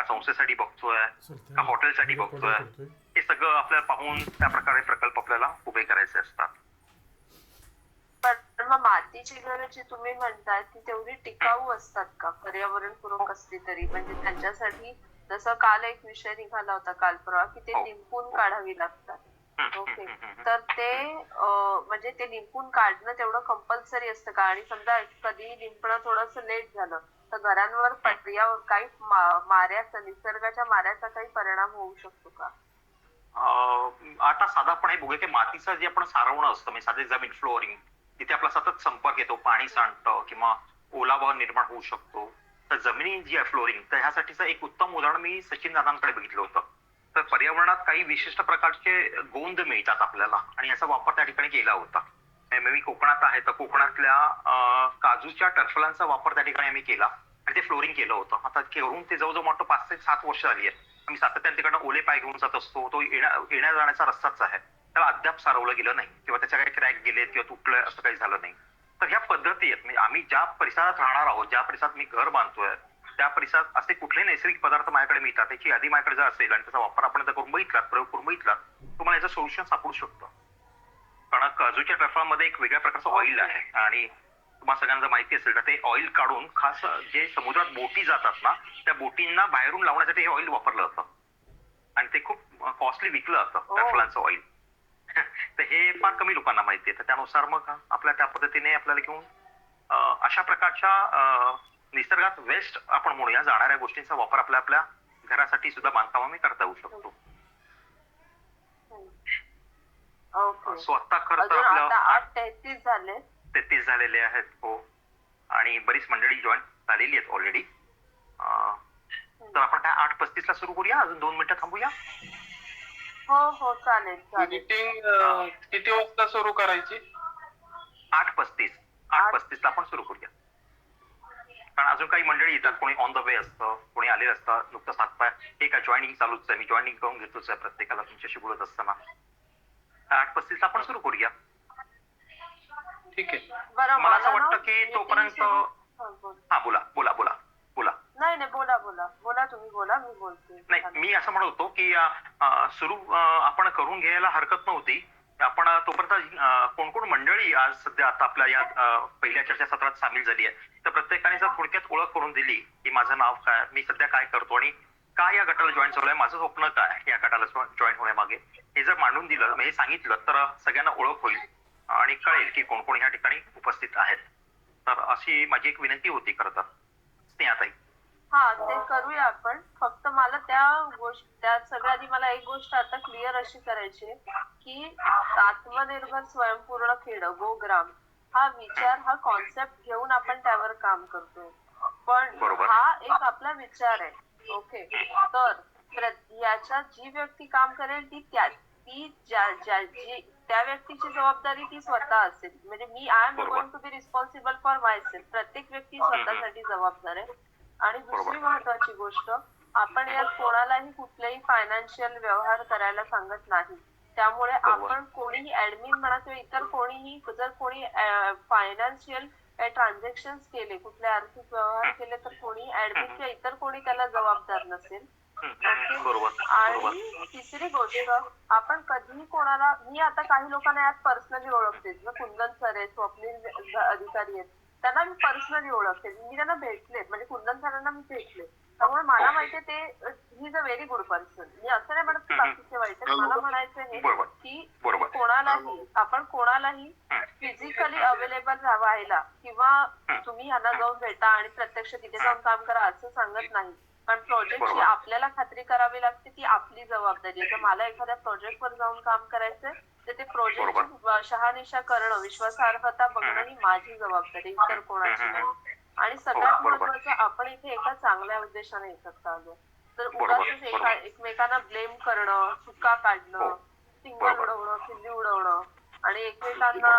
संस्थेसाठी बघतोय का हॉटेलसाठी बघतोय, हे सगळं आपल्याला पाहून त्या प्रकारे प्रकल्प आपल्याला उभे करायचे असतात. पण मग मातीची घरं जी तुम्ही म्हणताय ती तेवढी टिकाऊ असतात का, पर्यावरणपूरक असली तरी? म्हणजे त्यांच्यासाठी जसं काल एक विषय निघाला होता काल परवा की ते निंपून काढावी लागतात. ओके, तर ते म्हणजे ते निंपून काढणं तेवढं कंपल्सरी असतं का? आणि समजा कधी निंपणं थोडंसं लेट झालं तर घरांवर काही माऱ्याचा, निसर्गाच्या माऱ्याचा काही परिणाम होऊ शकतो का? आता साधारणपणे बघूया की मातीचं जे आपण सारवणं असतं, म्हणजे साधे जमीन फ्लोअरिंग, तिथे आपला सतत संपर्क येतो, पाणी सांडतं किंवा ओलावा निर्माण होऊ शकतो. तर जमिनी जी आहे फ्लोअरिंग, तर ह्यासाठीचं एक उत्तम उदाहरण मी सचिन दादांकडे बघितलं होतं. तर पर्यावरणात काही विशिष्ट प्रकारचे गोंद मिळतात आपल्याला आणि याचा वापर त्या ठिकाणी केला होता. मी कोकणात आहे तर कोकणातल्या काजूच्या टरफलांचा वापर त्या ठिकाणी आम्ही केला आणि ते फ्लोअरिंग केलं होतं. आता करून ते जवळजवळ मोठं 5 ते 7 वर्ष झाली आहे. आम्ही सातत्याने तिकडनं ओले पाय घेऊन जात असतो. तो येण्या जाण्याचा रस्ताच आहे, त्याला अद्याप सारवलं गेलं नाही किंवा त्याच्या काही क्रॅक गेलेत किंवा तुटलंय असं काही झालं नाही. तर ह्या पद्धती आहेत, म्हणजे आम्ही ज्या परिसरात राहणार आहोत, ज्या परिसरात मी घर बांधतोय त्या परिसरात असे कुठलेही नैसर्गिक पदार्थ माझ्याकडे मिळतात याची यादी माझ्याकडे जर असेल आणि त्याचा वापर आपण जर करून बघितला, प्रयोग करून बघितला, तुम्हाला याचं सोल्युशन सापडू शकतं. कारण काजूच्या टरफलामध्ये एक वेगळ्या प्रकारचं ऑइल आहे आणि तुम्हाला सगळ्यांना माहिती असेल तर ते ऑइल काढून खास जे समुद्रात बोटी जातात ना, त्या बोटींना बाहेरून लावण्यासाठी हे ऑइल वापरलं जातं आणि ते खूप कॉस्टली विकलं जातं टरफलांचं ऑइल. तर हे फार कमी लोकांना माहिती आहे. तर त्यानुसार मग आपल्या त्या पद्धतीने आपल्याला घेऊन अशा प्रकारच्या निसर्गात वेस्ट आपण म्हणूया जाणाऱ्या गोष्टींचा वापर आपल्या आपल्या घरासाठी सुद्धा बांधकामामध्ये करता येऊ शकतो. सो आता खरं तर आपलं 8:33 झाले. 33 झालेले आहेत. हो, आणि बरीच मंडळी जॉईन झालेली आहेत ऑलरेडी. तर आपण काय 8:35 ला सुरू करूया, अजून 2 मिनिटं थांबूया. हो चालेल. मीटिंग किती वाजता सुरू करायची? 8:35 ला आपण सुरू करूया. कारण अजून काही मंडळी येतात, कोणी ऑन द वे असतं, कोणी आलेलं असतं, नुकतंच हातपाय हे काय जॉईनिंग चालूच आहे, मी जॉईनिंग करून घेतोच आहे प्रत्येकाला तुमच्याशी बोलत असताना. 8:35 ला आपण सुरू करूया. ठीक आहे. मला असं वाटतं की तोपर्यंत हा बोला बोला बोला बोला. नाही बोला तुम्ही बोला, मी बोलते. नाही, मी असं म्हणत होतो की सुरू आपण करून घ्यायला हरकत नव्हती. आपण तोपर्यंत कोण कोण मंडळी आज सध्या आता आपल्या या पहिल्या चर्चासत्रात सामील झाली आहे, तर प्रत्येकाने जर थोडक्यात ओळख करून दिली की माझं नाव काय, मी सध्या काय करतो आणि काय या गटाला जॉईन झालोय, माझं स्वप्न काय या गटाला जॉईन होण्यामागे, हे जर मांडून दिलं, हे सांगितलं तर सगळ्यांना ओळख होईल आणि कळेल की कोण कोण या ठिकाणी उपस्थित आहेत. तर अशी माझी एक विनंती होती खरं तर स्नेहाताई. ते करूया आपण. फक्त मला त्या सगळ्या आधी मला एक गोष्ट आता क्लिअर अशी करायची आहे की आत्मनिर्भर स्वयंपूर्ण खेड गो ग्राम हा विचार, हा कॉन्सेप्ट घेऊन आपण त्यावर काम करतोय, पण हा एक आपला विचार आहे. ओके, तर याच्यात जी व्यक्ती काम करेल ती त्या व्यक्तीची जबाबदारी ती स्वतः असेल. म्हणजे मी I am going to be responsible for myself. प्रत्येक व्यक्ती स्वतःसाठी जबाबदार आहे. आणि दुसरी महत्वाची गोष्ट, आपण यात कोणालाही कुठलेही फायनान्शियल व्यवहार करायला सांगत नाही. त्यामुळे आपण कोणीही ऍडमिन म्हणा किंवा इतर कोणीही, जर कोणी फायनान्शियल ट्रान्झॅक्शन केले, कुठले आर्थिक व्यवहार केले, तर कोणी ऍडमिन किंवा इतर कोणी त्याला जबाबदार नसेल. आणि तिसरी गोष्ट, आपण कधीही कोणाला, मी आता काही लोकांना यात पर्सनली ओळखते, कुंदन सर आहेत, स्वप्नील अधिकारी आहेत, त्यांना मी पर्सनली ओळखते, मी त्यांना भेटले, म्हणजे कुंदन सरांना मी भेटले, त्यामुळे मला माहितीये ते he is a very good person. मी असं नाही म्हणत की बाकीचे वाईट आहेत. मला म्हणायचं हे की आपण कोणालाही फिजिकली अवेलेबल राहायला किंवा तुम्ही ह्यांना जाऊन भेटा आणि प्रत्यक्ष तिथे जाऊन काम करा असं सांगत नाही. पण प्रोजेक्टची आपल्याला खात्री करावी लागते, ती आपली जबाबदारी आहे. जर मला एखाद्या प्रोजेक्टवर जाऊन काम करायचंय तर ते प्रोजेक्टची शहानिशा करणं, विश्वासार्हता बघणं ही माझी जबाबदारी, इतर कोणाची नाही. आणि सगळ्यात महत्वाचं, आपण इथे एका चांगल्या उद्देशाने एकत्र आलो. तर उगाचच एकमेकांना ब्लेम करणं, चुका काढणं, टिंगल उडवणं, खिल्ली उडवणं आणि एकमेकांना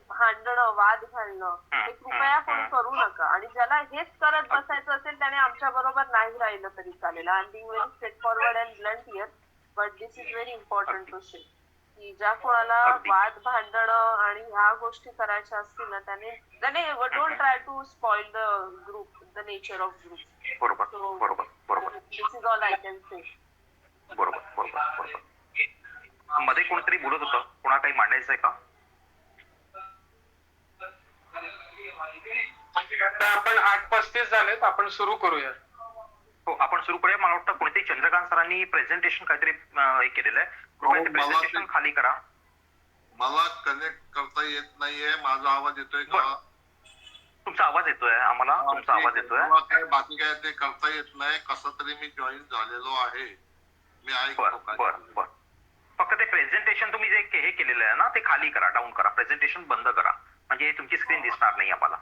भांडणं, वाद घालणं, हे कृपया कोणी करू नका. आणि ज्याला हेच करत बसायचं असेल त्याने आमच्या बरोबर नाही राहिलं तरी चालेल. I am being very straightforward and blunt here, but this is very important to say की ज्या कोणाला वाद भांडणं आणि ह्या गोष्टी करायच्या असतील ना, त्याने don't try to spoil the group, the nature of group. This is all I can say. बरोबर बरोबर बरोबर. मध्ये कोणतरी बोलत होतं, कोणा काही मांडायचंय का? तर आपण 8:35 झालेत, आपण सुरू करूया. हो, आपण सुरू करूया. मला वाटतं कोणीतरी चंद्रकांत सरांनी प्रेझेंटेशन काहीतरी हे केलेलं आहे. कृपया ते प्रेझेंटेशन खाली करा. मला कनेक्ट करता येत नाहीये. माझा आवाज येतोय का? तुमचा आवाज येतोय आम्हाला, तुमचा आवाज येतोय. मला काय बाकी काय ते करता येत नाही. कसं तरी मी जॉईन झालेलो आहे. मी ऐकतो काय. बर. फक्त ते प्रेझेंटेशन तुम्ही जे हे केलेलं आहे ना, ते खाली करा, डाऊन करा, प्रेझेंटेशन बंद करा, म्हणजे तुमची स्क्रीन दिसणार नाही आम्हाला.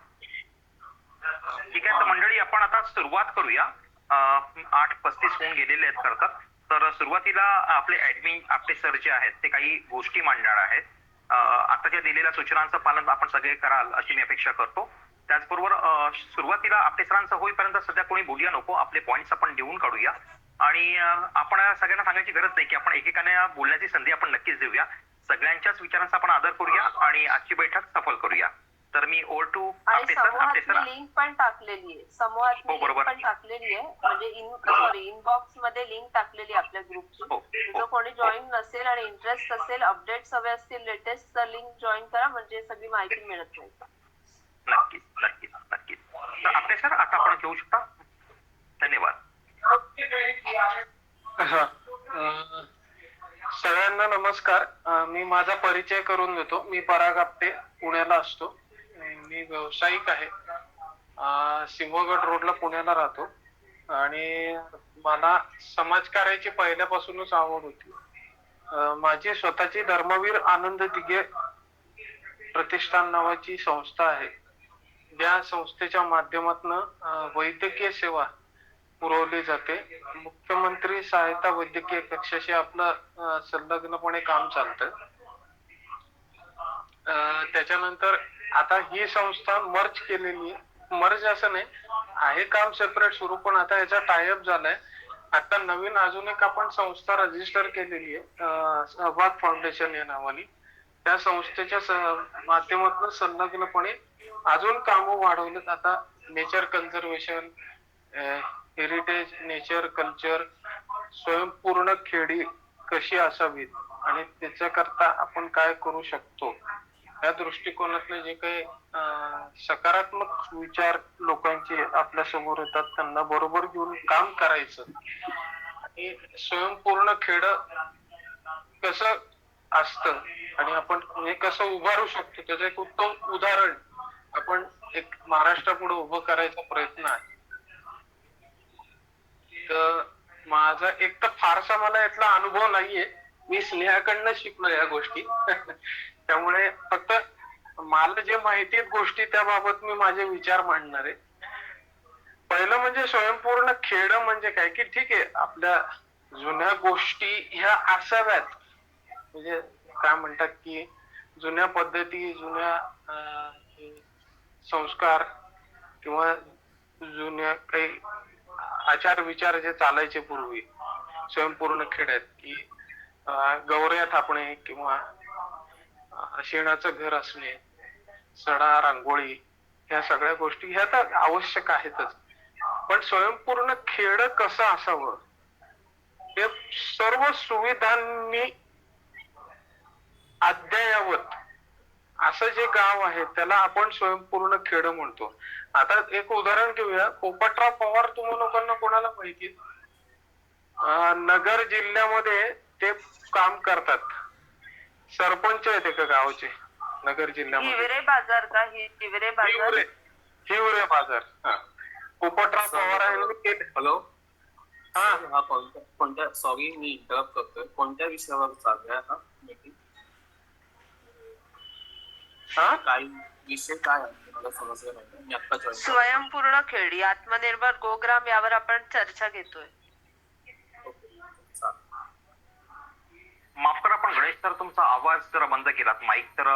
ठीक आहे, तर मंडळी आपण आता सुरुवात करूया. 8:35 होऊन गेलेले आहेत खरं तर सुरुवातीला आपले ऍडमिन आपले सर जे आहेत ते काही गोष्टी मांडणार आहेत. आताच्या दिलेल्या सूचनांचं पालन आपण सगळे कराल अशी मी अपेक्षा करतो. त्याचबरोबर सुरुवातीला आपले सरांचं होईपर्यंत सध्या कोणी बोलूया नको, आपले पॉईंट्स आपण देऊन काढूया. आणि आपण सगळ्यांना सांगायची गरज नाही की आपण एकेकाने बोलण्याची संधी आपण नक्कीच देऊया. सगळ्यांच्याच विचारांचा आपण आदर करूया आणि आजची बैठक सफल करूया. तर मी ओव्हर टू आणि आपले समूहातली सर. लिंक पण टाकलेली आहे. समूहातली लिंक बरोबर. पण टाकलेली आहे, म्हणजे इनबॉक्स मध्ये लिंक टाकलेली आहे आपल्या ग्रुपची. जो कोणी जॉईन नसेल आणि इंटरेस्ट असेल, अपडेट्स हवे असतील लेटेस्ट, तर लिंक जॉईन करा, म्हणजे सगळी माहिती मिळत नाही. नक्कीच. तर आपले सर आता आपण घेऊ शकता. धन्यवाद. सगळ्यांना नमस्कार. मी माझा परिचय करून देतो. मी पराग आपटे, पुण्याला असतो. मी व्यावसायिक आहे. सिंहगड रोडला पुण्याला राहतो आणि मला समाजकार्याची पहिल्यापासूनच आवड होती. माझी स्वतःची धर्मवीर आनंद दिघे प्रतिष्ठान नावाची संस्था आहे. ज्या संस्थेच्या माध्यमातून वैद्यकीय सेवा पुरवली जाते. मुख्यमंत्री सहायता वैद्यकीय कक्षाशी आपलं संलग्नपणे काम चालतं. त्याच्यानंतर आता ही संस्था मर्ज केलेली आहे. मर्ज असं नाही आहे, काम सेपरेट सुरू, पण आता याचा टायअप झालाय. आता नवीन अजून एक आपण संस्था रजिस्टर केलेली आहे, सहभाग फाउंडेशन या नावाने. त्या संस्थेच्या माध्यमातून संलग्नपणे अजून कामं वाढवलेत. आता nature conservation, heritage, nature culture, स्वयंपूर्ण खेडी कशी असावीत आणि त्याच्याकरता आपण काय करू शकतो, या दृष्टिकोनातले जे काही सकारात्मक विचार लोकांचे आपल्या समोर येतात, त्यांना बरोबर घेऊन काम करायचं. आणि स्वयंपूर्ण खेड कसं असतं आणि आपण हे कसं उभारू शकतो, त्याचं एक उत्तम उदाहरण आपण एक महाराष्ट्रापुढे उभं करायचा प्रयत्न आहे. तर माझा एक तर फारसा मला यातला अनुभव नाहीये. मी स्नेहाकडनं शिकलो या गोष्टी. त्यामुळे फक्त मला जे माहिती आहेत गोष्टी, त्याबाबत मी माझे विचार मांडणार आहे. पहिलं म्हणजे स्वयंपूर्ण खेड म्हणजे काय, की ठीक आहे आपल्या जुन्या गोष्टी ह्या असाव्यात, म्हणजे काय म्हणतात की जुन्या पद्धती, जुन्या संस्कार किंवा जुन्या काही आचार विचार जे चालायचे पूर्वी स्वयंपूर्ण खेड्यात, की गौऱ्या थापणे किंवा शेणाचं घर असणे, सडा, रांगोळी, ह्या सगळ्या गोष्टी ह्या तर आवश्यक आहेतच. पण स्वयंपूर्ण खेड कसं असावं, हे सर्व सुविधांनी अद्ययावत असं जे गाव आहे त्याला आपण स्वयंपूर्ण खेड म्हणतो. आता एक उदाहरण घेऊया. पोपटराव पवार तुम्हा लोकांना कोणाला माहिती, नगर जिल्ह्यामध्ये ते काम करतात. सरपंच आहेत एका गावाचे नगर जिल्ह्यामध्ये. हिवरे बाजार का? हिवरे बाजार. हिवरे बाजार. हा, पोपटराव पवार केले. हॅलो. हा, कोणत्या, सॉरी मी इंटरप्ट करतोय, कोणत्या विषयावर चालू आहे हा मीटिंग? काय विषय काय आहे मला समजलं नाही. मी आता जॉईन. स्वयंपूर्ण खेडी, आत्मनिर्भर गोग्राम यावर आपण चर्चा घेतोय. माफ करा पण गणेश सर, तुमचा आवाज जरा बंद केलात. माईक तर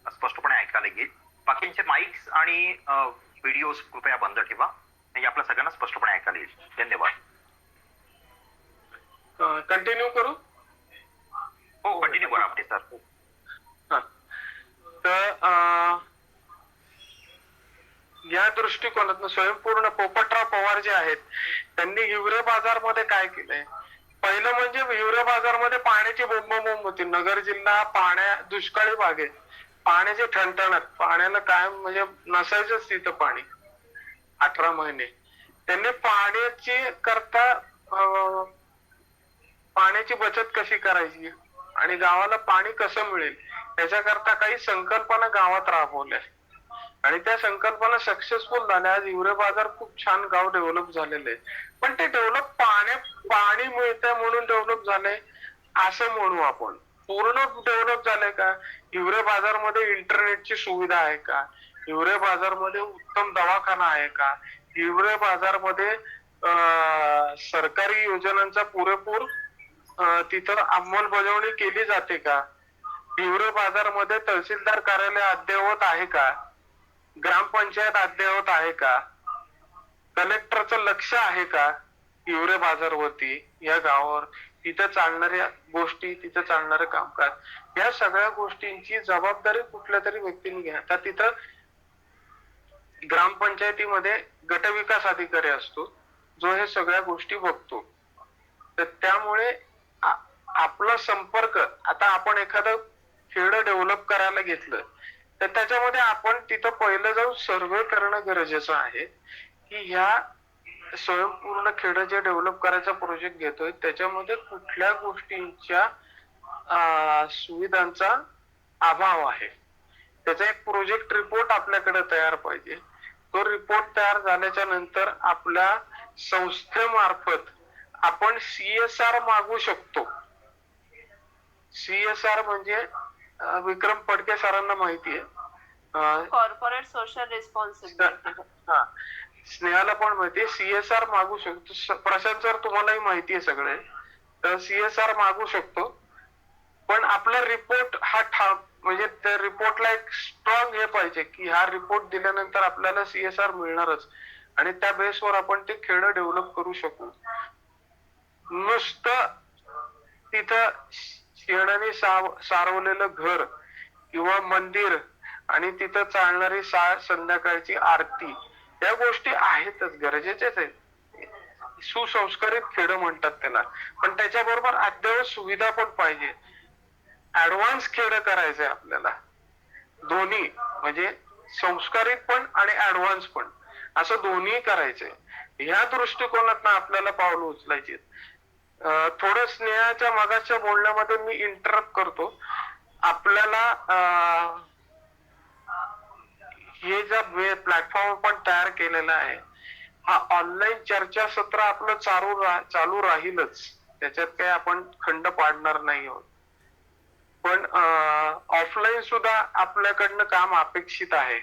स्पष्टपणे ऐकायला येईल. बाकींचे माईक्स आणि व्हिडिओज कृपया बंद ठेवा, म्हणजे आपल्या सगळ्यांना स्पष्टपणे ऐकायला येईल. धन्यवाद. कंटिन्यू करू? हो, कंटिन्यू करा आपले सर. तर या दृष्टिकोनातून स्वयंपूर्ण पोपटराव पवार जे आहेत त्यांनी हिवरे बाजारमध्ये काय केलंय, पहिलं म्हणजे हिवरे बाजारमध्ये पाण्याची बोंबाबोंब होती. नगर जिल्हा दुष्काळी भाग आहे, पाण्याचे ठणठणत, पाण्याला काय म्हणजे नसायचंच तिथं पाणी 18 महिने. त्यांनी पाण्याची बचत कशी करायची आणि गावाला पाणी कसं मिळेल त्याच्याकरता काही संकल्पना गावात राबवल्या आणि त्या संकल्पना सक्सेसफुल झाल्या. आज हिवरे बाजार खूप छान गाव डेव्हलप झालेलं आहे. पण ते डेव्हलप पाणी मिळतंय म्हणून डेव्हलप झालंय असं म्हणू आपण? पूर्ण डेव्हलप झालंय का? हिवरे बाजारमध्ये इंटरनेटची सुविधा आहे का? हिवरे बाजारमध्ये उत्तम दवाखाना आहे का? हिवरे बाजारमध्ये सरकारी योजनांचा पुरेपूर तिथं अंमलबजावणी केली जाते का? हिवरे बाजारमध्ये तहसीलदार कार्यालय अद्ययावत आहे का? ग्रामपंचायत अद्ययावत आहे का? कलेक्टरचं लक्ष आहे का हिवरे बाजारवरती, या गावावर? तिथं चालणाऱ्या गोष्टी, तिथं चालणारं कामकाज, या सगळ्या गोष्टींची जबाबदारी कुठल्या तरी व्यक्तीने घ्या. तर तिथं ग्रामपंचायतीमध्ये गटविकास अधिकारी असतो जो हे सगळ्या गोष्टी बघतो. तर त्यामुळे आपला संपर्क, आता आपण एखादं खेडं डेव्हलप करायला घेतलं तर त्याच्यामध्ये आपण तिथं पहिलं जाऊन सर्वे करणं गरजेचं आहे की ह्या स्वयंपूर्ण खेडं जे डेव्हलप करायचा प्रोजेक्ट घेतोय त्याच्यामध्ये कुठल्या गोष्टींच्या सुविधांचा अभाव आहे. त्याचा एक प्रोजेक्ट रिपोर्ट आपल्याकडे तयार पाहिजे. तो रिपोर्ट तयार झाल्याच्या नंतर आपल्या संस्थेमार्फत आपण CSR मागू शकतो. CSR म्हणजे विक्रम पडके सरांना माहिती आहे, कॉर्पोरेट सोशल रिस्पॉन्सिबिलिटी. हा, स्नेहाला पण माहितीये. CSR मागू शकतो. प्रशांत सर तुम्हालाही माहिती आहे सगळे. तर CSR मागू शकतो. पण आपला रिपोर्ट हा म्हणजे त्या रिपोर्टला एक स्ट्रॉंग हे पाहिजे की हा रिपोर्ट दिल्यानंतर आपल्याला CSR मिळणारच आणि त्या बेसवर आपण ते खेडं डेव्हलप करू शकू. नुसतं तिथं शेणाने सारवलेलं घर किंवा मंदिर आणि तिथं चालणारी संध्याकाळची आरती, या गोष्टी आहेतच, गरजेच्याच आहेत. सुसंस्कारित खेडं म्हणतात त्याला. पण त्याच्याबरोबर अद्ययावत सुविधा पण पाहिजे. ऍडव्हान्स खेडं करायचंय आपल्याला, दोन्ही म्हणजे संस्कारित पण आणि ऍडव्हान्स पण, असं दोन्ही करायचंय. ह्या दृष्टिकोनातून आपल्याला पावलं उचलायची. थोडं स्नेहाच्या मागाच्या बोलण्यामध्ये मी इंटरप्ट करतो. आपल्याला हे जे प्लॅटफॉर्म आपण तयार केलेला आहे हा ऑनलाईन चर्चासत्र आपलं चालू राहीलच, त्याच्यात काही आपण खंड पाडणार नाही आहोत. पण ऑफलाईन सुद्धा आपल्याकडनं काम अपेक्षित आहे.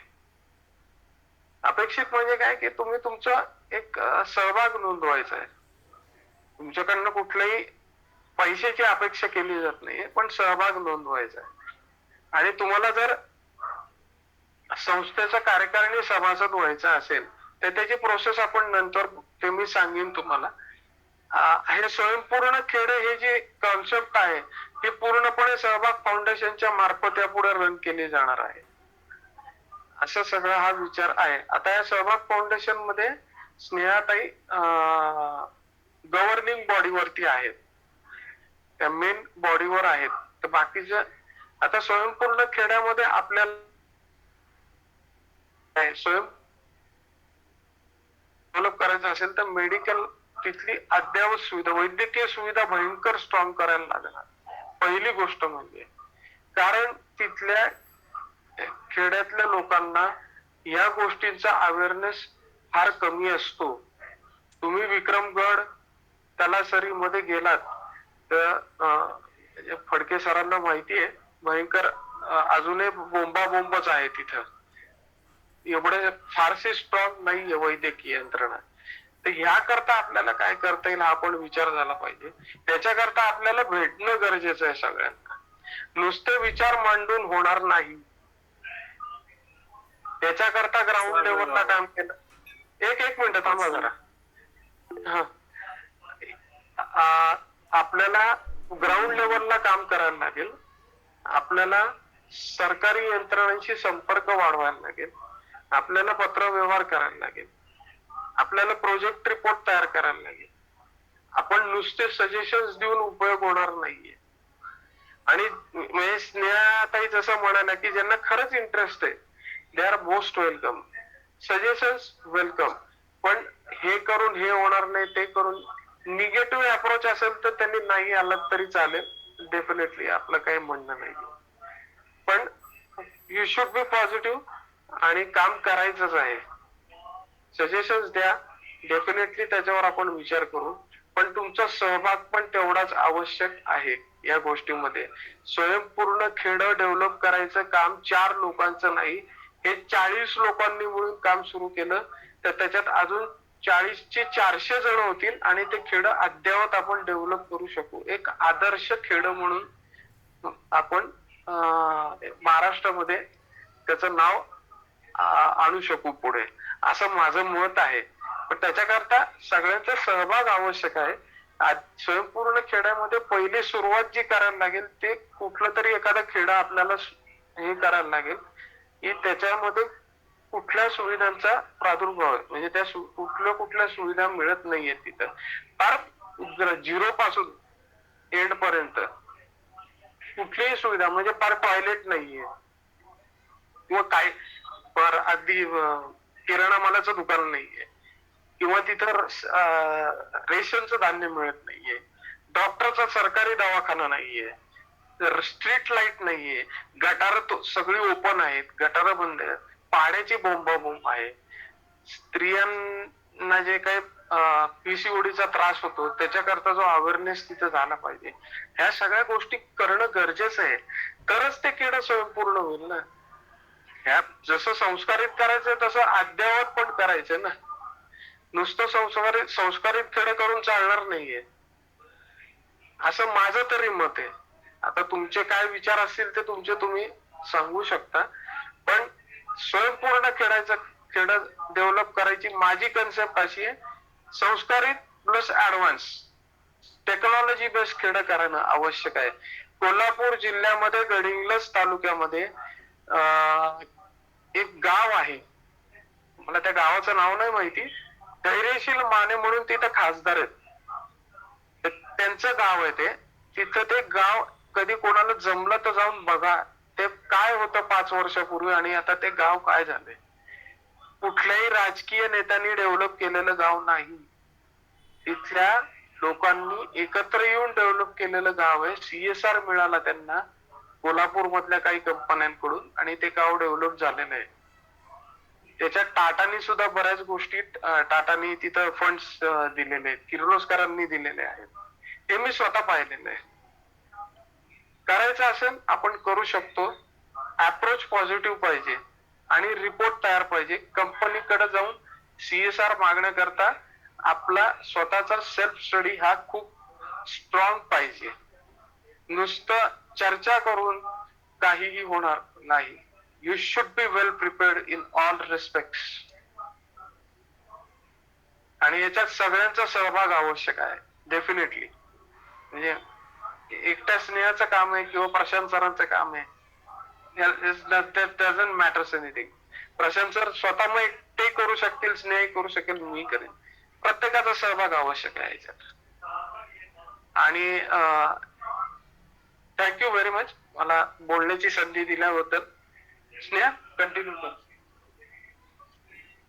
अपेक्षित म्हणजे काय की तुम्ही तुमचा एक सहभाग नोंदवायचा आहे. तुमच्याकडनं कुठल्याही पैशाची अपेक्षा केली जात नाही, पण सहभाग नोंदवायचा आहे. आणि तुम्हाला जर संस्थेचा कार्यकारिणी सभासद व्हायचा असेल तर त्याची प्रोसेस आपण नंतर, ते मी सांगेन तुम्हाला. हे स्वयंपूर्ण खेडे हे जे कॉन्सेप्ट आहे ते पूर्णपणे सहभाग फाउंडेशनच्या मार्फत यापुढे रन केले जाणार आहे, असं सगळा हा विचार आहे. आता या सहभाग फाउंडेशन मध्ये स्नेहाताई गव्हर्निंग बॉडीवरती आहेत, त्या मेन बॉडीवर आहेत. तर बाकीचं आता स्वयंपूर्ण खेड्यामध्ये आपल्याला स्वयं डेव्हलप करायचं असेल तर मेडिकल, तिथली अद्ययावत सुविधा, वैद्यकीय सुविधा भयंकर स्ट्रॉंग करायला लागणार पहिली गोष्ट म्हणजे. कारण तिथल्या खेड्यातल्या लोकांना या गोष्टींचा अवेअरनेस फार कमी असतो. तुम्ही विक्रमगड तलासरी मध्ये गेलात तर फडके सरांना माहिती आहे भयंकर अजूनही बोंबाबोंबच आहे तिथं, एवढे फारसे स्ट्रॉंग नाहीये वैद्यकीय यंत्रणा. तर ह्या करता आपल्याला काय करता येईल हा पण विचार झाला पाहिजे. त्याच्याकरता आपल्याला भेटणं गरजेचं आहे सगळ्यांना. नुसते विचार मांडून होणार नाही, त्याच्याकरता ग्राउंड लेवलला काम केलं. एक मिनिट थांबा जरा. आपल्याला ग्राउंड लेवलला काम करायला लागेल. आपल्याला सरकारी यंत्रणांशी संपर्क वाढवायला लागेल आपल्याला पत्र व्यवहार करायला लागेल, आपल्याला प्रोजेक्ट रिपोर्ट तयार करायला लागेल. आपण नुसते सजेशन्स देऊन उपयोग होणार नाहीये. आणि म्हणजे स्नेहाताई जसं म्हणाला की ज्यांना खरंच इंटरेस्ट आहे they are most welcome, suggestions welcome. पण हे करून हे होणार नाही, ते करून निगेटिव्ह अप्रोच असेल तर त्यांनी नाही आलं तरी चालेल, डेफिनेटली आपलं काही म्हणणं नाही. पण यू शुड बी पॉझिटिव्ह आणि काम करायचंच आहे. सजेशन्स द्या, डेफिनेटली त्याच्यावर आपण विचार करू. पण तुमचा सहभाग पण तेवढाच आवश्यक आहे या गोष्टीमध्ये. स्वयंपूर्ण खेडं डेव्हलप करायचं काम 4 लोकांचं नाही, हे 40 लोकांनी मिळून काम सुरू केलं तर त्याच्यात अजून 40चे 400 जण होतील आणि ते खेडं अद्ययावत आपण डेव्हलप करू शकू. एक आदर्श खेडं म्हणून आपण महाराष्ट्रामध्ये त्याचं नाव आणू शकू पुढे, असं माझं मत आहे. पण त्याच्याकरता सगळ्यांचा सहभाग आवश्यक आहे. स्वयंपूर्ण खेड्यामध्ये पहिली सुरुवात जी करायला लागेल ते कुठलं तरी एखादं खेडं आपल्याला हे करायला लागेल की त्याच्यामध्ये कुठल्या सुविधांचा प्रादुर्भाव आहे, म्हणजे त्या कुठल्या सुविधा मिळत नाहीये तिथं. फार झिरो पासून एंड पर्यंत कुठलीही सुविधा, म्हणजे फार टॉयलेट नाहीये किंवा काय, फार अगदी किराणा मालाचं दुकान नाहीये किंवा तिथं रेशनचं धान्य मिळत नाहीये, डॉक्टरचा सरकारी दवाखाना नाहीये, स्ट्रीट लाईट नाहीये, गटार सगळी ओपन आहेत, गटार बंद आहेत, पाण्याची बोंबाबोंब आहे. स्त्रियांना जे काही पीसीओडीचा त्रास होतो त्याच्याकरता जो अवेअरनेस तिथे झाला पाहिजे, ह्या सगळ्या गोष्टी करणं गरजेचं आहे. तरच ते खेड स्वयंपूर्ण होईल ना. ह्या जसं संस्कारित करायचं तसं अद्ययावत पण करायचं ना. नुसतं संस्कारित खेड करून चालणार नाहीये, असं माझं तरी मत आहे. आता तुमचे काय विचार असतील ते तुमचे तुम्ही सांगू शकता. पण स्वयंपूर्ण खेड डेव्हलप करायची माझी कन्सेप्ट अशी आहे, संस्कारित plus advance technology based Khed करणं आवश्यक आहे. कोल्हापूर जिल्ह्यामध्ये गडिंग्लज तालुक्यामध्ये एक गाव आहे, मला त्या गावाचं नाव नाही माहिती, धैर्यशील माने म्हणून तिथं खासदार आहेत, त्यांचं गाव आहे ते. तिथं ते गाव कधी कोणाला जमलं तर जाऊन बघा ते काय होतं 5 वर्षापूर्वी आणि आता ते गाव काय झालंय. कुठल्याही राजकीय नेत्यांनी डेव्हलप केलेलं गाव नाही, तिथल्या लोकांनी एकत्र येऊन डेव्हलप केलेलं गाव आहे. CSR मिळाला त्यांना कोल्हापूर मधल्या काही कंपन्यांकडून आणि ते गाव डेव्हलप झालेलं आहे. त्याच्यात टाटानी सुद्धा बऱ्याच गोष्टी टाटानी तिथं फंड्स दिलेले आहेत, किर्लोस्करांनी दिलेले आहेत, हे मी स्वतः पाहिलेलं आहे. करायचं असेल आपण करू शकतो. अप्रोच पॉझिटिव्ह पाहिजे आणि रिपोर्ट तयार पाहिजे. कंपनीकडे जाऊन CSR मागण्याकरता आपला स्वतःचा सेल्फ स्टडी हा खूप स्ट्रॉंग पाहिजे. नुसतं चर्चा करून काहीही होणार नाही. You should be well prepared in all respects. आणि याच्यात सगळ्यांचा सहभाग आवश्यक आहे डेफिनेटली. म्हणजे एकट्या स्नेहाचं काम आहे किंवा प्रशांत सरांचं काम आहे, doesn't matters anything. Prashant sir स्वतः मग ते करू शकतील, स्नेह करू शकेल, मी करेन. प्रत्येकाचा सहभाग आवश्यक आहे याच्यात. आणि थँक्यू व्हेरी मच मला बोलण्याची संधी दिल्याबद्दल. स्नेहा कंटिन्यू कर.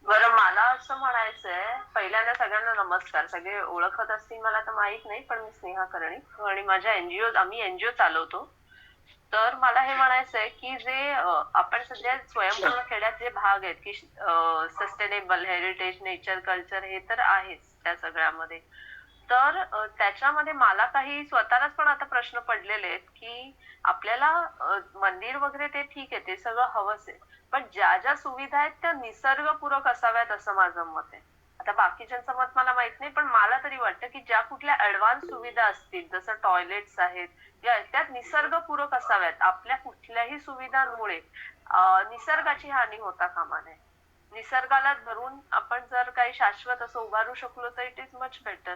बरं, मला असं म्हणायचंय, पहिल्यांदा सगळ्यांना नमस्कार. सगळे ओळखत असतील मला तर माहित नाही, पण मी स्नेहा कर्णिक आणि माझ्या आम्ही एनजीओ चालवतो. तर मला हे म्हणायचंय की जे आपण सध्या स्वयंपूर्ण खेड्यात जे भाग आहेत की सस्टेनेबल हेरिटेज, नेचर, कल्चर हे तर आहेच त्या सगळ्यामध्ये. तर त्याच्यामध्ये मला काही स्वतःलाच पण आता प्रश्न पडलेले आहेत की आपल्याला मंदिर वगैरे ते ठीक आहे, ते सगळं हवंच आहे, पण ज्या ज्या सुविधा आहेत त्या निसर्गपूरक असाव्यात असं माझं मत आहे. आता बाकीच्यांचं मत मला माहित नाही, पण मला तरी वाटतं की ज्या कुठल्या ऍडव्हान्स सुविधा असतील जसं टॉयलेट्स आहेत त्यात निसर्गपूरक असाव्यात. आपल्या कुठल्याही सुविधांमुळे निसर्गाची हानी होता कामा नये. निसर्गाला धरून आपण जर काही शाश्वत असं उभारू शकलो तर इट इज मच बेटर.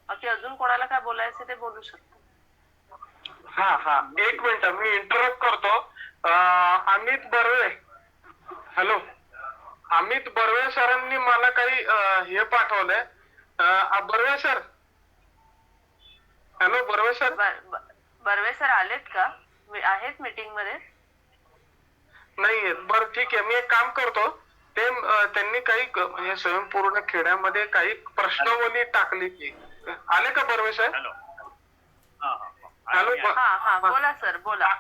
बाकी अजून कोणाला काय बोलायचं ते बोलू शकतो. हा, एक मिनिट मी इंटरप्ट करतो. अमित बर्वे, हॅलो. अमित बर्वे सरांनी मला काही हे पाठवलंय. Barve sir, hello Barve sir. Barve sir आलेत का? आहेत मीटिंग मध्ये? नाही, बरं ठीक आहे. मी एक काम करतो, ते त्यांनी काही म्हणजे स्वयंपूर्ण खेड्यामध्ये काही प्रश्नावली टाकली की आले का बर्वे सर? हॅलो. हा बोला सर, बोला.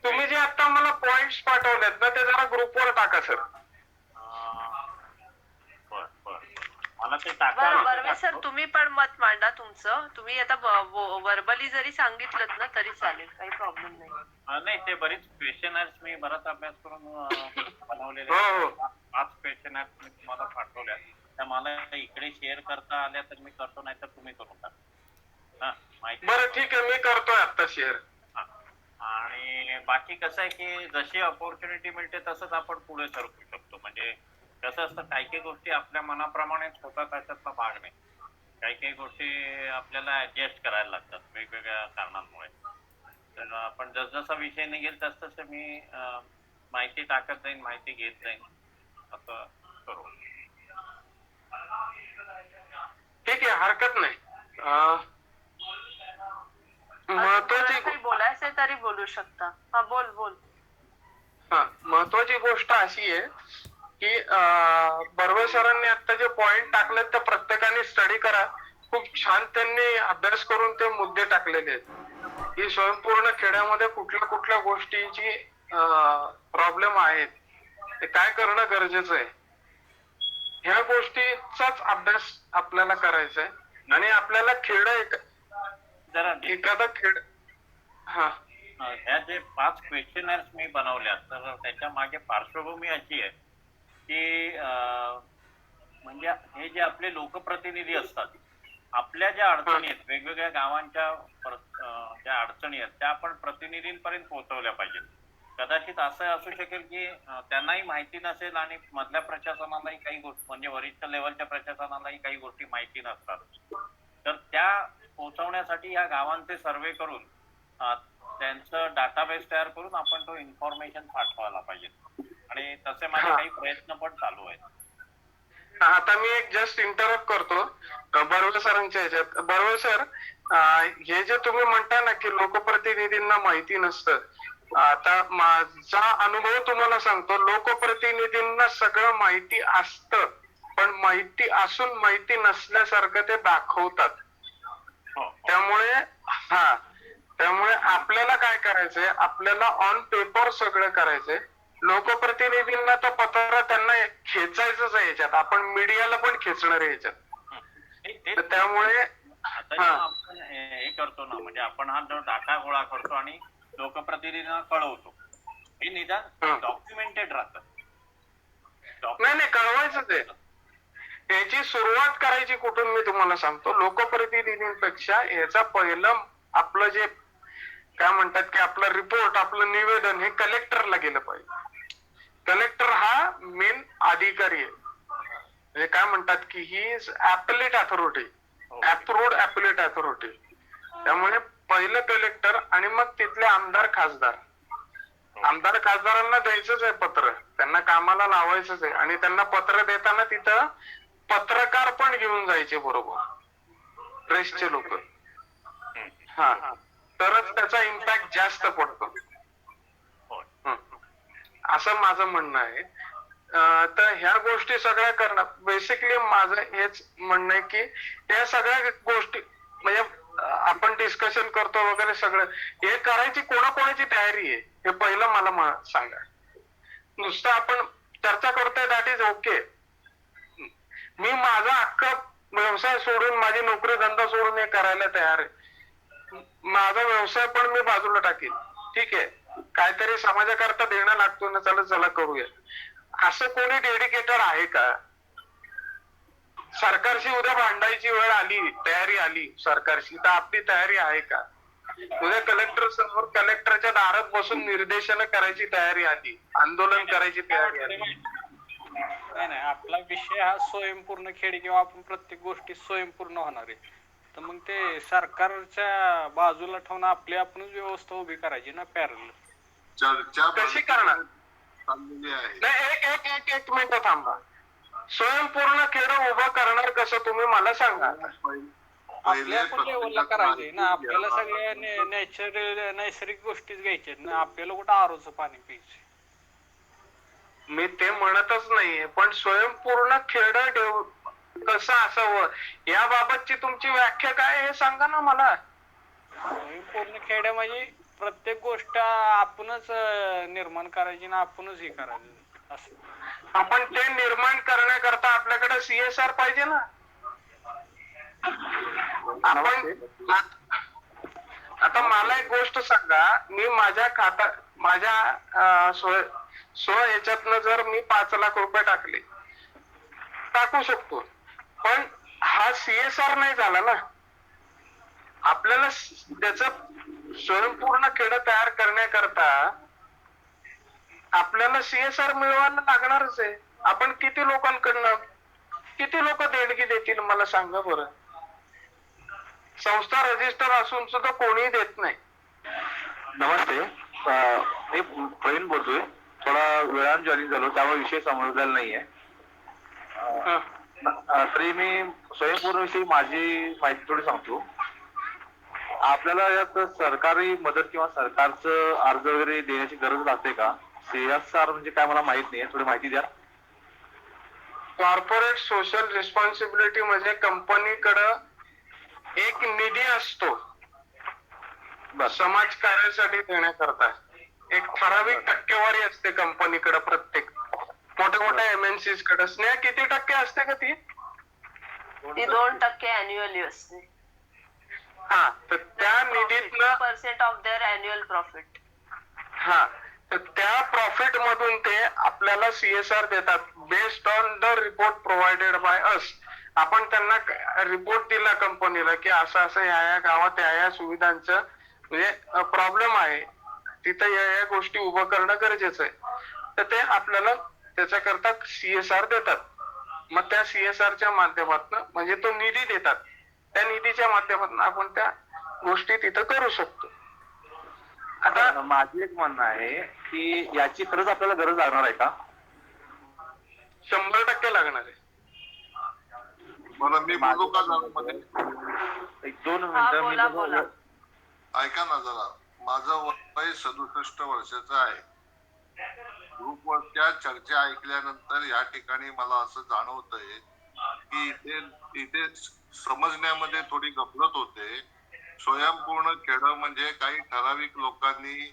तुम्ही जे आता मला पॉइंट्स पाठवलेत ना ते जरा ग्रुपवर टाका सर. बरं बर्वे सर, तुम्ही पण मत मांडा तुमचं. तुम्ही आता वर्बली जरी सांगितलं ना तरी चालेल, काही प्रॉब्लेम नाही. नाही, ते बरीच क्वेश्चनर्स मी बराच अभ्यास करून बनवलेले हो. 5 क्वेश्चनर्स मी तुम्हाला पाठवल्या. त्या मला इकडे शेअर करता आल्या तर मी करतो, नाही तर तुम्ही करून टाका. माहिती. बरं ठीक आहे, मी करतोय आता शेअर. आणि बाकी कसं आहे की जशी ऑपॉर्च्युनिटी मिळते तसंच आपण पुढे सरकू शकतो. म्हणजे कसं असतं, काही काही गोष्टी आपल्या मनाप्रमाणेच होतात त्याच्यातला भाग नाही. काही काही गोष्टी आपल्याला ऍडजस्ट करायला लागतात वेगवेगळ्या कारणांमुळे. तर आपण जसजसा विषय निघेल तस तसं मी माहिती टाकत जाईन, माहिती घेत जाईन, असं करू. ठीक आहे, हरकत नाही. महत्वाची काही बोलायचंय तरी बोलू शकता. हा बोल. महत्वाची गोष्ट अशी आहे की बर्वे सरांनी आता जे पॉइंट टाकलेत ते प्रत्येकाने स्टडी करा. खूप छान त्यांनी अभ्यास करून ते मुद्दे टाकलेले आहेत की स्वयंपूर्ण खेड्यामध्ये कुठल्या कुठल्या गोष्टींची प्रॉब्लेम आहेत, ते काय करणं गरजेचं आहे. ह्या गोष्टीचाच अभ्यास आपल्याला करायचा आहे. आणि आपल्याला एखादा खेड ह्या जे 5 क्वेश्चनर्स मी बनवल्या तर त्याच्या मागे पार्श्वभूमी अशी आहे की म्हणजे हे जे आपले लोकप्रतिनिधी असतात, आपल्या ज्या अडचणी आहेत, वेगवेगळ्या गावांच्या ज्या अडचणी आहेत त्या आपण प्रतिनिधींपर्यंत पोहोचवल्या पाहिजेत. कदाचित असं असू शकेल की त्यांनाही माहिती नसेल आणि मधल्या प्रशासनालाही काही गोष्टी, म्हणजे वरिष्ठ लेवलच्या प्रशासनालाही काही गोष्टी माहिती नसतात. तर त्या पोहोचवण्यासाठी या गावांचे सर्वे करून त्यांचं डाटाबेस तयार करून आपण तो इन्फॉर्मेशन पाठवायला पाहिजे. आणि तसे माझे काही प्रयत्न पण चालू आहेत. आता मी एक जस्ट इंटरप्ट करतो बर्वे सरांच्या ह्याच्यात. बर्वे सर, हे जे तुम्ही म्हणता ना की लोकप्रतिनिधींना माहिती नसतं, आता माझा अनुभव तुम्हाला सांगतो, लोकप्रतिनिधींना सगळं माहिती असतं पण माहिती असून माहिती नसल्यासारखं ते दाखवतात. त्यामुळे आपल्याला काय करायचंय, आपल्याला ऑन पेपर सगळं करायचंय. लोकप्रतिनिधींना तर पत्र त्यांना खेचायचंच आहे याच्यात, आपण मीडियाला पण खेचणार आहे याच्यात. त्यामुळे आपण हे करतो ना, म्हणजे आपण हा जो डाटा गोळा करतो आणि लोकप्रतिनिधींना कळवतो, हे निदान डॉक्युमेंटेड राहतं. नाही कळवायचंच आहे. याची सुरुवात करायची कुठून मी तुम्हाला सांगतो. लोकप्रतिनिधींपेक्षा याचा पहिलं आपलं जे काय म्हणतात की आपलं रिपोर्ट, आपलं निवेदन हे कलेक्टरला गेलं पाहिजे. कलेक्टर हा मेन अधिकारी आहे, म्हणजे काय म्हणतात की he is appellate authority, approved appellate authority. त्यामुळे पहिलं कलेक्टर आणि मग तिथले आमदार खासदारांना द्यायचंच आहे पत्र, त्यांना कामाला लावायचंच आहे. आणि त्यांना पत्र देताना तिथं पत्रकार पण घेऊन जायचे बरोबर, प्रेसचे लोक. तरच त्याचा इम्पॅक्ट जास्त पडतो, असं माझं म्हणणं आहे. तर ह्या गोष्टी सगळ्या करणं, बेसिकली माझं हेच म्हणणं आहे की या सगळ्या गोष्टी म्हणजे आपण डिस्कशन करतो वगैरे सगळं हे करायची कोणाकोणाची तयारी आहे हे पहिलं मला सांगा. नुसतं आपण चर्चा करतोय दॅट इज ओके. मी माझा अख्खा व्यवसाय सोडून, माझी नोकरी धंदा सोडून हे करायला तयार आहे. माझा व्यवसाय पण मी बाजूला टाकेल, ठीक आहे, काहीतरी समाजाकरता देणं लागतो ना, चला करूया. असं कोणी डेडिकेटेड आहे का? सरकारशी उद्या भांडायची वेळ आली, तयारी आली सरकारशी, तर आपली तयारी आहे का? उद्या कलेक्टर समोर, कलेक्टरच्या दारात बसून निर्देशन करायची तयारी आली, आंदोलन करायची तयारी आली. नाही, आपला विषय हा स्वयंपूर्ण खेड किंवा आपण प्रत्येक गोष्टी स्वयंपूर्ण होणार आहे. तर मग ते सरकारच्या बाजूला ठेवून आपली आपणच व्यवस्था उभी करायची ना, पॅरल. चर्चा कशी करणार? चाललेली आहे. नाही, एक मिनिट थांबा. स्वयंपूर्ण खेडं उभं करणार कसं तुम्ही मला सांगा. आपल्या पण लेवलला करायचंय ना, आपल्याला सगळ्या नॅचरल नैसर्गिक गोष्टीच घ्यायच्यात ना, आपल्याला कुठं आरोचं पाणी प्यायचं. मी ते म्हणतच नाहीये, पण स्वयंपूर्ण खेडं कसं असावं याबाबतची तुमची व्याख्या काय हे सांगा ना मला. पूर्ण खेड्या म्हणजे प्रत्येक गोष्ट आपणच निर्माण करायची ना, आपणच हे करायचं असं. आपण ते निर्माण करण्याकरता आपल्याकडे CSR पाहिजे ना. आपण आता मला एक गोष्ट सांगा, मी माझ्या स्व ह्याच्यातनं जर मी 5 लाख रुपये टाकू शकतो, पण हा CSR नाही झाला ना. आपल्याला त्याच स्वयंपूर्ण खेडं तयार करण्याकरता आपल्याला CSR मिळवायला लागणारच आहे. आपण किती लोक देणगी देतील मला सांगा बरं. संस्था रजिस्टर असून सुद्धा कोणीही देत नाही. नमस्ते, मी प्रवीण बोलतोय. थोडा वेळानं जॉईन झालो त्यामुळे विषय समजलेला नाहीये. तरी मी स्वयंपूर्ण विषयी माझी माहिती थोडी सांगतो. आपल्याला यात सरकारी मदत किंवा सरकारचं अर्ज वगैरे देण्याची गरज लागते का? CSR म्हणजे काय मला माहित नाही, थोडी माहिती द्या. कॉर्पोरेट सोशल रिस्पॉन्सिबिलिटी म्हणजे कंपनीकडं एक निधी असतो समाज कार्यासाठी देण्याकरता. एक ठराविक टक्केवारी असते कंपनीकडे. प्रत्येक मोठ्या MNCs कडे. स्नेहा किती टक्के असते का ती? ती 2% अॅन्युअली असते. हा, तर त्या निधीतनं % ऑफ देअर अॅन्युअल प्रॉफिट. हा, तर त्या प्रॉफिट मधून ते आपल्याला CSR देतात based on the report provided by us. आपण त्यांना रिपोर्ट दिला कंपनीला की असं या गावात या सुविधांचं म्हणजे प्रॉब्लेम आहे, तिथं या गोष्टी उभं करणं गरजेचं आहे, तर ते आपल्याला त्याच्याकरता CSR देतात. मग त्या CSRच्या माध्यमातून म्हणजे तो निधी देतात, त्या निधीच्या माध्यमातून आपण त्या गोष्टी तिथं करू शकतो. आता माझी एक म्हणणं आहे की याची खरंच आपल्याला गरज लागणार आहे का? 100% लागणार आहे. बरं, मी बोलू का जरा मध्ये? 1-2 बोला, मिनिटं बोला. ऐका ना जरा. माझं वय 67 वर्षाचं आहे. ग्रुपवरच्या चर्चा ऐकल्यानंतर या ठिकाणी मला असं जाणवतंय की इथे समजण्यामध्ये थोडी गफलत होते. स्वयंपूर्ण खेडं म्हणजे काही ठराविक लोकांनी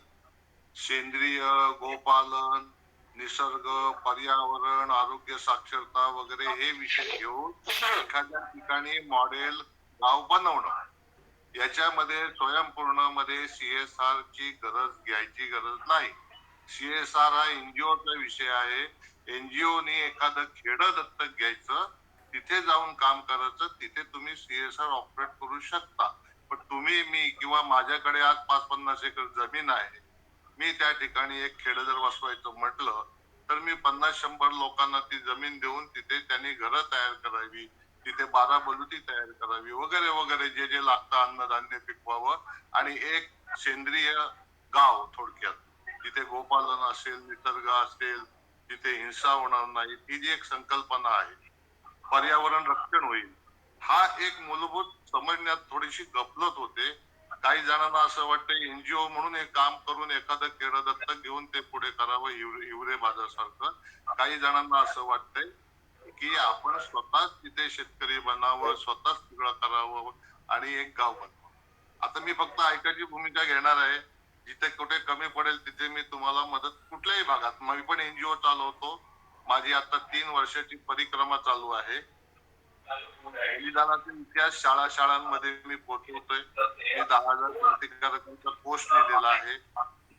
सेंद्रिय, गोपालन, निसर्ग, पर्यावरण, आरोग्य, साक्षरता वगैरे हे विषय घेऊन एखाद्या ठिकाणी मॉडेल गाव बनवणं. याच्यामध्ये स्वयंपूर्ण मध्ये CSR ची घ्यायची गरज नाही. CSR हा NGOचा विषय आहे. NGOनी एखादं खेडं दत्तक घ्यायचं, तिथे जाऊन काम करायचं, तिथे तुम्ही CSR ऑपरेट करू शकता. पण तुम्ही, मी किंवा माझ्याकडे आज 5-50 एकर जमीन आहे, मी त्या ठिकाणी एक खेडं जर वसवायचं म्हटलं तर मी 50-100 लोकांना ती जमीन देऊन तिथे त्यांनी घरं तयार करावी, तिथे 12 बलुती तयार करावी वगैरे वगैरे जे लागतं अन्नधान्य पिकवावं, आणि एक सेंद्रिय गाव थोडक्यात तिथे गोपालन असेल, निसर्ग असेल, तिथे हिंसा होणार नाही, ही जी एक संकल्पना आहे, पर्यावरण रक्षण होईल, हा एक मूलभूत समजण्यात थोडीशी गफलत होते. काही जणांना असं वाटतं NGO म्हणून हे काम करून एखादं खेडं दत्तक घेऊन ते पुढे करावं हिवरे बाजासारखं. काही जणांना असं वाटतंय की आपण स्वतःच तिथे शेतकरी बनावं, स्वतःच सगळं करावं आणि एक गाव बनावं. आता मी फक्त ऐकायची भूमिका घेणार आहे. जिथे कुठे कमी पडेल तिथे मी तुम्हाला मदत कुठल्याही भागात. मी पण NGO चालवतो. माझी आता 3 वर्षाची परिक्रमा चालू आहे. बलिदानाचा इतिहास शाळांमध्ये मी पोहोचवतोय. मी 10,000 क्रांतिकारकांचा पोस्ट लिहिलेला आहे.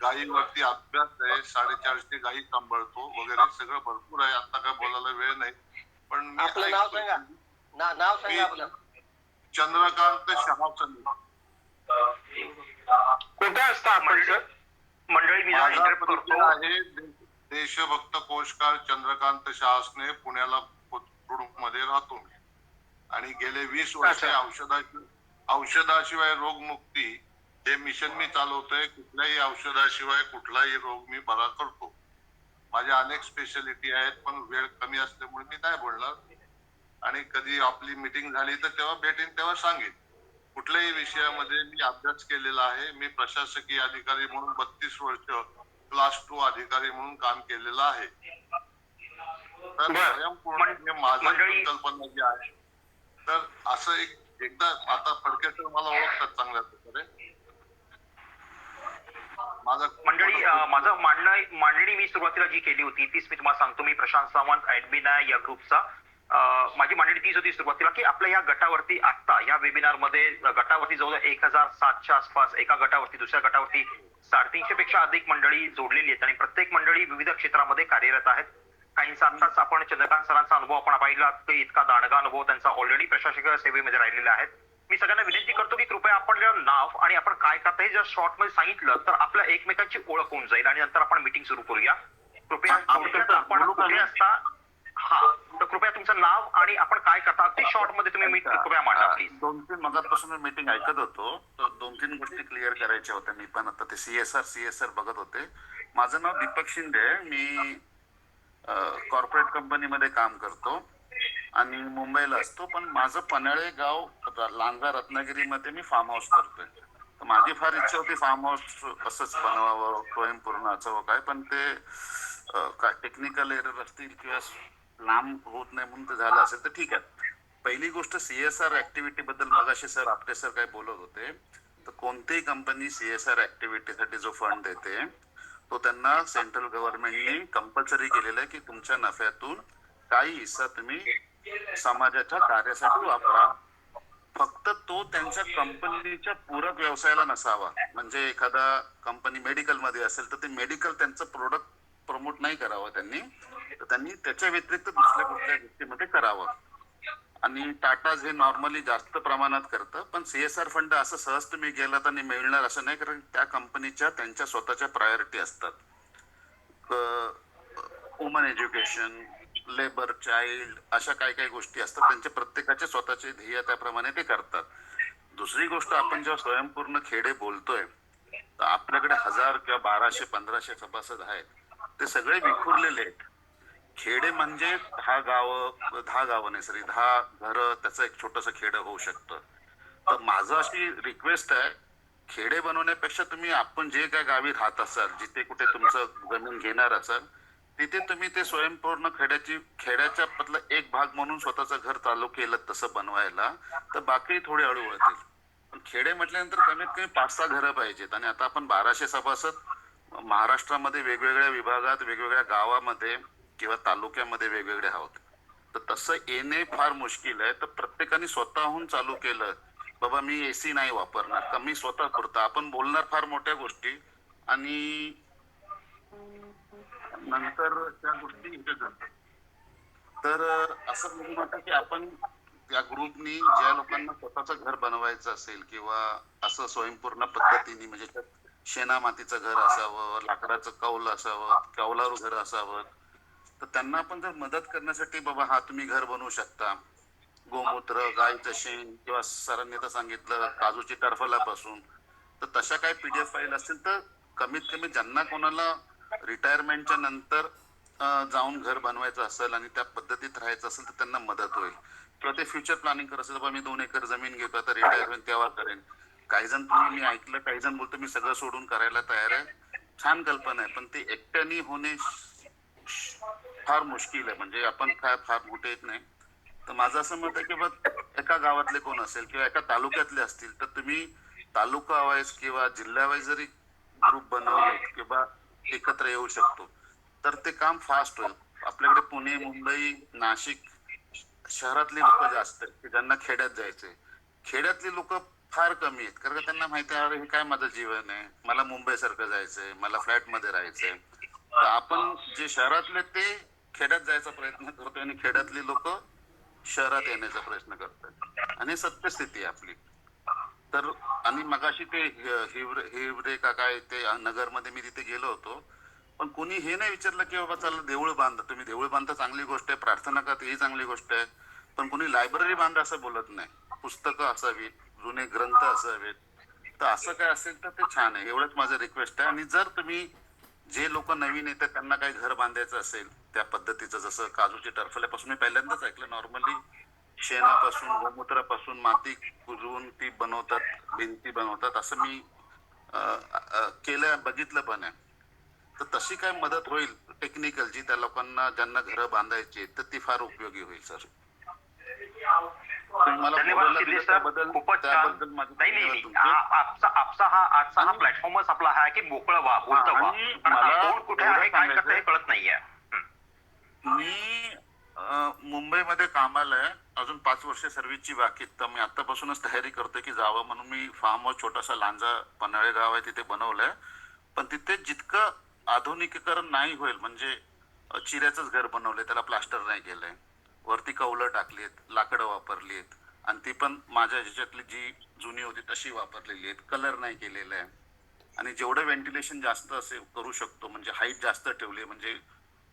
गायीवरती अभ्यास आहे. 450 गायी सांभाळतो वगैरे सगळं भरपूर आहे. आता काय बोलायला वेळ नाही, पण मी आपलं नाव सांगा. नाव सांगा आपलं. चंद्रकांत शहासनी. कुठे असतं आपण सर? मंडळी मी माझा इंटरप्ट परिचय करतो. आहे देशभक्त कोशकार चंद्रकांत शहासने. पुण्याला मध्ये राहतो मी, आणि गेले 20 वर्ष औषधाशिवाय रोगमुक्ती हे मिशन मी चालवतोय. कुठल्याही औषधाशिवाय कुठलाही रोग मी बरा करतो. माझ्या अनेक स्पेशालिटी आहेत, पण वेळ कमी असल्यामुळे मी नाही बोलणार. आणि कधी आपली मीटिंग झाली तर तेव्हा भेटेन, तेव्हा सांगेन. कुठल्याही विषयामध्ये मी अभ्यास केलेला आहे. मी प्रशासकीय अधिकारी म्हणून 32 वर्ष क्लास 2 अधिकारी म्हणून काम केलेलं आहे. तर स्वयंपूर्ण माझं संकल्पना जी आहे, तर असं एकदा आता फडके सर मला ओळखतात चांगल्या प्रकारे. मंडळी, माझं मांडणी मी सुरुवातीला जी केली होती तीच मी तुम्हाला सांगतो. मी प्रशांत सावंत, ऍडमिन आहे या ग्रुपचा. माझी मांडणी तीच होती सुरुवातीला की आपल्या या गटावरती आता या वेबिनार मध्ये गटावरती जवळ 1007च्या आसपास, एका गटावरती दुसऱ्या गटावरती 350 पेक्षा अधिक मंडळी जोडलेली आहेत आणि प्रत्येक मंडळी विविध क्षेत्रामध्ये कार्यरत आहेत. काहींचा आत्ताच आपण चंद्रकांत सरांचा अनुभव आपण पाहिला, इतका दांडगा अनुभव त्यांचा ऑलरेडी प्रशासकीय सेवेमध्ये राहिलेला आहे. मी सगळ्यांना विनंती करतो की कृपया आपण नाव आणि आपण काय करता हे जर शॉर्ट मध्ये सांगितलं तर आपल्या एकमेकांची ओळख होऊन जाईल आणि नंतर आपण मीटिंग सुरू करूया. कृपया आपण कुठे असता, हा, तर कृपया तुमचं नाव आणि आपण काय करता अगदी शॉर्ट मध्ये तुम्ही कृपया मांडा प्लीज. 2-3 मगापासून मीटिंग ऐकत होतो, तर 2-3 गोष्टी क्लिअर करायच्या होत्या. मी पण आता ते सीएसआर बघत होते. माझं नाव दीपक शिंदे, मी कॉर्पोरेट कंपनीमध्ये काम करतो आणि मुंबईला असतो. पण माझं पन्हाळे गाव लांजा रत्नागिरीमध्ये मी फार्म हाऊस करतोय. तर माझी फार इच्छा होती फार्म हाऊस असंच बनवावं, स्वयंपूर्ण असावं काय, पण ते काय टेक्निकल एरर असतील किंवा लांब होत नाही म्हणून ते झालं असेल तर ठीक आहे. पहिली गोष्ट सीएसआर ऍक्टिव्हिटी बद्दल मगाशी सर आपटे सर काय बोलत होते, तर कोणतीही कंपनी सीएसआर ऍक्टिव्हिटीसाठी जो फंड देते तो त्यांना सेंट्रल गव्हर्नमेंटने कंपल्सरी केलेला आहे की तुमच्या नफ्यातून काही हिस्सा तुम्ही समाजाच्या कार्यासाठी वापरा. फक्त तो त्यांच्या कंपनीच्या पूरक व्यवसायाला नसावा. म्हणजे एखादा कंपनी मेडिकल मध्ये असेल तर ते मेडिकल त्यांचं प्रोडक्ट प्रमोट नाही करावं त्यांनी, तर त्यांनी त्याच्या व्यतिरिक्त दुसऱ्या कुठल्या गोष्टीमध्ये करावं. आणि टाटा हे नॉर्मली जास्त प्रमाणात करतं, पण सीएसआर फंड असं सहज तुम्ही गेलात आणि मिळणार असं नाही, कारण त्या कंपनीच्या त्यांच्या स्वतःच्या प्रायोरिटी असतात. वुमन एज्युकेशन, लेबर, चाइल्ड, अशा काही काही गोष्टी असतात. त्यांचे प्रत्येकाचे स्वतःचे ध्येय त्याप्रमाणे ते करतात. दुसरी गोष्ट, आपण जेव्हा स्वयंपूर्ण खेडे बोलतोय तर आपल्याकडे 1000 किंवा 1200-1500 सभासद आहेत. ते सगळे विखुरलेले आहेत. खेडे म्हणजे 10 गावं नाही, सॉरी 10 घरं, त्याचं एक छोटंसं खेडं होऊ शकतं. तर माझं अशी रिक्वेस्ट आहे, खेडे बनवण्यापेक्षा तुम्ही आपण जे काय गावी राहत असाल, जिथे कुठे तुमचं जमीन घेणार असाल, तिथे तुम्ही ते स्वयंपूर्ण खेड्याच्या मधला एक भाग म्हणून स्वतःचं घर चालू केलं तसं बनवायला, तर बाकी थोडे हळू होतील. पण खेडे म्हटल्यानंतर कमीत कमी 5-6 घरं पाहिजेत. आणि आता आपण 1200 सभासद महाराष्ट्रामध्ये वेगवेगळ्या विभागात, वेगवेगळ्या गावामध्ये किंवा तालुक्यामध्ये वेगवेगळे आहोत. तर तसं येणे फार मुश्किल आहे. तर प्रत्येकाने स्वतःहून चालू केलं, बाबा मी एसी नाही वापरणार, का मी स्वतः पुरता. आपण बोलणार फार मोठ्या गोष्टी आणि नंतर त्या गोष्टी इथे जातात. तर असं म्हणू नका की आपण त्या ग्रुपनी ज्या लोकांना स्वतःचं घर बनवायचं असेल किंवा असं स्वयंपूर्ण पद्धतीने, म्हणजे शेणा मातीचं घर असावं, लाकडाचं कौल असावं, कौलारू घर असावं, तर त्यांना आपण जर मदत करण्यासाठी बाबा हा तुम्ही घर बनवू शकता, गोमूत्र, गायचं शेण किंवा सरांनी तर सांगितलं काजूची टरफलापासून, तर तशा काही पीडीएफ फाईल असतील तर कमीत कमी ज्यांना कोणाला रिटायरमेंटच्या नंतर जाऊन घर बनवायचं असेल आणि त्या पद्धतीत राहायचं असेल तर त्यांना मदत होईल. किंवा ते फ्युचर प्लॅनिंग करत असेल, बाबा मी 2 एकर जमीन घेतो आता रिटायरमेंट तेव्हा करेन. काही जण मी ऐकलं, काही जण बोलतो मी सगळं सोडून करायला तयार आहे. छान कल्पना आहे, पण ते एकट्याने होणे फार मुश्किल आहे. म्हणजे आपण काय फार मोठे येत नाही. तर माझं असं मत आहे की बघ, एका गावातले कोण असेल किंवा एका तालुक्यातले असतील तर तुम्ही तालुका वाईज किंवा जिल्हा वाईज जरी ग्रुप बनवले किंवा एकत्र येऊ शकतो तर ते काम फास्ट होईल. आपल्याकडे पुणे, मुंबई, नाशिक शहरातली लोक जास्त आहेत की ज्यांना खेड्यात जायचंय. खेड्यातली लोक फार कमी आहेत, कारण त्यांना माहिती आहे अरे हे काय माझं जीवन आहे, मला मुंबई सारखं जायचंय, मला फ्लॅट मध्ये राहायचंय. तर आपण जे शहरातले ते खेड्यात जायचा प्रयत्न करतोय आणि खेड्यातली लोक शहरात येण्याचा प्रयत्न करतात आणि सत्यस्थिती आहे आपली. तर आणि मगाशी ते हिवरे का काय ते नगरमध्ये मी तिथे गेलो होतो, पण कोणी हे नाही विचारलं की बाबा चला देऊळ बांधा. तुम्ही देऊळ बांधा चांगली गोष्ट आहे, प्रार्थना का ही चांगली गोष्ट आहे, पण कोणी लायब्ररी बांधा असं बोलत नाही. पुस्तकं असावीत, जुने ग्रंथ असावेत. तर असं काय असेल तर ते छान आहे. एवढंच माझं रिक्वेस्ट आहे. आणि जर तुम्ही जे लोक नवीन येतात त्यांना काही घर बांधायचं असेल त्या पद्धतीचं, जसं काजूची टरफल्यापासून मी पहिल्यांदाच ऐकलं, नॉर्मली शेणापासून गोमूत्रापासून माती कुजवून ती बनवतात, भिंती बनवतात, असं मी केलं, बघितलं पण आहे. तर तशी काय मदत होईल टेक्निकल जी त्या लोकांना ज्यांना घरं बांधायची तर ती फार उपयोगी होईल सर. तुम्ही मला धन्यवाद बोलायला शिंदे दिलं सर, त्याबद्दल खूपच छान. त्याबद्दल माझे नाही धन्यवाद नाही तुमचे. आजचा हा आणि- प्लॅटफॉर्मच आपला हा आहे की मोकळं व्हा, बोलतं व्हा. आणि पण मला कोण कुठे एवढं आहे, काय करतं हे सांगायचंय, कळत नाहीये. मी मुंबईमध्ये कामाला आहे, अजून 5 वर्ष सर्व्हिसची बाकी आहेत. तर मी आतापासूनच तयारी करतोय की जावं म्हणून. मी फार्म हाऊस छोटासा लांजा पन्हाळे गाव आहे तिथे बनवलंय, पण तिथे जितकं आधुनिकीकरण नाही होईल, म्हणजे चिऱ्याचंच घर बनवलंय, त्याला प्लास्टर नाही केलंय, वरती कौलं टाकलीत, लाकडं वापरलीत, आणि ती पण माझ्या ह्याच्यातली जी जुनी होती तशी वापरलेली आहेत, कलर नाही केलेला आहे. आणि जेवढं व्हेंटिलेशन जास्त असे करू शकतो, म्हणजे हाईट जास्त ठेवली म्हणजे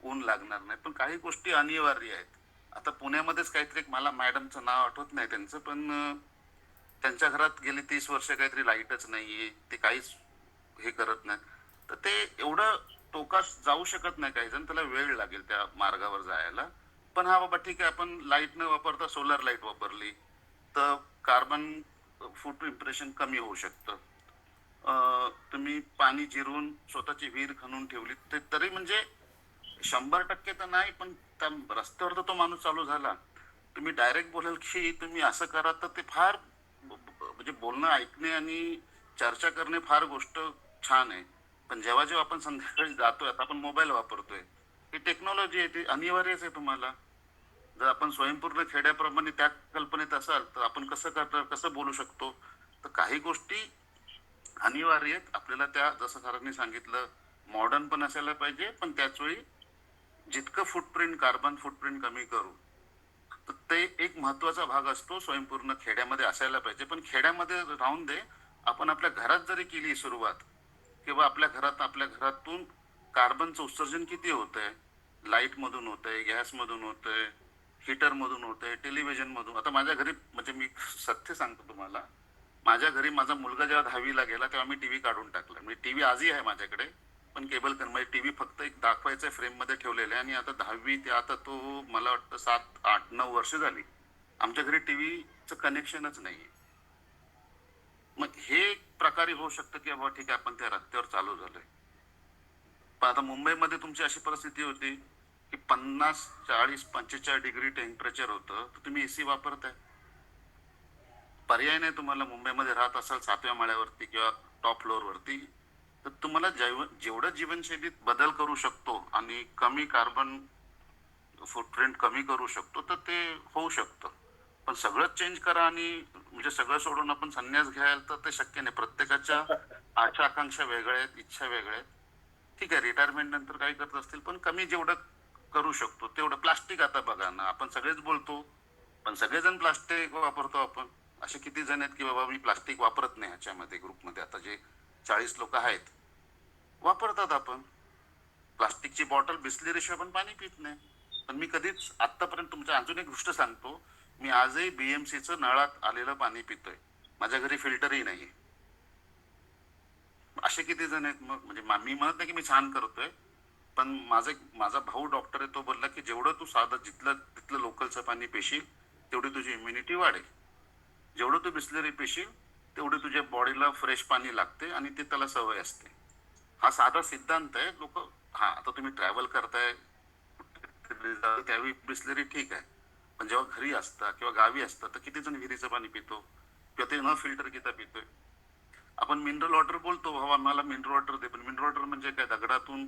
ऊन लागणार नाही. पण काही गोष्टी अनिवार्य आहेत. आता पुण्यामध्येच काहीतरी, मला मॅडमचं नाव आठवत नाही त्यांचं, पण त्यांच्या घरात गेली 30 वर्ष काहीतरी लाईटच नाहीये, ते काहीच हे करत नाहीत. तर ते एवढं टोकास जाऊ शकत नाही काही जण, त्याला वेळ लागेल त्या मार्गावर जायला. पण हा बाबा ठीक आहे, आपण लाईट न वापरता सोलर लाईट वापरली तर कार्बन फूट इम्प्रेशन कमी होऊ शकतं. तुम्ही पाणी जिरून स्वतःची विहीर खणून ठेवली ते तरी म्हणजे 100% तर नाही, पण त्या रस्त्यावर तर तो माणूस चालू झाला. तुम्ही डायरेक्ट बोलाल की तुम्ही असं करा, तर ते फार म्हणजे बोलणं, ऐकणे आणि चर्चा करणे फार गोष्ट छान आहे. पण जेव्हा जेव्हा आपण संध्याकाळी जातोय, आता आपण मोबाईल वापरतोय, ही टेक्नॉलॉजी आहे, ती अनिवार्यच आहे तुम्हाला. जर आपण स्वयंपूर्ण खेड्याप्रमाणे त्या कल्पनेत असाल तर आपण कसं करणार, कसं बोलू शकतो. तर काही गोष्टी अनिवार्य आहेत आपल्याला, त्या जसं सरांनी सांगितलं मॉडर्न पण असायला पाहिजे, पण त्याचवेळी जितकं फुटप्रिंट, कार्बन फुटप्रिंट कमी करू, तर ते एक महत्वाचा भाग असतो स्वयंपूर्ण खेड्यामध्ये असायला पाहिजे. पण खेड्यामध्ये राहून दे, आपण आपल्या घरात जरी केली सुरुवात, किंवा आपल्या घरातून कार्बनचं उत्सर्जन किती होतंय, लाईट मधून होतंय, गॅस मधून होतंय, हीटर मधून होतंय, टेलिव्हिजन मधून. आता माझ्या घरी, म्हणजे मी सत्य सांगतो तुम्हाला, माझ्या घरी माझा मुलगा जेव्हा 10वीला गेला तेव्हा मी टीव्ही काढून टाकला. म्हणजे टीव्ही आजही आहे माझ्याकडे, पण केबल म्हणजे टीव्ही फक्त एक दाखवायचं फ्रेम मध्ये ठेवलेलं आहे. आणि आता 10वी ते आता तो मला वाटतं 7, 8, 9 वर्ष झाली आमच्या घरी टीव्हीचं कनेक्शनच नाहीये. मग हे एक प्रकारे होऊ शकतं की बाबा ठीक आहे, आपण त्या रस्त्यावर चालू झालोय. पण आता मुंबईमध्ये तुमची अशी परिस्थिती होती की 50, 40, 45 डिग्री टेम्परेचर होतं, तर तुम्ही एसी वापरताय. पर्याय नाही तुम्हाला. मुंबईमध्ये राहत असाल 7व्या माळ्यावरती किंवा टॉप फ्लोअरवरती, तर तुम्हाला जेवढं जीवनशैलीत बदल करू शकतो आणि कमी कार्बन फुटप्रिंट कमी करू शकतो, तर ते होऊ शकतं. पण सगळंच चेंज करा आणि म्हणजे सगळं सोडून आपण संन्यास घ्यायला, तर ते शक्य नाही. प्रत्येकाच्या आशा आकांक्षा वेगळ्या आहेत, इच्छा वेगळ्या आहेत. ठीक आहे, रिटायरमेंट नंतर काही करत असतील, पण कमी जेवढं करू शकतो तेवढं. प्लास्टिक आता बघा ना, आपण सगळेच बोलतो पण सगळेजण प्लास्टिक वापरतो. आपण असे किती जण आहेत की बाबा मी प्लास्टिक वापरत नाही, ह्याच्यामध्ये ग्रुपमध्ये आता जे 40 लोक आहेत वापरतात. आपण प्लास्टिकची बॉटल, बिस्लेरी शिवाय पण पाणी पित नाही. पण मी कधीच आतापर्यंत, तुमच्या अजून एक गोष्ट सांगतो, मी आजही बीएमसीचं नळात आलेलं पाणी पितोय. माझ्या घरी फिल्टरही नाही. असे किती जण आहेत मग? म्हणजे मी म्हणत नाही की मी छान करतोय, पण माझा भाऊ डॉक्टर आहे, तो बोलला की जेवढं तू साधं तिथलं लोकलचं पाणी पिशील तेवढी तुझी इम्युनिटी वाढेल. जेवढं तू बिस्लरी पिशील तेवढी तुझ्या बॉडीला फ्रेश पाणी लागते आणि ते त्याला सवय असते. हा साधा सिद्धांत आहे. लोक, हा आता तुम्ही ट्रॅव्हल करताय त्यावेळी बिस्लरी ठीक आहे, पण जेव्हा घरी असता किंवा गावी असता तर किती जण विहिरीचं पाणी पितो किंवा ते न फिल्टर घेता पितोय. आपण मिनरल वॉटर बोलतो, बाबा मला मिनरल वॉटर दे, पण मिनरल वॉटर म्हणजे काय? दगडातून,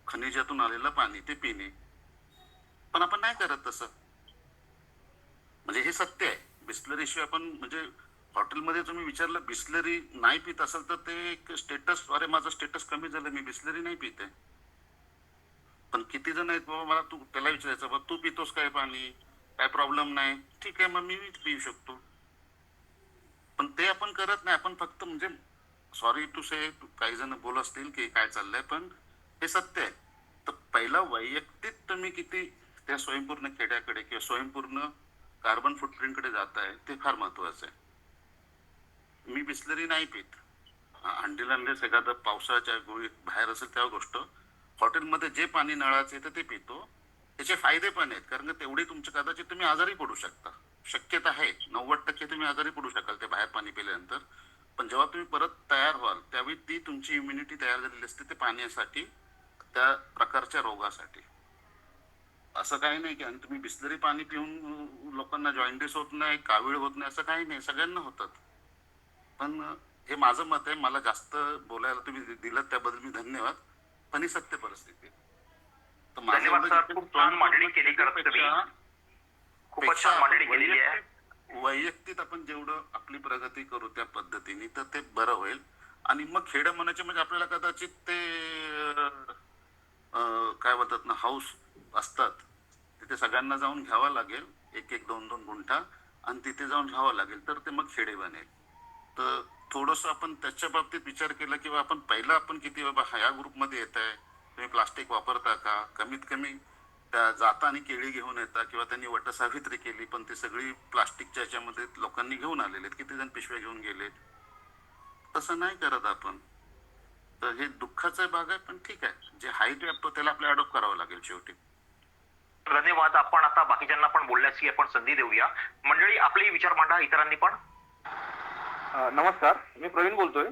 खनिजातून आलेलं पाणी, ते पिणे. पण आपण नाही करत तसं. म्हणजे हे सत्य आहे. बिस्लरी शिवाय आपण, म्हणजे हॉटेलमध्ये तुम्ही विचारलं बिस्लरी नाही पित असेल तर ते एक स्टेटस, अरे माझं स्टेटस कमी झालं, मी बिस्लरी नाही पिते. पण किती जण आहेत बाबा, मला त्याला विचारायचं, बाबा तू पितोस काय पाणी, काय प्रॉब्लेम नाही, ठीक आहे मग मी पिऊ शकतो. पण ते आपण करत नाही. आपण फक्त, म्हणजे सॉरी टू से, काही जण बोल असतील की काय चाललंय, पण हे सत्य आहे. तर पहिला वैयक्तिक तुम्ही किती त्या स्वयंपूर्ण खेड्याकडे किंवा स्वयंपूर्ण कार्बन फुटप्रिंटकडे जाताय, ते फार महत्वाचं आहे. मी बिस्लरी नाही पित, अंडीला एखादं पावसाच्या गोळीत बाहेर असेल तेव्हा गोष्ट, हॉटेलमध्ये जे पाणी नळाचं येतं ते पितो. त्याचे फायदे पण आहेत, कारण का तेवढी तुमच्या कदाचित तुम्ही आजारी पडू शकता. शक्यता आहे 90% तुम्ही आजारी पडू शकाल ते बाहेर पाणी पिल्यानंतर. पण जेव्हा तुम्ही परत तयार व्हाल त्यावेळी ती तुमची इम्युनिटी तयार झालेली असते ते पाण्यासाठी, त्या प्रकारच्या रोगासाठी. असं काही नाही की आणि तुम्ही बिसलरी पाणी पिऊन लोकांना जॉईंटिस होत नाही, कावीळ होत नाही, असं काही नाही, सगळ्यांना होतात. पण हे माझं मत आहे, मला जास्त बोलायला तुम्ही दिलं त्याबद्दल मी धन्यवाद. पण ही सत्य परिस्थिती आहे. तर माझं धन्यवाद एवढं सर, जिथे खूप छान मांडणी केली खरंच तुम्ही. खूपच छान मांडणी केलेली आहे. वैयक्तिक आपण जेवढं आपली प्रगती करू त्या पद्धतीने तर ते बरं होईल. आणि मग खेडं म्हणायचे म्हणजे आपल्याला कदाचित ते काय बोलतात ना, हाऊस असतात तिथे सगळ्यांना जाऊन घ्यावा लागेल, 1-1, 2-2 गुंठा, आणि तिथे जाऊन राहावं लागेल, तर ते मग खेडे बनेल. तर थोडस आपण त्याच्या बाबतीत विचार केला किंवा आपण पहिला आपण किती बाबा ह्या ग्रुपमध्ये येत आहे, तुम्ही प्लास्टिक वापरता का, कमीत कमी त्या जाता आणि केळी घेऊन येतात, किंवा त्यांनी वटसावित्री केली पण ते सगळी प्लास्टिकच्या ह्याच्यामध्ये लोकांनी घेऊन आलेले, किती जण पिशव्या घेऊन गेलेत. तसं नाही करत आपण. तर हे दुःखाचा भाग आहे, पण ठीक आहे, जे आहे ते त्याला आपल्याला अडॉप्ट करावं लागेल शेवटी. धन्यवाद. आपण आता बाकीच्यांना पण बोलण्याची आपण संधी देऊया. मंडळी, आपले विचार मांडा, इतरांनी पण. नमस्कार, मी प्रवीण बोलतोय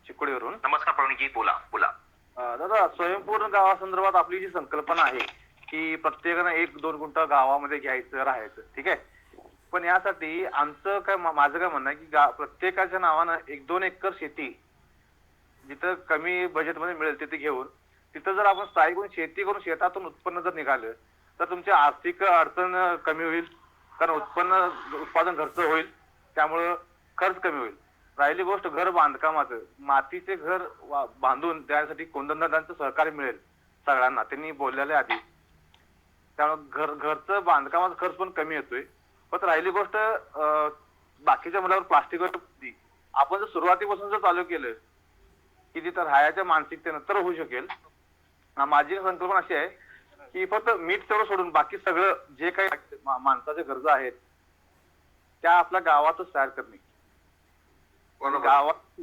चिकोडीवरून. नमस्कार प्रवीणजी, बोला बोला. दादा, स्वयंपूर्ण गावासंदर्भात आपली जी संकल्पना आहे की प्रत्येकानं 1-2 गुंठा गावामध्ये घ्यायचं, राहायचं, ठीक आहे. पण यासाठी आमचं काय, माझं काय म्हणणं आहे की प्रत्येकाच्या नावानं 1-2 एकर शेती जिथं कमी बजेटमध्ये मिळेल तिथे घेऊन, तिथं जर आपण स्थायिक करून शेती करून शेतातून उत्पन्न जर निघालं तर तुमची आर्थिक अडचण कमी होईल, कारण उत्पादन घरचं होईल, त्यामुळं खर्च कमी होईल. राहिली गोष्ट घर बांधकामाचं, मातीचे घर बांधून त्यासाठी कोंडणदारांचं सहकार्य मिळेल सगळ्यांना, त्यांनी बोललेले आधी. त्यामुळे घरचं बांधकामाचा खर्च पण कमी येतोय. फक्त राहिली गोष्ट बाकीच्या मुलावर प्लास्टिकवर आपण जर सुरुवातीपासून जर चालू केलं की तिथं राहायच्या मानसिकतेनं तर होऊ शकेल. माझी संकल्पना अशी आहे की फक्त मीठ तेवढं सोडून बाकी सगळं जे काही माणसाच्या गरजा आहेत त्या आपल्या गावातच तयार करणे. गावात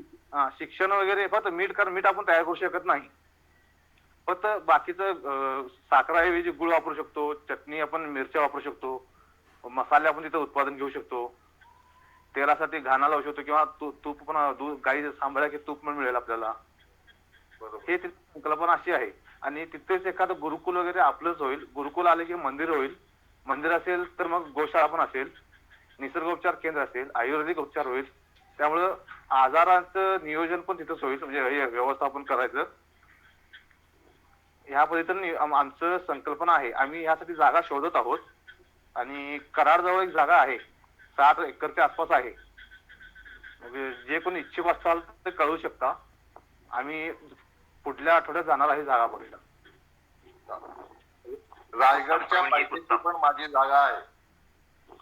शिक्षण वगैरे फक्त मीठ, कारण मीठ आपण तयार करू शकत नाही. फक्त बाकीचं साखराऐवजी गुळ वापरू शकतो, चटणी आपण मिरच्या वापरू शकतो, मसाले आपण तिथं उत्पादन घेऊ शकतो, तेलासाठी घाणा लावू शकतो, किंवा तूप पण गाई सांभाळा की तूप पण मिळेल आपल्याला. हे संकल्पना अशी आहे. आणि तिथेच एखादं गुरुकुल वगैरे आपलंच होईल. गुरुकुल आले की मंदिर होईल, मंदिर असेल तर मग गोशाळा पण असेल, निसर्गोपचार केंद्र असेल, आयुर्वेदिक उपचार होईल. त्यामुळं आजारांचं नियोजन पण तिथंच होईल, म्हणजे हे व्यवस्थापन करायचं. ह्या पद्धतीने आमचं संकल्पना आहे. आम्ही यासाठी जागा शोधत आहोत आणि कराडजवळ एक जागा आहे, 60 एकरच्या आसपास आहे. म्हणजे जे कोणी इच्छुक असाल ते कळवू शकता. आम्ही पुढल्या आठवड्यात जाणार आहे जागा बघायला. रायगडच्या पायथ्याशी पण माझी जागा आहे.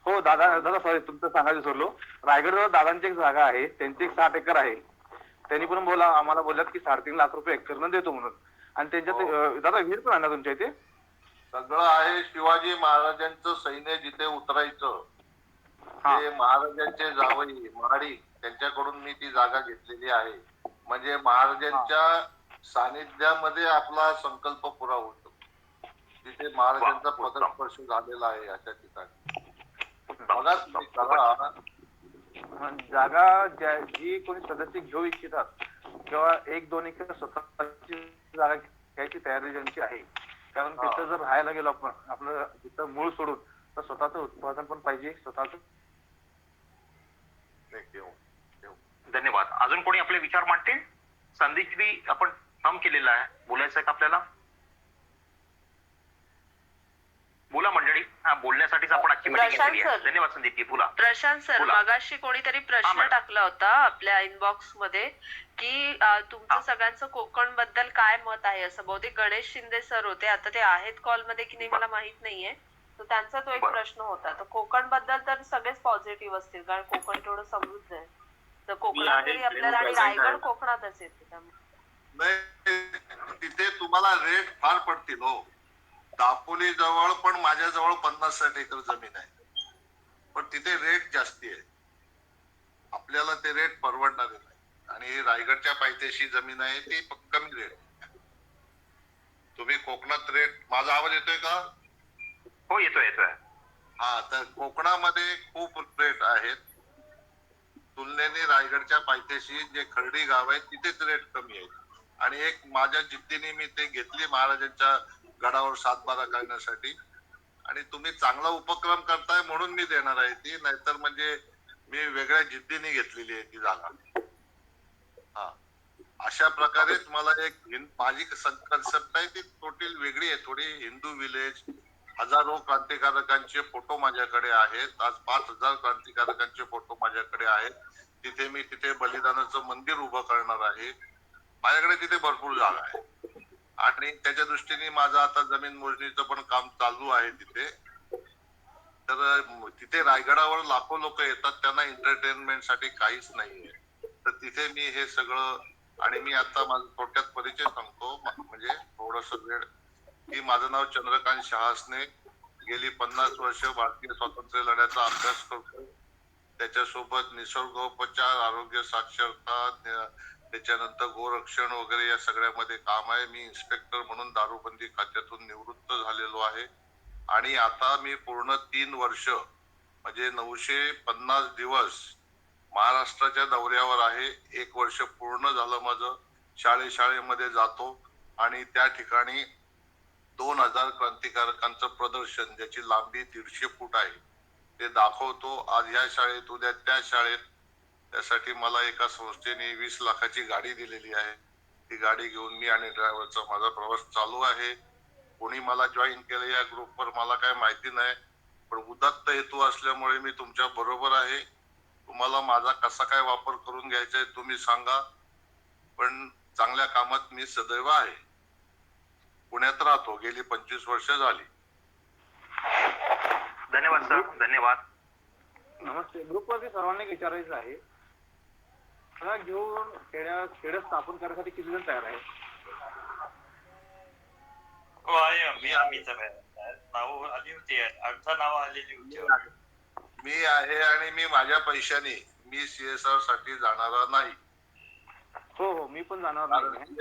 हो दादा सॉरी, तुमचं सांगायचं विसरलो. रायगडजवळ दादांची एक जागा आहे, त्यांची एक 60 एकर आहे. त्यांनी पण आम्हाला बोलल्यात की 3.5 लाख रुपये एकरनं देतो म्हणून. आणि त्यांच्यात दादा विहीर पण आहे ना तुमच्या इथे? सगळं आहे. शिवाजी महाराजांचं सैन्य जिथे उतरायचं ते महाराजांचे जावई महाडी त्यांच्याकडून मी ती जागा घेतलेली आहे. म्हणजे महाराजांच्या सानिध्यामध्ये आपला संकल्प पुरा होतो. तिथे महाराजांचा पदस्पर्श झालेला आहे अशा ठिकाणी. बघा तुम्ही करा. जागा जी कोणी सदस्य घेऊ इच्छितात किंवा 1-2 एकर स्वतःची जागा घ्यायची तयारी ज्यांची आहे, कारण तिथं जर राहायला गेलो आपण, आपलं तिथं मूळ सोडून, तर स्वतःचं उत्पादन पण पाहिजे, स्वतःच. धन्यवाद. अजून कोणी आपले विचार मांडतील? संदीपजी, आपण काम केलेला आहे, बोलायचं आहे का आपल्याला? बोला मंडळी. बोलण्यासाठीच आपण आजची मीटिंग घेतली आहे. धन्यवाद संदीपजी, बोला. प्रशांत सर, मगाशी कोणीतरी प्रश्न टाकला होता आपल्या इनबॉक्स मध्ये की तुमचं सगळ्यांचं कोकण बद्दल काय मत आहे, असं. बहुतेक गणेश शिंदे सर होते, आता ते आहेत कॉल मध्ये की नाही मला माहित नाहीये. तर त्यांचा तो एक प्रश्न होता. तर कोकण बद्दल तर सगळेच पॉझिटिव्ह असतील, कारण कोकण तेवढं समृद्ध आहे. तर कोकणात तरी आपल्याला, आणि रायगड कोकणातच येते, नाही तिथे तुम्हाला रेट फार पडतील हो. दापोली जवळ पण माझ्या जवळ 50-60 एकर जमीन आहे, पण तिथे रेट जास्ती आहे. आपल्याला ते रेट परवडणार नाही. आणि रायगडच्या पायथ्याशी जमीन आहे ती कमी रेट. तुम्ही कोकणात रेट, माझा आवाज येतोय का? हो, येतोय येतोय. हा, तर कोकणामध्ये खूप रेट आहेत. तुलनेने रायगडच्या पायथ्याशी जे खर्डी गाव आहे तिथेच रेट कमी आहेत. आणि एक माझ्या जिद्दीने मी ते घेतली महाराजांच्या गडावर सातबारा करण्यासाठी. आणि तुम्ही चांगला उपक्रम करताय म्हणून मी देणार आहे ती, नाहीतर म्हणजे मी वेगळ्या जिद्दीने घेतलेली आहे ती जागा. हा, अशा प्रकारेच मला एक माझी कन्सेप्ट आहे ती टोटल वेगळी आहे थोडी. हिंदू विलेज, हजारो क्रांतिकारकांचे फोटो माझ्याकडे आहेत. आज 5,000 क्रांतिकारकांचे फोटो माझ्याकडे आहेत. तिथे बलिदानाचं मंदिर उभं करणार आहे. माझ्याकडे तिथे भरपूर जागा आहे. आणि त्याच्या दृष्टीने माझं आता जमीन मोजणीचं पण काम चालू आहे तिथे. तर तिथे रायगडावर लाखो लोक येतात, त्यांना एंटरटेनमेंट साठी काहीच नाहीये. तर तिथे मी हे सगळं, आणि मी आता माझा थोडक्यात परिचय सांगतो म्हणजे थोडस वेळ, की माझं नाव चंद्रकांत शहासने. गेली 50 वर्ष भारतीय स्वातंत्र्य लढ्याचा अभ्यास करतो. त्याच्यासोबत निसर्गोपचार, आरोग्य साक्षरता, त्याच्यानंतर गोरक्षण वगैरे या सगळ्यामध्ये काम आहे. मी इन्स्पेक्टर म्हणून दारूबंदी खात्यातून निवृत्त झालेलो आहे. आणि आता मी पूर्ण 3 वर्ष म्हणजे 950 दिवस महाराष्ट्राच्या दौऱ्यावर आहे. 1 वर्ष पूर्ण झालं माझं. शाळेमध्ये जातो आणि त्या ठिकाणी 2000 क्रांतिकारकांचं प्रदर्शन, ज्याची लांबी 150 फूट आहे, ते दाखवतो. आज ह्या शाळेत, उद्या त्या शाळेत. त्यासाठी मला एका संस्थेने 20 लाखाची गाडी दिलेली आहे. ती गाडी घेऊन मी आणि ड्रायव्हरचा माझा प्रवास चालू आहे. कोणी मला जॉईन केलं या ग्रुपवर मला काय माहिती नाही, पण उदात्त हेतू असल्यामुळे मी तुमच्या बरोबर आहे. तुम्हाला माझा कसा काय वापर करून घ्यायचा आहे तुम्ही सांगा, पण चांगल्या कामात मी सदैव आहे. पुण्यात राहतो, गेली 25 वर्ष झाली. धन्यवाद सर, धन्यवाद. नमस्ते. ग्रुपवरती सर्वांना एक विचारायचं आहे, मला घेऊन खेड स्थापन करण्यासाठी किती जण तयार आहे? हो आहे, आम्ही नाव आली होती, आमचं नाव आलेली होती. मी आहे आणि मी माझ्या पैशाने मी CSR साठी जाणारा नाही. हो, मी पण जाणार नाही.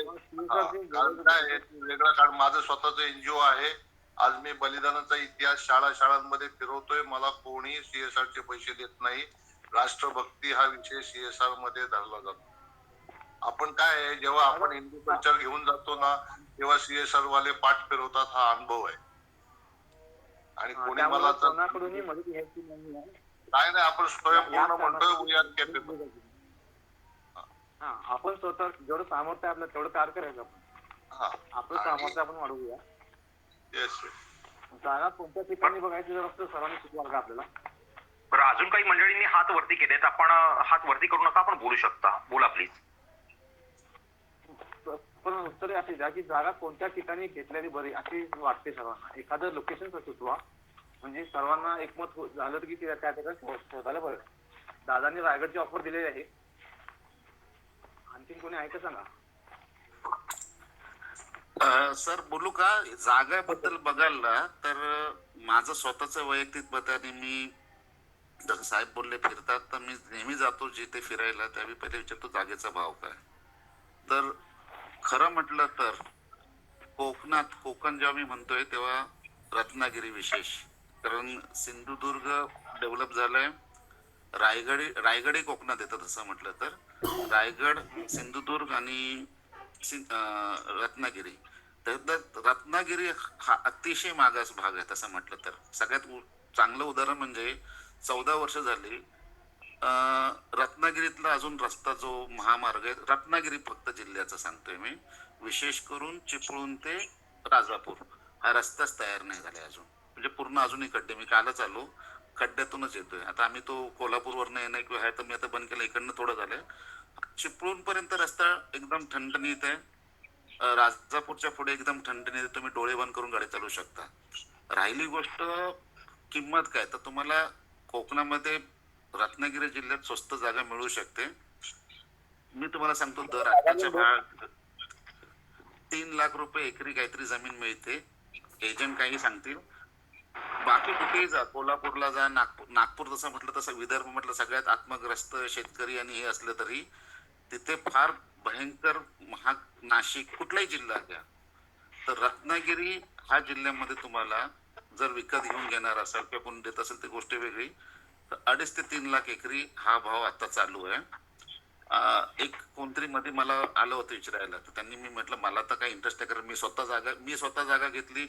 कारण काय आहे, वेगळं कारण माझं स्वतःच NGO आहे. आज मी बलिदानाचा इतिहास शाळांमध्ये फिरवतोय. मला कोणी CSR चे पैसे देत नाही. राष्ट्रभक्ती हा विषय CSR मध्ये धरला जातो. आपण काय आहे, जेव्हा आपण हिंदू कल्चर घेऊन जातो ना, तेव्हा CSR वाले पाठ फिरवतात. हा अनुभव आहे. आणि कोणी मला कोणाकडूनही मदत घ्यायची नाही. काय नाही, आपण स्वयंपूर्ण म्हणतोय, वी आर कॅपेबल. आपण स्वतः जेवढं सामर्थ्य आपलं तेवढं कार्य करायचं. आपलं सामर्थ्य आपण वाढवूया. येस. जागा कोणत्या ठिकाणी बघायची जर असतं सर्वांनी सुचवाल का आपल्याला? बरं, अजून काही मंडळींनी हात वरती केलेत. आपण हात वरती करू नका, आपण बोलू शकता. बोला प्लीज. पण उत्तरे अशी द्या की जागा कोणत्या ठिकाणी घेतलेली बरी अशी वाटते सर्वांना. एखादं लोकेशन सुचवा म्हणजे सर्वांना एकमत झालं की त्या ठिकाणी शोधायला बरं. दादांनी रायगडची ऑफर दिलेली आहे. आणखी कोणी आहे का सांगा. सर बोलू का? जागाबद्दल बघायला तर माझं स्वतःच वैयक्तिक मताने, मी जसं साहेब बोलले फिरतात, तर मी नेहमी जातो जिथे फिरायला, त्यावेळी पहिले विचारतो जागेचा भाव काय. तर खरं म्हटलं तर कोकण जेव्हा मी म्हणतोय तेव्हा रत्नागिरी विशेष, कारण सिंधुदुर्ग डेव्हलप झालंय. रायगडही कोकणात येतं तसं म्हटलं तर. रायगड, सिंधुदुर्ग आणि रत्नागिरी. तर रत्नागिरी हा अतिशय मागास भाग आहे तसं म्हटलं तर. सगळ्यात चांगलं उदाहरण म्हणजे 14 वर्ष झाली रत्नागिरीतला अजून रस्ता जो महामार्ग आहे, रत्नागिरी फक्त जिल्ह्याचा सांगतोय मी, विशेष करून चिपळूण ते राजापूर हा रस्ताच तयार नाही झाला अजून. म्हणजे पूर्ण अजूनही खड्डे. मी कालच आलो, खड्ड्यातूनच येतोय. आता आम्ही तो कोल्हापूरवरनं येणं किंवा आहे तर मी आता बंद केलं, इकडनं थोडं झालंय. चिपळूण पर्यंत रस्ता एकदम ठणठणीत आहे. राजापूरच्या पुढे एकदम ठणठणीत, तुम्ही डोळे बंद करून गाडी चालवू शकता. राहिली गोष्ट किंमत काय, तर तुम्हाला कोकणामध्ये रत्नागिरी जिल्ह्यात स्वस्त जागा मिळू शकते. मी तुम्हाला सांगतो, दर आताच्या भाग 3 लाख रुपये एकरी काहीतरी जमीन मिळते. एजंट काही सांगतील. बाकी कुठेही जा, कोल्हापूरला जा, नागपूर तसं म्हटलं तसं, विदर्भ म्हटलं सगळ्यात आत्मग्रस्त शेतकरी आणि हे असलं तरी तिथे फार भयंकर महाग. नाशिक, कुठलाही जिल्हा घ्या तर रत्नागिरी ह्या जिल्ह्यामध्ये तुम्हाला जर विकत घेऊन घेणार असाल किंवा कोणी देत असेल ती गोष्ट वेगळी, तर 2.5 ते 3 लाख एकरी हा भाव आता चालू आहे. एक कोणतरी मध्ये मला आलं होतं विचारायला, तर त्यांनी मी म्हटलं मला तर काही इंटरेस्ट आहे, कारण मी स्वतः जागा घेतली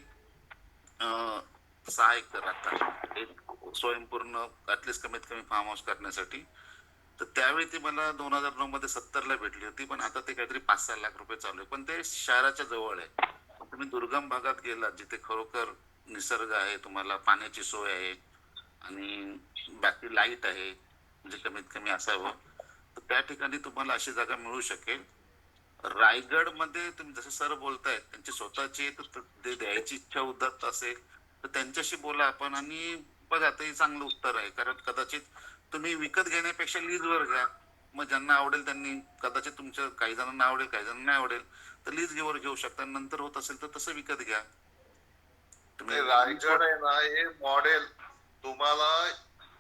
6 एकर आता एक स्वयंपूर्ण ऍटलिस्ट कमीत कमी फार्म हाऊस करण्यासाठी. तर त्यावेळी ती मला 2009 मध्ये 70 भेटली होती, पण आता ते काहीतरी 5-6 लाख रुपये चालू आहे. पण ते शहराच्या जवळ आहे. तुम्ही दुर्गम भागात गेलात जिथे खरोखर निसर्ग आहे, तुम्हाला पाण्याची सोय आहे आणि बाकी लाईट आहे, म्हणजे कमीत कमी असावं, तर त्या ठिकाणी तुम्हाला अशी जागा मिळू शकेल. रायगड मध्ये तुम्ही जसं सर बोलतायत त्यांची स्वतःची ते द्यायची इच्छा उद्दत असेल तर त्यांच्याशी बोला आपण आणि बघा, ते चांगलं उत्तर आहे. कारण कदाचित तुम्ही विकत घेण्यापेक्षा लीजवर घ्या, मग ज्यांना आवडेल त्यांनी, कदाचित तुमच्या काही जणांना आवडेल काही जणांना नाही आवडेल तर लीज घेवर घेऊ शकता, नंतर होत असेल तर तसं विकत घ्या. ते रायगड आहे ना, हे मॉडेल तुम्हाला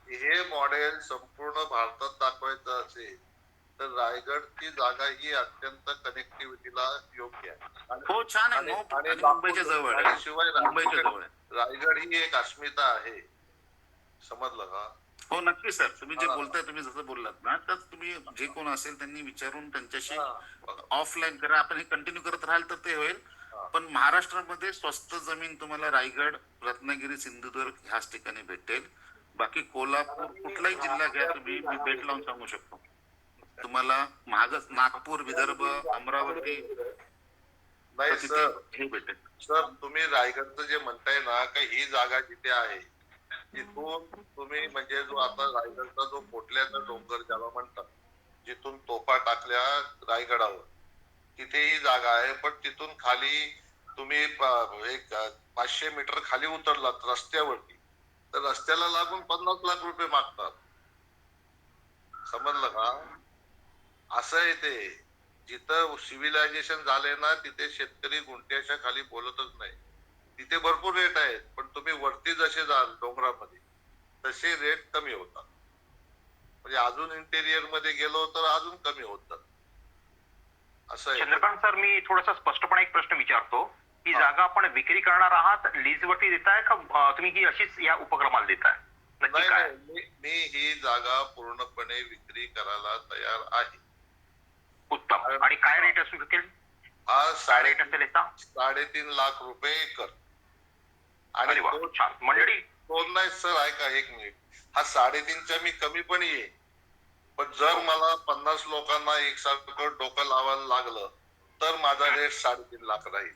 हे मॉडेल संपूर्ण भारतात दाखवायचं असेल तर रायगडची जागा ही अत्यंत कनेक्टिव्हिटीला योग्य आहे. हो, छान आहे. आणि मुंबईच्या जवळ आहे. आणि शिवाय मुंबईच्या जवळ आहे. रायगड ही एक अस्मिता आहे, समजलं का? हो नक्की सर, तुम्ही जे बोलताय, तुम्ही जसं बोललात ना, तर तुम्ही जे कोण असेल त्यांनी विचारून त्यांच्याशी ऑफलाईन करा. आपण हे कंटिन्यू करत राहाल तर ते होईल. पण महाराष्ट्रामध्ये स्वस्त जमीन तुम्हाला रायगड, रत्नागिरी, सिंधुदुर्ग ह्याच ठिकाणी भेटेल. बाकी कोल्हापूर कुठलाही जिल्हा घ्या तुम्ही, मी बेट लावून सांगू शकतो तुम्हाला महागच. नागपूर, विदर्भ, अमरावती नाही सर, हे भेटेल. सर तुम्ही रायगडचं जे म्हणताय ना का ही जागा जिथे आहे तिथून तुम्ही म्हणजे जो आता रायगडचा जो पोटल्याचा डोंगर ज्याला म्हणतात, जिथून तोफा टाकल्या रायगडावर, तिथे ही जागा आहे. पण तिथून खाली तुम्ही एक 500 मीटर खाली उतरलात रस्त्यावरती तर रस्त्याला लागून 50 लाख रुपये मागतात, समजलं का? असं आहे ते. जिथं सिव्हिलायझेशन झाले ना तिथे शेतकरी गुंठ्याच्या खाली बोलतच नाही. तिथे भरपूर रेट आहेत, पण तुम्ही वरती जसे जाल डोंगरामध्ये तसे रेट कमी होतात. म्हणजे अजून इंटेरियर मध्ये गेलो तर अजून कमी होतात, असं आहे. चंद्रकांत सर, मी थोडासा स्पष्टपणे एक प्रश्न विचारतो. ही जागा आपण विक्री करणार आहात, लीजवरती देताय का तुम्ही ही अशीच या उपक्रमाला देताय? नक्की काय? नाही, मी ही जागा पूर्णपणे विक्री करायला तयार आहे. उत्तम. आणि काय रेट असू शकेल? हा काय रेट असेल याचा? 3.5 लाख रुपये एकर. आणि अरे वा, छान. मंडळी दोन नाही सर, ऐका एक मिनिट. हा 3.5च्या मी कमी पण येईल, पण जर मला 50 लोकांना एकसारखं डोकं लावायला लागलं तर माझा रेट 3.5 लाख राहील.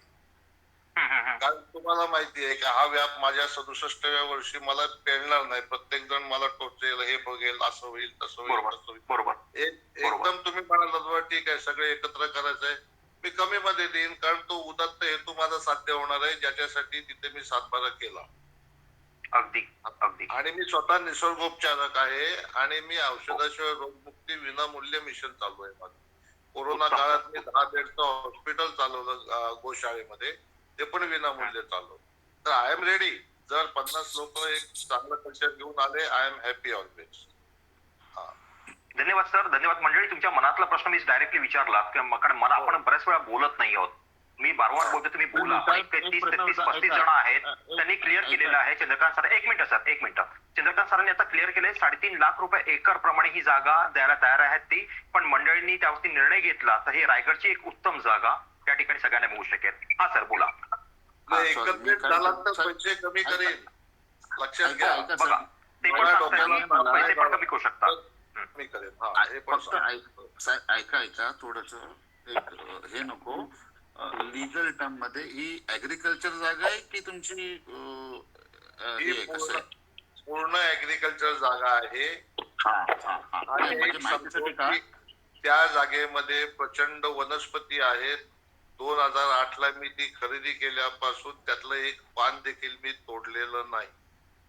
कारण तुम्हाला माहिती आहे की हा व्याप माझ्या 67व्या वर्षी मला पेलणार नाही. प्रत्येक जण मला टोचेल, हे बघेल, असं होईल तसं होईल तसं होईल. बरोबर. एकदम तुम्ही म्हणाल ठीक आहे सगळे एकत्र करायचंय, मी कमी मध्ये देईन. कारण तो उदात्त हेतू माझा साध्य होणार आहे, ज्याच्यासाठी तिथे मी 7-12 केला. अगदी अगदी. आणि मी स्वतः निसर्गोपचारक आहे आणि मी औषधाशिवाय रोगमुक्ती विनामूल्य मिशन चालू आहे माझं. कोरोना काळात मी 10 बेडचं हॉस्पिटल चालवलं गोशाळेमध्ये, ते पण विनामूल्य चालवलं. तर आय एम रेडी. जर 50 लोक एक चांगलं कल्चर घेऊन आले, आय एम हॅपी ऑलवेज. धन्यवाद सर, धन्यवाद. मंडळी, तुमच्या मनातला प्रश्न मी डायरेक्टली विचारला, कारण मला आपण बऱ्याच वेळा बोलत नाही आहोत. मी वारंवार बोलतो, तुम्ही बोला. 33-35 जण आहेत, त्यांनी क्लिअर केलेलं आहे. चंद्रकांत सर, एक मिनिट. चंद्रकांत सरांनी आता क्लिअर केलंय 3.5 लाख रुपये एकर प्रमाणे ही जागा द्यायला तयार आहेत ती. पण मंडळींनी त्यावरती निर्णय घेतला तर ही रायगडची एक उत्तम जागा त्या ठिकाणी सगळ्यांना मिळू शकेल. हा सर बोला. एकत्रित झाला तर पैसे कमी करेल, लक्षात घ्या. बघा, ते पण सांगतात, पैसे पण कमी करू शकतात. कमी करेल. हा, हे पण फक्त ऐका थोडस, हे नको. लिगल टर्म मध्ये ही ऍग्रिकल्चर जागा आहे की तुमची पूर्ण ऍग्रिकल्चर जागा आहे. आणि म्हणजे माहितीसाठी का, त्या जागेमध्ये प्रचंड वनस्पती आहेत. 2008ला मी ती खरेदी केल्यापासून त्यातलं एक पान देखील मी तोडलेलं नाही.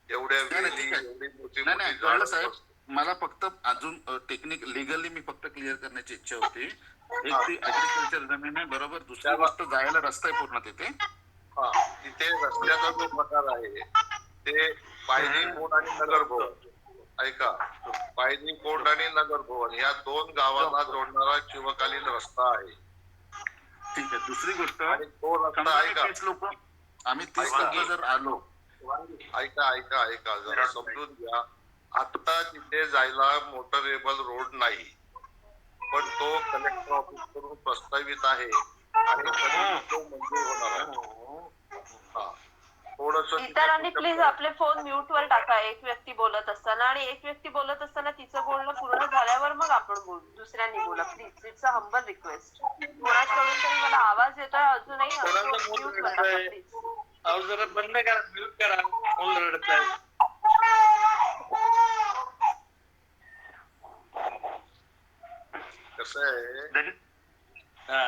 एवढ्या एवढी मोठी कळलं साहेब. मला फक्त अजून टेक्निक लिगली मी फक्त क्लिअर करण्याची इच्छा होती. एक ती ऍग्रिकल्चर जमीन आहे, बरोबर. दुसरी गोष्ट जायला रस्ता आहे पूर्ण तिथे. हा, तिथे रस्त्याचा जो प्रकार आहे ते पायरी कोंड आणि नगर भवन. ऐका, पायरी कोंड आणि नगर भवन या 2 गावांना जोडणारा शिवकालीन रस्ता आहे. ठीक आहे. दुसरी गोष्ट, आणि तो रस्ता समजा ऐका 30 लोक, आम्ही 30 लोक जर आलो, ऐका जरा समजून घ्या. आता तिथे जायला मोटरेबल रोड नाही, पण तो कलेक्टर ऑफिस कडून प्रस्तावित आहे आणि कधी तो मंजूर होणार आहे. हा, थोडंसं इतरांनी प्लीज आपले फोन म्यूट वर टाका एक व्यक्ती बोलत असताना, आणि एक व्यक्ती बोलत असताना तिचं बोलणं पूर्ण झाल्यावर मग आपण बोलू. दुसऱ्यांनी बोला please. It's a humble request. कोणाकडून तरी मला आवाज येतोय अजूनही, म्यूट वर टाका प्लीज. अहो जरा बंद करा, म्यूट करा, कोण रडत आहे. कसं आहे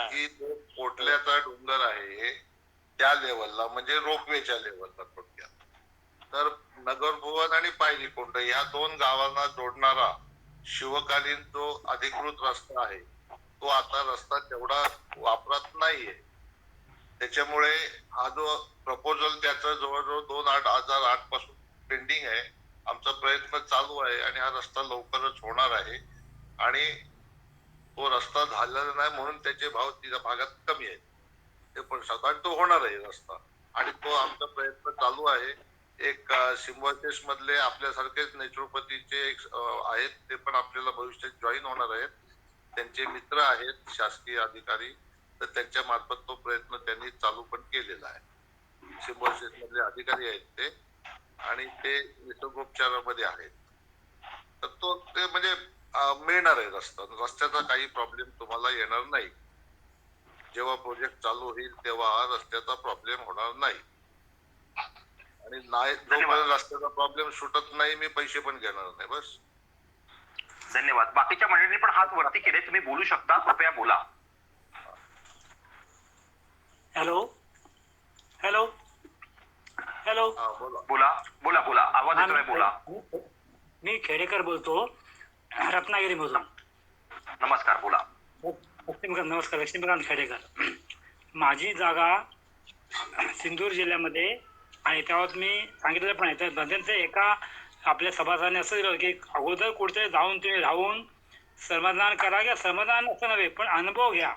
की तो कोटल्याचा डोंगर आहे त्या लेवलला, म्हणजे रोपवेच्या लेवलला थोडक्यात. तर नगरभुवन आणि पायलीकोंड या 2 गावांना जोडणारा शिवकालीन जो अधिकृत रस्ता आहे, तो आता रस्ता तेवढा वापरात नाहीये. त्याच्यामुळे हा जो प्रपोजल त्याचा जवळजवळ 2008 पासून पेंडिंग आहे. आमचा प्रयत्न चालू आहे आणि हा रस्ता लवकरच होणार आहे. आणि तो रस्ता झालेला नाही म्हणून त्याचे भाव तिच्या भागात कमी आहेत, ते पण साधारण तो होणार आहे रस्ता. आणि तो आमचा प्रयत्न चालू आहे. एक सिम्बायोसिस मधले आपल्यासारखेच नॅचरोपॅथीचे आहेत, ते पण आपल्याला भविष्यात जॉईन होणार आहेत. त्यांचे मित्र आहेत शासकीय अधिकारी, तर त्यांच्या मार्फत तो प्रयत्न त्यांनी चालू पण केलेला आहे. सिम्बायोसिस मधले अधिकारी आहेत ते, आणि ते निसर्गोपचारामध्ये आहेत. तर तो ते म्हणजे मिळणार आहे रस्ता. रस्त्याचा काही प्रॉब्लेम तुम्हाला येणार नाही. जेव्हा प्रोजेक्ट चालू होईल तेव्हा रस्त्याचा प्रॉब्लेम होणार नाही. आणि नाही, जोपर्यंत रस्त्याचा प्रॉब्लेम सुटत नाही मी पैसे पण घेणार नाही. बस. धन्यवाद. बाकीच्या मंडळींनी पण हात वरती केले, तुम्ही बोलू शकता, कृपया बोला. Hello hello hello. बोला आवाज येतोय, बोला. मी खेडेकर बोलतो, रत्नागिरीमधून. नमस्कार, बोला. नमस्कार. लक्ष्मीकांत खेडेकर. माझी जागा सिंधूर जिल्ह्यामध्ये आणि त्यावर मी सांगितलं पण आहे. तर मध्यंतरी एका आपल्या सभासदाने असं दिलं की अगोदर कुठेतरी जाऊन तुम्ही राहून समाधान करा, घ्या समाधान असं नव्हे पण अनुभव घ्या.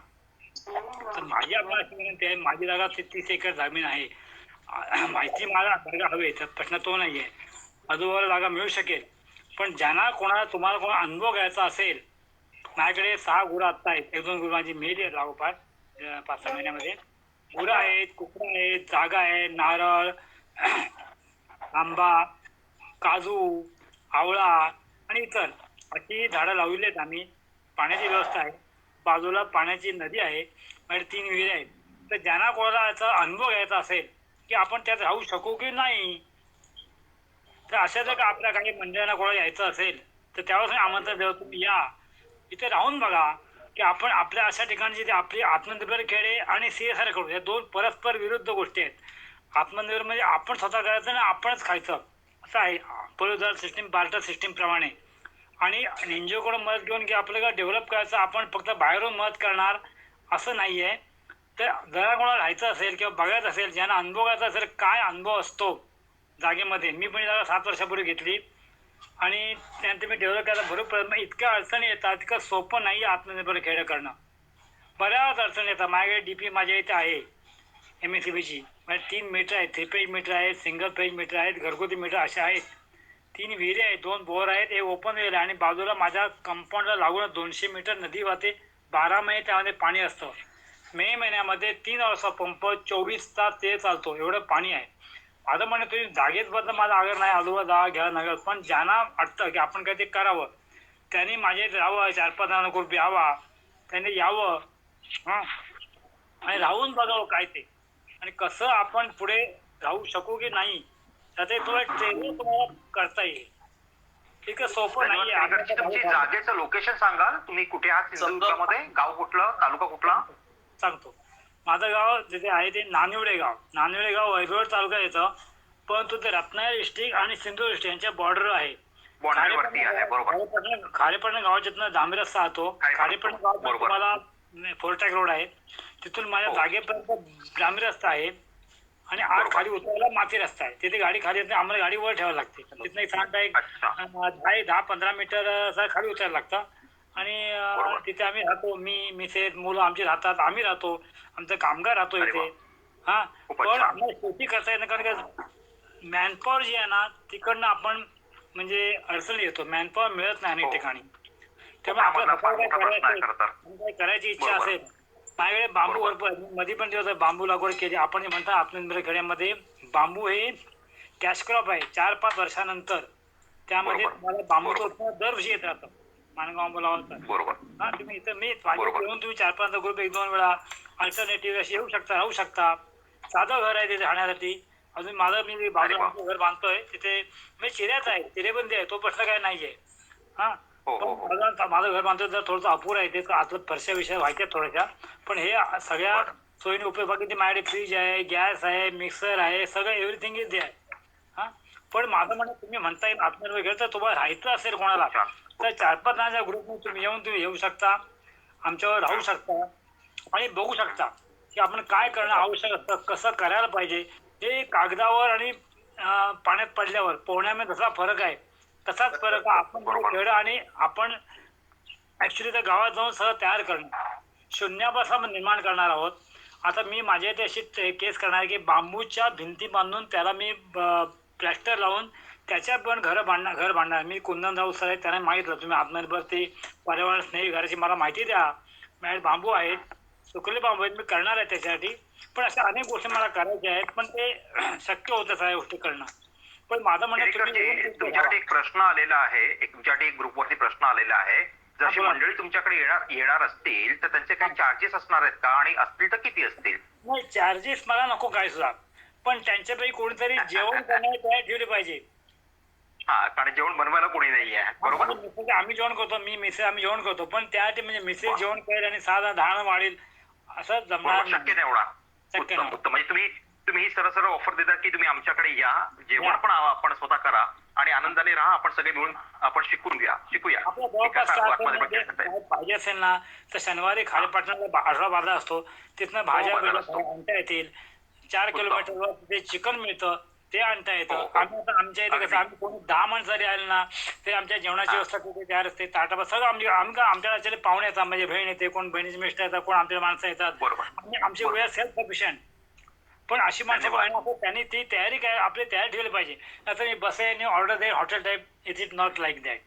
तर माझी आपल्याला अशी विनंती आहे, माझी जागा 30 एकर जमीन आहे. माहिती मला जागा हवी, तर प्रश्न तो नाही आहे. आजूबाजूला जागा मिळू शकेल, पण ज्यांना तुम्हाला कोणा अनुभव घ्यायचा असेल, माझ्याकडे 6 गुरं आत्ता आहेत. 1-2 गुरं माझी मेली आहेत लागोपाठ 5-6 महिन्यामध्ये. गुरं आहेत, कुत्रा आहेत, जागा आहे, नारळ, आंबा, काजू, आवळा आणि इतर अशी झाडं लावलेली आहेत आम्ही. पाण्याची व्यवस्था आहे, बाजूला पाण्याची नदी आहे, म्हणजे 3 विहिरी आहेत. तर ज्यांना कोणाला याचा अनुभव घ्यायचा असेल की आपण त्यात राहू शकू की नाही, तर अशा जर का आपल्या काही मंडळांना कोणाला यायचं असेल तर त्यावेळेस आमंत्रण देऊ, तुम्ही या इथे राहून बघा की आपण आपल्या अशा ठिकाणी जे आपली आत्मनिर्भर खेडे आणि CSR करू, या 2 परस्पर विरुद्ध गोष्टी आहेत. आत्मनिर्भर म्हणजे आपण स्वतः करायचं आणि आपणच खायचं असं आहे, पॉलिटिकल सिस्टीम, बार्टर सिस्टीम प्रमाणे. आणि NGO कडून मदत घेऊन की आपल्याला डेव्हलप करायचं, आपण फक्त बाहेरून मदत करणार असं नाही आहे. तर जरा कोणाला राहायचं असेल किंवा बघायचं असेल, ज्यांना अनुभव घ्यायचा असेल काय अनुभव असतो जागेमध्ये. मी पण जागा 7 वर्षापूर्वी घेतली आणि त्यानंतर मी डेव्हलप करायला भरपूर इतक्या अडचणी येतात, इतकं सोपं नाही आहे आत्मनिर्भर खेडं करणं. बऱ्याच अडचणी येतात. माझ्याकडे DP माझ्या इथे आहे MSCBची, म्हणजे 3 मीटर आहेत, 3 फेज मीटर आहेत, सिंगल फेज मीटर आहेत, घरगुती मीटर असे आहेत. 3 विहिरी आहेत, 2 बोर आहेत, एक ओपन वेल आहे आणि बाजूला माझ्या कंपाऊंडला लागून 200 मीटर नदी वाहते. 12 महिने त्यामध्ये पाणी असतं. मे महिन्यामध्ये 3 वाजता पंप 24 तास ते चालतो, एवढं पाणी आहे. आता म्हणे तुम्ही जागेत बद्दल माझा आग्रह नाही, आजोबा जागा घ्या नगर, पण ज्यांना वाटतं की आपण काही ते करावं त्यांनी माझ्या इथे राहावं, 4-5 जणांना ग्रुप यावा, त्यांनी यावं आणि राहून बघावं काय ते आणि कसं आपण पुढे राहू शकू की नाही, त्याचे थोडं ट्रेनिंग तुम्हाला करता येईल. ठीक आहे, सोपं नाही आहे. तुमची जागेचं लोकेशन सांगाल, तुम्ही कुठे आहात सिंधुदुर्गामध्ये, गाव कुठलं, तालुका कुठला? सांगतो. माझं गाव जिथे आहे ते नानिवडे गाव वैभव तालुका येतं, परंतु ते रत्नागिरी डिस्ट्रिक्ट आणि सिंधुदुर्ग डिस्ट्रिक्ट यांच्या बॉर्डर आहे. खारेपटण गावाच्यातनं जांभी रस्ता राहतो. खारेपटण गावात तुम्हाला 4 ट्रॅक रोड आहे, तिथून माझ्या जागेपर्यंत जांभी रस्ता आहे आणि आत खाली उतरायला माती रस्ता आहे. तिथे गाडी खाली येते, आम्हाला गाडी वर ठेवावी लागते. तिथनं एक 10-15 मीटर खाली उतरायला लागतं आणि बरोबर. तिथे आम्ही राहतो, मी मिसेस मुलं आमची राहतात, आम्ही राहतो, आमचा कामगार राहतो अरे इथे. वा. हा खूपच पण छान. आम्हाला शेती करता येणं कारण का मॅनपॉवर जी आहे ना तिकडनं आपण म्हणजे अडचणी येतो, मॅनपॉवर मिळत नाही अनेक हो. ठिकाणी. त्यामुळे कोकणामधला आपल्याला फार स्वतःला मोठा काय प्रश्न आहे करायचं खरं तर. आणि काही करायची इच्छा बरोबर. असेल, माझ्याकडे बांबू बरोबर. भरपूर आहे. मध्ये पण दिवस बांबू लागवड केली. आपण जे म्हणता आत्मनिर्भर खेड्यामध्ये बांबू हे कॅश क्रॉप आहे. 4-5 वर्षानंतर त्यामध्ये बरोबर. तुम्हाला बांबूचं बरोबर. उत्पन्न दरवर्षी येत राहतं. माणगाव बांबू लावलं तर. बरोबर. हा तुम्ही इथं मी माझ्या बरोबर. येऊन तुम्ही 4-5 ग्रुप 1-2 वेळा अल्टरनेटिव्ह अशी येऊ शकता, राहू शकता. साधं घर आहे तिथे राहण्यासाठी. अजून माझं मी बाजूला वा. आमचं घर बांधतोय तिथे मी चिऱ्याच आहे, चिरेबंदी आहे, तो प्रश्न काय नाहीये. हा हो, हो, हो. पण माझं घर बांधतोय तर थोडंसं अपुरं आहे ते आतलं फरशा विषय व्हायच्या थोड्याशा. पण हे सगळ्या बरं. सोयीने उपयोग बाकी माझ्याकडे फ्रीज आहे, गॅस आहे, मिक्सर आहे, सगळं एव्हरीथिंग इज आहे. हा पण माझं म्हणणं तुम्ही म्हणताय आत्मनिर्भर खेळ तर तुम्हाला राहायचं असेल कोणाला छान. तर 4-5 जणांच्या ग्रुपमध्ये तुम्ही येऊ शकता, आमच्यावर राहू शकता आणि बघू शकता की आपण काय करणं आवश्यक असतं, कसं करायला पाहिजे. हे कागदावर आणि पाण्यात पडल्यावर पोहण्यामध्ये जसा फरक आहे तसाच फरक आपण बरोबर. खेळ आणि आपण ऍक्च्युली त्या गावात जाऊन सगळं तयार करणं शून्यापासून निर्माण करणार आहोत. आता मी माझ्या इथे अशी केस करणार आहे की बांबूच्या भिंती बांधून त्याला मी प्लॅस्टर लावून त्याच्यात पण घर बांधणार. मी कुंदनराव सर आहेत, त्यांना मागितलं तुम्ही आत्मनिर्भर ती पर्यावरण स्नेही घराची मला माहिती द्या. माझ्याकडे बांबू आहेत, सुकले बांबू आहेत, मी करणार आहे त्याच्यासाठी. पण अशा अनेक गोष्टी मला करायच्या आहेत पण ते शक्य होतं सगळ्या गोष्टी करणं. पण माझं म्हणणं केळकरजी, तुमच्यासाठी एक प्रश्न आलेला आहे, तुमच्यासाठी एक ग्रुपवरती प्रश्न आलेला आहे. जशी बोला. मंडळी तुमच्याकडे येणार असतील तर त्यांचे काही चार्जेस असणार आहेत का, आणि असतील तर किती असतील? नाही चार्जेस मला नको काय सुद्धा, पण त्यांच्यापैकी कोणीतरी जेवण करणारे तयार ठेवले पाहिजे. हा, कारण जेवण बनवायला कोणी नाही आहे. बरोबर. आम्ही जेवण करतो, मी मिसेस आम्ही जेवण करतो, पण त्यासाठी म्हणजे मिसेस जेवण करेल आणि साधा धाण वाढेल असं जमणार बरोबर, शक्य नाही एवढा. शक्य उत्तम नाही. उत्तम. म्हणजे तुम्ही ही सरळ ऑफर देता की तुम्ही आमच्याकडे या, जेवण या. पण आपण स्वतः करा आणि आनंदाने राहा. आपण सगळे मिळून आपण शिकूया. आपल्या जवळपास कसं 4 आत्मनिर्भर किलोमीटर करता येईल. पाहिजे असेल ना तर शनिवारी खारेपाटणाला आठवडा बाजार असतो, तिथनं भाज्या बाजार बिज्या असतो. आणता येतील. 4 किलोमीटरवर तिथे चिकन मिळतं, ते आणता येतं. हो. आम्ही आता आमच्या इथे कसं अगदी. आम्ही कोणी 10 माणसं जरी आले ना ते आमच्या जेवणाची व्यवस्था तिथे तयार असते. ताटाबा सगळं आमच्या राज्याला पाहुणे येतात, म्हणजे बहीण येते, कोण बहिणीचे मिस्टर येतात, कोण आमच्या माणसं येतात. बरोबर. आणि आमची वेळ सेल्फ सफिशियंट. पण अशी माणसं धन्यवाद. पाहिजे असं त्यांनी ती तयारी काय आपली तयार ठेवली पाहिजे. आता मी बसेन ऑर्डर दे hotel type, it is not like that.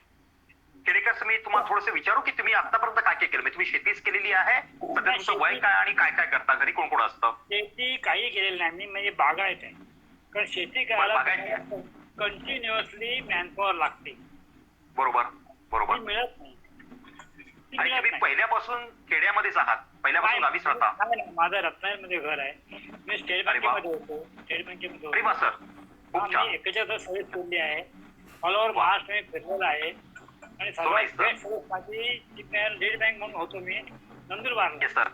Kelkar, मी तुम्हाला थोडंसं विचारू की तुम्ही आतापर्यंत काय काय केलं? म्हणजे तुम्ही शेतीच केलेली आहे, सध्या तुमचं वय काय आणि काय काय करता, घरी कोण कोण असतं? शेती काही केलेली नाही मी, म्हणजे बागायत आहे. कारण शेती करायला बागायत आहे. कंटिन्युअसली मॅनपॉवर लागते, बरोबर बरोबर. ती मिळत नाही, ती आणि मिळत तुम्ही नाही. पहिल्यापासून खेड्यामध्येच आहात, पहिल्यापासून गावीच राहता? नाही, नाही, माझं रत्नागिरीमध्ये घर आहे. मी स्टेट अरे वा. बँकेमध्ये होतो, स्टेट बँकेमध्ये अरे वा होतो. सर, खूप छान. मी 41 सर्व्हिस केली आहे, ऑल ओव्हर महाराष्ट्र मी फिरलेला आहे. आणि सर्वात nice, sir. बेस्ट सर्व्हिस माझी लीड बँक म्हणून होतो मी नंदुरबारला. Yes sir.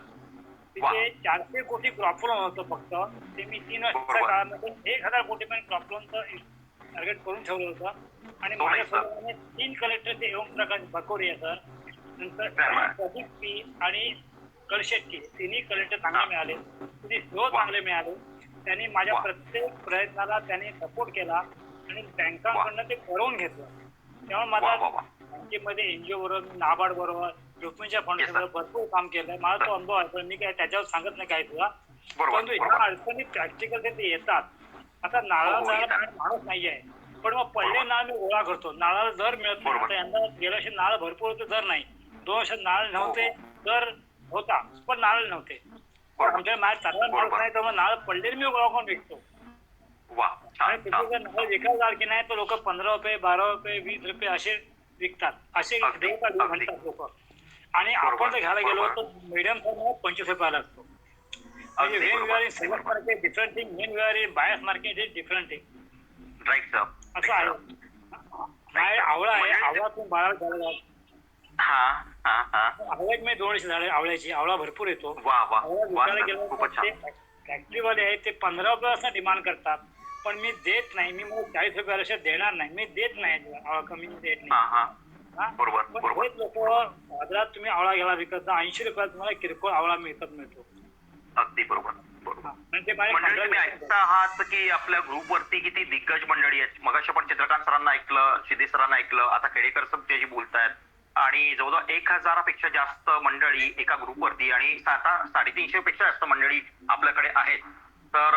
तिथे 400 कोटी क्रॉप लोन होतं फक्त. ते मी 3 वर्षाच्या बरोबर. काळामध्ये 1000 कोटी पण क्रॉप लोनचं टार्गेट करून ठेवलं होतं. आणि So nice, माझ्यासोबत 3 कलेक्टर ओमप्रकाश बकोरी आहे सर, नंतर धन्यवाद. प्रदीप पी आणि कळशेट्टी, तिन्ही कलेक्टर चांगले मिळाले, तिन्ही CEO चांगले मिळाले. त्यांनी माझ्या वा. प्रत्येक प्रयत्नाला त्यांनी सपोर्ट केला आणि बँकांकडनं ते करून घेतलं. त्यामुळे वा वा माझा वा. बँकेमध्ये एनजीओ बरोबर, नाबार्ड बरोबर, रुक्मिणीच्या फाउंडेशन बरोबर भरपूर काम केलंय. माझा तो अनुभव आहे, पण मी काय त्याच्यावर सांगत नाही काय तुला. बरोबर परंतु ह्या बरोबर. अडचणी प्रॅक्टिकल ते येतात. आता नारळाला हो, जायला येतात. माणूस नाहीये, पण मग पडले नाळ मी गोळा करतो. नारळाला दर मिळत नाही. बरोबर. आता यंदा गेल्या वर्षी नारळ भरपूर होते, दर नाही. 2 वर्षात नारळ नव्हते, दर होता पण नारळ नव्हते. बरोबर. आमच्या माझ्या चांगला माणूस बरोबर. नाही तर मग नारळ पडलेले मी गोळा करून विकतो. वा, आणि छान तिथे छान. जर नारळ विकायला की नाही तर लोक 15 रुपये, 12 रुपये, 20 रुपये असे विकतात, असे अगदी, देतात अगदी. म्हणतात लोक. आणि बरोबर, आपण जर घ्यायला गेलो बरोबर. तर मीडियम साईज 25 रुपयाला असतो. म्हणजे अगदी वेन बरोबर, वी आर इन अगदी सेलर्स बरोबर. Market different thing, when we are in buyers market is different thing. Right sir. असं आहे. माझ्याकडे आवळा आहे, आवळा तुम्ही बाळा झाला. हा हा हा. आवळ्यात मी 2 वर्ष झाले आवळ्याची, आवळा भरपूर येतो. वा वा आवळा वा विकायला सर, गेलो खूपच तर ते छान. फॅक्टरीवाले आहेत ते 15 रुपयापासून डिमांड करतात, पण मी देत नाही. मी मग 40 रुपयाला देणार नाही, मी देत नाही. आवळा कमी देत हा नाही. हा. हा? बरोबर पण बरोबर. हेच लोक बाजारात तुम्ही आवळा घ्यायला विकत 80 रुपयात तुम्हाला किरकोळ आवळा मिळतो. अगदी बरोबर बरोबर. आणि ते माझ्या मंडळी, तुम्ही खंडाला- ऐकता आहात की आपल्या ग्रुपवरती किती दिग्गज मंडळी आहेत. मगाशी आपण चंद्रकांत सरांना ऐकलं, शिंदे सरांना ऐकलं, आता खेडेकर सर त्याशी बोलतायत. आणि जवळजवळ 1000पेक्षा जास्त मंडळी एका ग्रुपवरती आणि आता 350 पेक्षा जास्त मंडळी आपल्याकडे आहेत. तर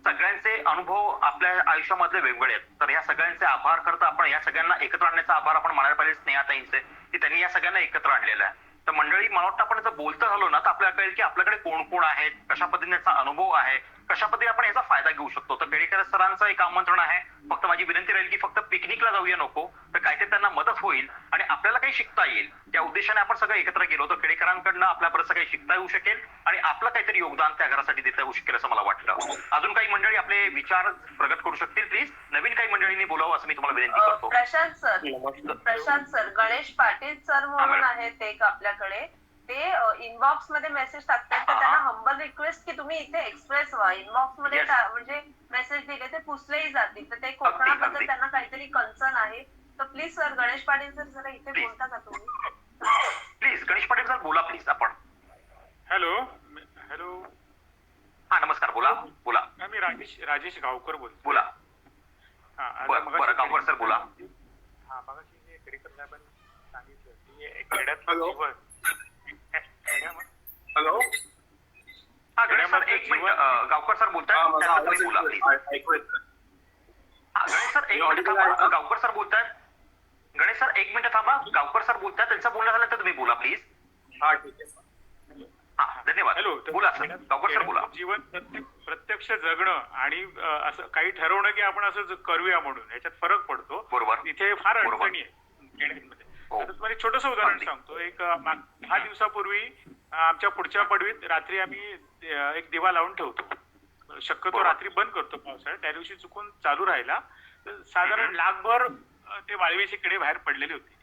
सगळ्यांचे अनुभव आपल्या आयुष्यामधले वेगवेगळे आहेत. तर या सगळ्यांचे आभार करता आपण या सगळ्यांना एकत्र आणण्याचा आभार आपण मानायला पाहिजे स्नेहाताईंचे, की त्यांनी या सगळ्यांना एकत्र आणलेलं आहे. तर मंडळी मला वाटतं आपण जर बोलतं झालो ना तर आपल्याला कळेल की आपल्याकडे कोण कोण आहेत, कशा पद्धतीने याचा अनुभव आहे, कशा पद्धतीने आपण याचा फायदा घेऊ शकतो. तर खेडेकर सरांचं एक आमंत्रण आहे. फक्त माझी विनंती राहील की फक्त पिकनिकला जाऊया नको, तर काहीतरी त्यांना मदत होईल आणि आपल्याला काही शिकता येईल. त्या उद्देशाने आपण सगळं एकत्र गेलो तर खेडेकरांकडनं आपल्या बरंचसं काही शिकता येऊ शकेल आणि आपलं काहीतरी योगदान त्या घरासाठी देता येऊ शकेल असं मला वाटतं. अजून काही मंडळी आपले विचार प्रगट करू शकतील प्लीज. नवीन काही मंडळींनी बोलावं असं मी तुम्हाला विनंती करतो. प्रशांत सर गणेश पाटील सर म्हणून आहेत एक आपल्याकडे, ते इनबॉक्स मध्ये मेसेज टाकतात. तर त्यांना हंबल रिक्वेस्ट की तुम्ही इथे एक्सप्रेस व्हा. इनबॉक्स मध्ये म्हणजे मेसेज दिले ते पुसलेही जातील. तर ते कोकणाबद्दल त्यांना काहीतरी कन्सर्न आहे. तर please sir Ganesh Patil sir जरा इथे बोलता का तुम्ही? प्लीज गणेश पाटील सर बोला प्लीज आपण. हॅलो. हा नमस्कार, बोला बोला. मी राजेश गावकर बोलतो. बोला. बरं गावकर सर बोला. हा मगाशी खेडेकर साहेबांनी सांगितलं की खेड्यातलं जीवन. हॅलो. हा गणेश सर एक मिनिट, गावकर सर बोलतायत, बोला प्लीज. गणेश सर एक मिनिट थांबा, गावकर सर बोलतायत. गणेश सर एक मिनिट थांबा, गावकर सर बोलतायत, त्यांचं बोलणं झालं तर तुम्ही बोला प्लीज. हा ठीक आहे. हा धन्यवाद. हॅलो. बोला सर, गावकर सर बोला. जीवन प्रत्यक्ष जगणं आणि असं काही ठरवणं की आपण असं करूया म्हणून ह्याच्यात फरक पडतो. बरोबर. तिथे फार अडचणी आहे खेड्यामध्ये. आता तुम्हाला एक छोटंसं उदाहरण सांगतो. एक 10 दिवसापूर्वी आमच्या पुढच्या पडवीत रात्री आम्ही एक दिवा लावून ठेवतो. शक्यतो रात्री बंद करतो पावसाळ्यात. त्या दिवशी चुकून चालू राहिला तर साधारण लाखभर ते वाळवीचे किडे बाहेर पडलेले होते.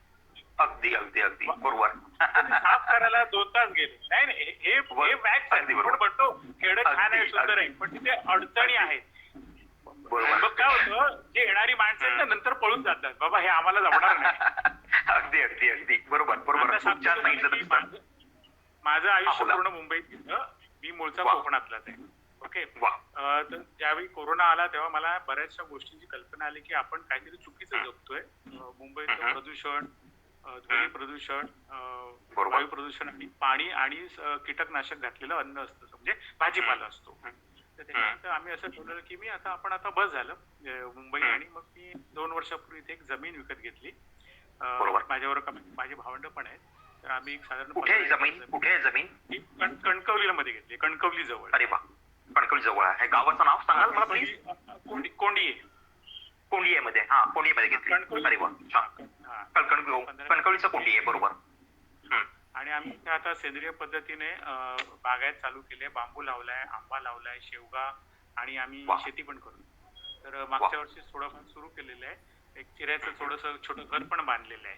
अगदी अगदी अगदी बरोबर. साफ करायला 2 तास गेले. नाही हे मॅच म्हणतो खेड छान आहे, सुंदर आहे, पण तिथे अडचणी आहेत. मग काय होतं, जे येणारी माणसं आहेत ना नंतर पळून जातात, बाबा हे आम्हाला जमणार नाही. अगदी अगदी अगदी बरोबर बरोबर. माझं आयुष्य पूर्ण मुंबईत गेलं. मी मूळचा कोकणातलाच आहे. ओके. तर ज्यावेळी कोरोना आला तेव्हा मला बऱ्याचशा गोष्टींची कल्पना आली की आपण काहीतरी चुकीचं जगतोय. मुंबईचं प्रदूषण, ध्वनी प्रदूषण, वायू प्रदूषण आणि पाणी आणि कीटकनाशक घातलेलं अन्न असतं, म्हणजे भाजीपाला असतो. तर त्याच्यानंतर आम्ही असं ठरवलं की आपण आता बस झालं मुंबई. आणि मग मी 2 वर्षापूर्वी इथे एक जमीन विकत घेतली. माझ्यावर माझे भावंड पण आहेत. तर आम्ही एक साधारण कुठे जमीन कणकवलीला मध्ये घेतली, कणकवली जवळ. अरे वा, कणकवली जवळ आहे. गावाचं नाव सांगाल मला प्लीज? कोंडिये. कोंडिये मध्ये. हा कोंडिये मध्ये घेतली. अरे वा छान. कणकवलीचं कोंडिये बरोबर. आणि आम्ही आता सेंद्रिय पद्धतीने बागायत चालू केले. बांबू लावलाय, आंबा लावलाय, शेवगा, आणि आम्ही शेती पण करतो. तर मागच्या वर्षी थोडंफार सुरू केलेलं आहे. एक चिऱ्याचं थोडंसं छोटं घर पण बांधलेलं आहे.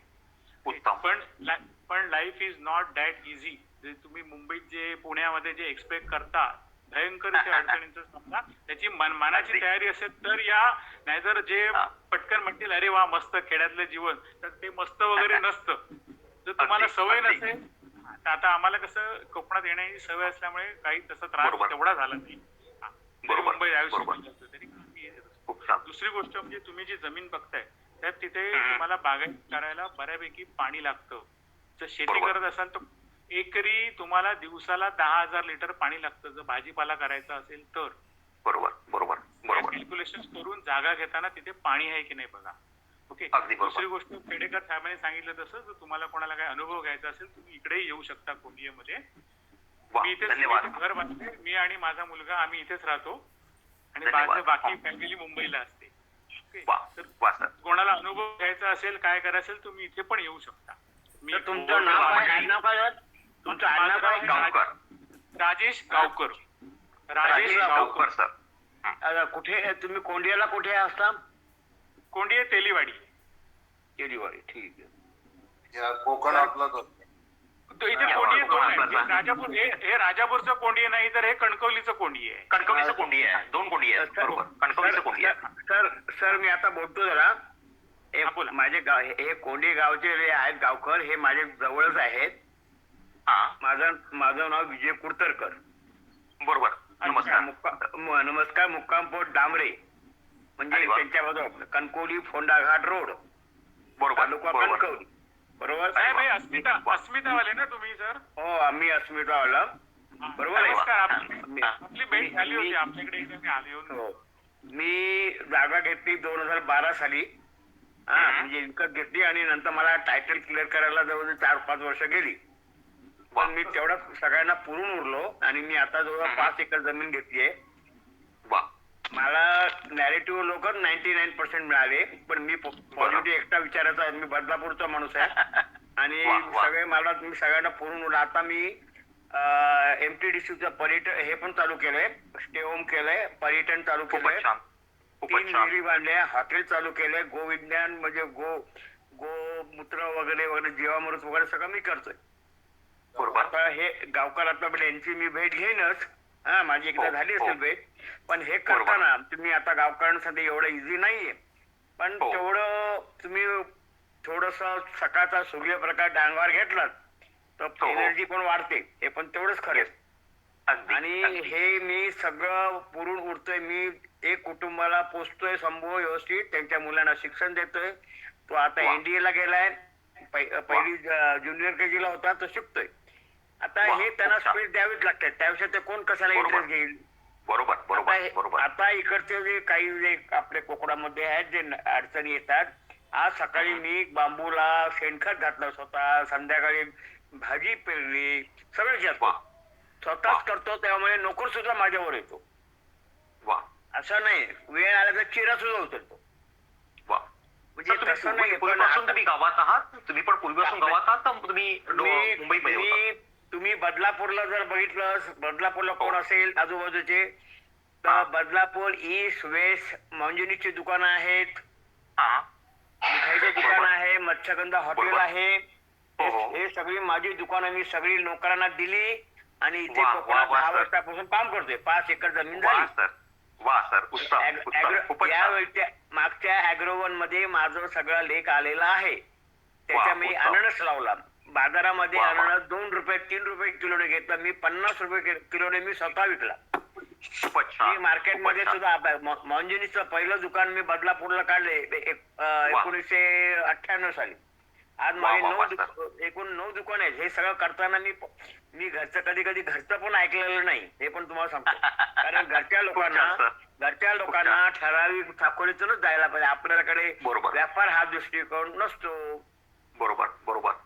पण life is not that easy. तुम्ही मुंबईत जे पुण्यामध्ये जे एक्सपेक्ट करता भयंकर अडचणींचा सामना, त्याची मनाची तयारी असेल तर या, नाहीतर जे पटकन म्हणतील अरे वा मस्त खेड्यातलं जीवन, तर ते मस्त वगैरे नसतं. जर तुम्हाला सवय नसेल, आता आम्हाला कसं कोकणात येण्याची सवय असल्यामुळे काही तसा त्रास तेवढा झाला नाही. मुंबई आयुष्य तरी. दुसरी गोष्ट म्हणजे तुम्ही जी जमीन बघताय त्यात तिथे तुम्हाला बागायत करायला बऱ्यापैकी पाणी लागतं. जर शेती करत असाल तर एकरी तुम्हाला दिवसाला 10,000 लिटर पाणी लागतं जर भाजीपाला करायचा असेल तर. बरोबर बरोबर बरोबर. कॅल्क्युलेशन करून जागा घेताना तिथे पाणी आहे की नाही बघा. ओके. दुसरी गोष्ट खेडेकर साहेबांनी सांगितलं तसं, जर तुम्हाला कोणाला काही अनुभव घ्यायचा असेल तुम्ही इकडेही येऊ शकता कोंडियेमध्ये. मी इथेच घर बांधते. मी आणि माझा मुलगा आम्ही इथेच राहतो आणि बाकी फॅमिली मुंबईला असते. कोणाला अनुभव घ्यायचा असेल, काय करायचं असेल, तुम्ही इथे पण येऊ शकता. मी तुमचं नाव काय? तुमचं आडनाव काय? गावकर. राजेश गावकर. राजेश गावकर सर. कुठे तुम्ही कोंडियाला कुठे असता? कोंडिये तेलीवाडी. ठीक आहे. कोकण आपला तो इथे कोंडिये दोन आहे. राजापूर हे राजापूरचं कोंडिये नाही तर हे कणकवलीचं कोंडिये आहे. कणकवलीचं कोंडिये आहे. 2 कोंडिये आहेत. बरोबर. कणकवलीचं कोंडिये. सर मी आता बोलतो जरा. माझे गाव हे कोंडी गावचे जे आहेत गावकर, हे माझे जवळच आहेत. माझं नाव विजय कुडतरकर. बरोबर. नमस्कार. मुक्काम पोस्ट डांबरे, म्हणजे त्यांच्या बाजूला कणकवली फोंडा घाट रोड. बरोबर. तालुका कणकवली. बरोबर साहेब हे अस्मितावाले ना तुम्ही सर? हो आम्ही अस्मितावाला बरोबर आहे. नमस्कार. आपली भेट झाली होती आमच्याकडे एकदा मी आले होते. हो. मी जागा घेतली 2012 साली म्हणजे विकत घेतली आणि नंतर मला टायटल क्लिअर करायला जवळ 4-5 वर्ष गेली. पण मी तेवढा सगळ्यांना पुरून उरलो आणि मी आता जवळ 5 एकर जमीन घेतलीये. मला नॅरेटिव्ह लोक 99% मिळाले पण मी पॉझिटिव्ह एकटा विचारायचा आहे. मी बदलापूरचा माणूस आहे आणि सगळे मला मी सगळ्यांना पुरून उरलो. आता मी MTDCचं पर्यटन हे पण चालू केलंय, स्टे होम केलंय, पर्यटन चालू केलंय, 3 विहिरी बांधल्या, हॉटेल चालू केलंय, गोविज्ञान म्हणजे गोमूत्र वगैरे वगैरे जीवामृत वगैरे सगळं मी करतोय. आता हे गावकर आता यांची मी भेट घेईनच. माझी एकदा झाली असेल भेट. पण हे करताना तुम्ही आता गावकऱ्यांसाठी एवढं इझी नाहीये पण तेवढं तुम्ही थोडस सकाळचा सूर्यप्रकाश डांगावर घेतलात तर एनर्जी पण वाढते. हे पण तेवढंच खरंच. आणि हे मी सगळं पुरून उरतोय. मी एक कुटुंबाला पोचतोय संभव व्यवस्थित, त्यांच्या मुलांना शिक्षण देतोय. तो आता NDA ला गेलाय, पहिली ज्युनियर KG ला होता तो शिकतोय. आता हे त्यांना स्पीड द्यावीच लागते. त्याविषयी ते कोण कशाला इंटरेस्ट घेईल. बरोबर. आता इकडचे जे काही जे आपल्या कोकणामध्ये आहेत जे अडचणी येतात, आज सकाळी मी बांबूला शेणखत घातलं स्वतः, संध्याकाळी भाजी पेरली, सगळं स्वतःच करतो. त्यामुळे नोकर सुद्धा माझ्यावर येतो. असं नाही वेळ आला तर चिरा सुद्धा उतरतो. म्हणजे तसं नाही. तुम्ही गावात आहात, तुम्ही पण पूर्वीपासून गावात आहात तर तुम्ही मुंबईमध्ये. तुम्ही बदलापूरला जर बघितलं, बदलापूरला कोण असेल आजूबाजूचे तर बदलापूर ईस्ट वेस्ट मंजुनीची दुकानं आहेत, मिठाईचे दुकान आहे, मत्स्यगंधा हॉटेल आहे. हे सगळी माझी दुकानं मी सगळी नोकरांना दिली आणि इथे कोकणात 10 वर्षापासून काम करतोय. 5 एकर जमीन झाली. मागच्या अॅग्रोवन मध्ये माझं सगळं लेख आलेला आहे. त्याच्या मी अननस लावला. बाजारामध्ये अननस 2 रुपये 3 रुपये किलोने घेतला. मी 50 रुपये किलोने मी स्वतः विकला. मी मार्केटमध्ये सुद्धा मंजुनीचं पहिलं दुकान मी बदलापूरला काढले 1998 साली. आज माझे एकूण 9 दुकान आहेत. हे सगळं करताना मी घरचं कधी घरचं पण ऐकलेलं नाही. हे पण तुम्हाला सांगतो. कारण घरच्या लोकांना ठराविक चाकोरीतूनच जायला पाहिजे. आपल्याकडे व्यापार हा दृष्टिकोन नसतो. बरोबर.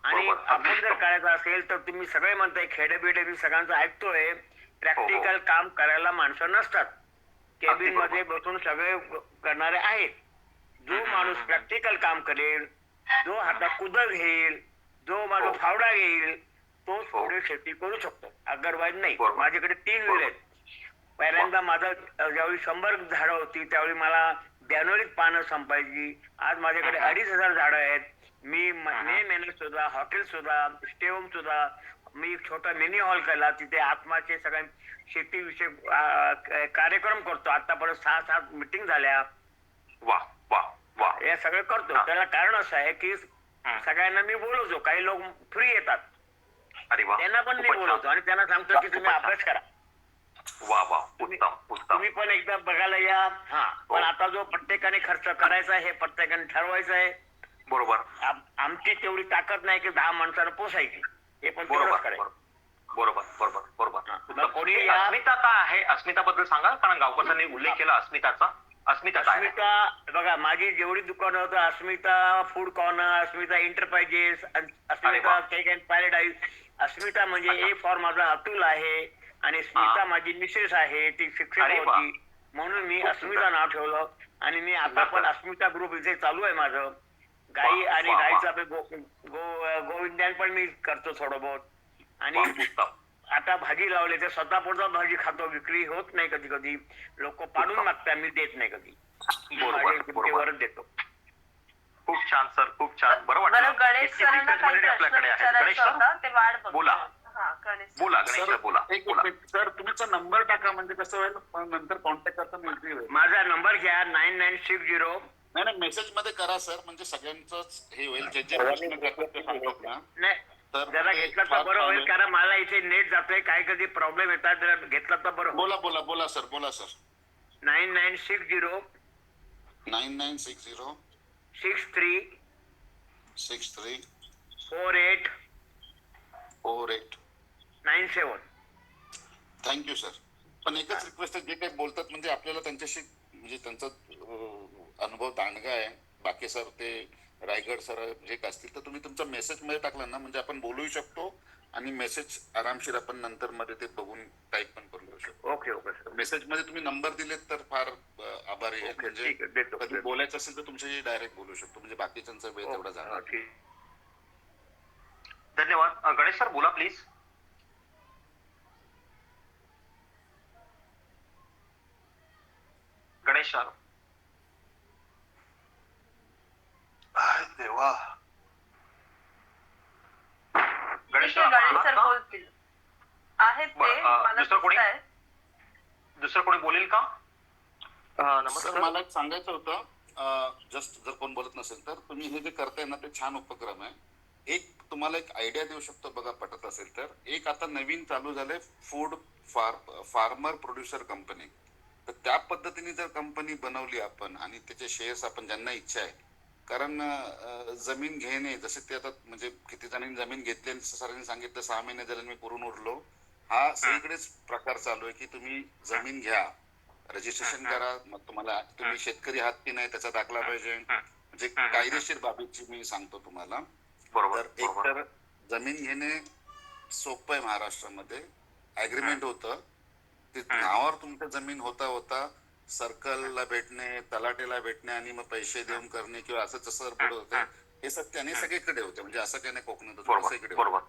आणि आपण जर करायचं असेल तर तुम्ही सगळे म्हणताय खेडेबिडे मी सगळ्यांचं ऐकतोय. प्रॅक्टिकल काम करायला माणसं नसतात. केबिन मध्ये बसून सगळे करणारे आहेत. जो माणूस प्रॅक्टिकल काम करेल, जो हातात कुदळ घेईल, जो माझा फावडा घेईल तो थोडी शेती करू शकतो. अदरवाईज नाही. माझ्याकडे 3 विहीर आहेत. पहिल्यांदा माझं ज्यावेळी 100 झाडं होती त्यावेळी मला जानेवारीत पानं संपायची. आज माझ्याकडे 2,500 झाडं आहेत. मी मे महिन्यात सुद्धा हॉटेल सुद्धा स्टे होम सुद्धा मी छोटा मिनी हॉल केला. तिथे आत्माचे सगळ्या शेतीविषयक कार्यक्रम करतो. आतापर्यंत 6-7 मीटिंग झाल्या. हे सगळं करतो. त्याला कारण असं आहे की सगळ्यांना मी बोलवतो. काही लोक फ्री येतात त्यांना पण मी बोलवतो आणि त्यांना सांगतो की तुम्ही अभ्यास करा. तुम्ही पण एकदा बघायला या. पण आता जो प्रत्येकाने खर्च करायचा आहे हे प्रत्येकाने ठरवायचं आहे. बरोबर. आमची तेवढी ताकद नाही की 10 माणसाला पोसायची. हे पण तेवढंच करायचं. बरोबर. कोणी अस्मिता आहे, अस्मिताबद्दल सांगा. कारण गावकऱ्यांनी उल्लेख केला अस्मिताचा. अस्मिता बघा माझी जेवढी दुकानं होतं, Asmita food corner, Asmita enterprises, Asmita cake and paradise. Asmita म्हणजे ए फॉर माझा अतुल आहे आणि स्मिता माझी मिसेस आहे. ती शिक्षक होती म्हणून मी अस्मिता नाव ठेवलं. आणि मी आता पण अस्मिता ग्रुप इथे चालू आहे माझं. गाई आणि गाईचं गोविंद्यान पण मी करतो थोडं बहुत. आणि आता भाजी लावले तर स्वतः पुढचा भाजी खातो. विक्री होत नाही. कधी लोक पाडून मागतात. मी देत नाही कधी. किमतीवरच देतो. खूप छान सर, खूप छान. बरोबर. गणेश सरांना काही प्रश्न विचारायचा होता ते वाट बघतो. बोला सर, गणेश बोला. एक मिनिट सर, तुमचा नंबर टाका म्हणजे कसं होईल नंतर कॉन्टॅक्ट करता मिळतील. माझा नंबर घ्या 9960. नाही मेसेज मध्ये करा सर, म्हणजे सगळ्यांचंच हे होईल. जे प्रश्न करतात ते सांगतात ना. नाही जरा घेतला तर बरं होईल कारण मला इथे नेट जातोय. काही कधी प्रॉब्लेम येतात. जरा घेतला तर बरं. बोला सर. 9960 9960 63 63 4897. Thank you sir. पण एकच रिक्वेस्ट आहे, जे काही बोलतात म्हणजे आपल्याला त्यांच्याशी म्हणजे त्यांचा अनुभव दांडगा आहे. बाकी सर ते रायगड सर जे काय असतील तर तुम्ही तुमचा मेसेज मध्ये टाकला ना म्हणजे आपण बोलूही शकतो आणि मेसेज आरामशीर आपण नंतर मध्ये ते बघून टाईप पण करू शकतो. Okay okay sir. मेसेज मध्ये तुम्ही नंबर दिलेत तर फार आभारी आहे. म्हणजे ठीक आहे, देतो कधी बोलायचं असेल तर तुमच्याशी डायरेक्ट बोलू शकतो म्हणजे बाकीच्यांचा वेळ तेवढा जाणार. ठीक. धन्यवाद. गणेश सर बोला प्लीज. गणेश सर. देवा. गणेश ठीक आहे, गणेश सर बोलतील. आहेत ते मला दुसरं कोणी दिसतंय. दुसरं कोणी बोलेल का? सर मला एक सांगायचं होतं, जस्ट जर कोण बोलत नसेल तर तुम्ही हे जे करताय ना ते छान उपक्रम आहे. एक तुम्हाला एक आयडिया देऊ शकतो बघा पटत असेल तर. एक आता नवीन चालू झालंय फूड फार्मर प्रोड्युसर कंपनी. तर त्या पद्धतीने जर कंपनी बनवली आपण आणि त्याचे शेअर्स आपण ज्यांना इच्छा आहे, कारण जमीन घेणे जसे ते आता म्हणजे किती जणांनी जमीन घेतली आणि सरांनी सांगितलं 6 महिने झाले मी पुरून उरलो. हा सगळीकडेच प्रकार चालू आहे की तुम्ही जमीन घ्या, रजिस्ट्रेशन करा, मग तुम्हाला तुम्ही शेतकरी आहात की नाही त्याचा दाखला पाहिजे. म्हणजे कायदेशीर बाबीची मी सांगतो तुम्हाला. तर एक तर जमीन घेणे सोपं आहे महाराष्ट्रामध्ये. ऍग्रीमेंट होतं ते नावावर तुमच्या जमीन होता होता सर्कलला भेटणे, तलाठीला भेटणे आणि मग पैसे देऊन करणे किंवा असं तसं पुढे होतं. हे सत्याने सगळीकडे होते म्हणजे असं काही नाही कोकणात सगळीकडे होतं.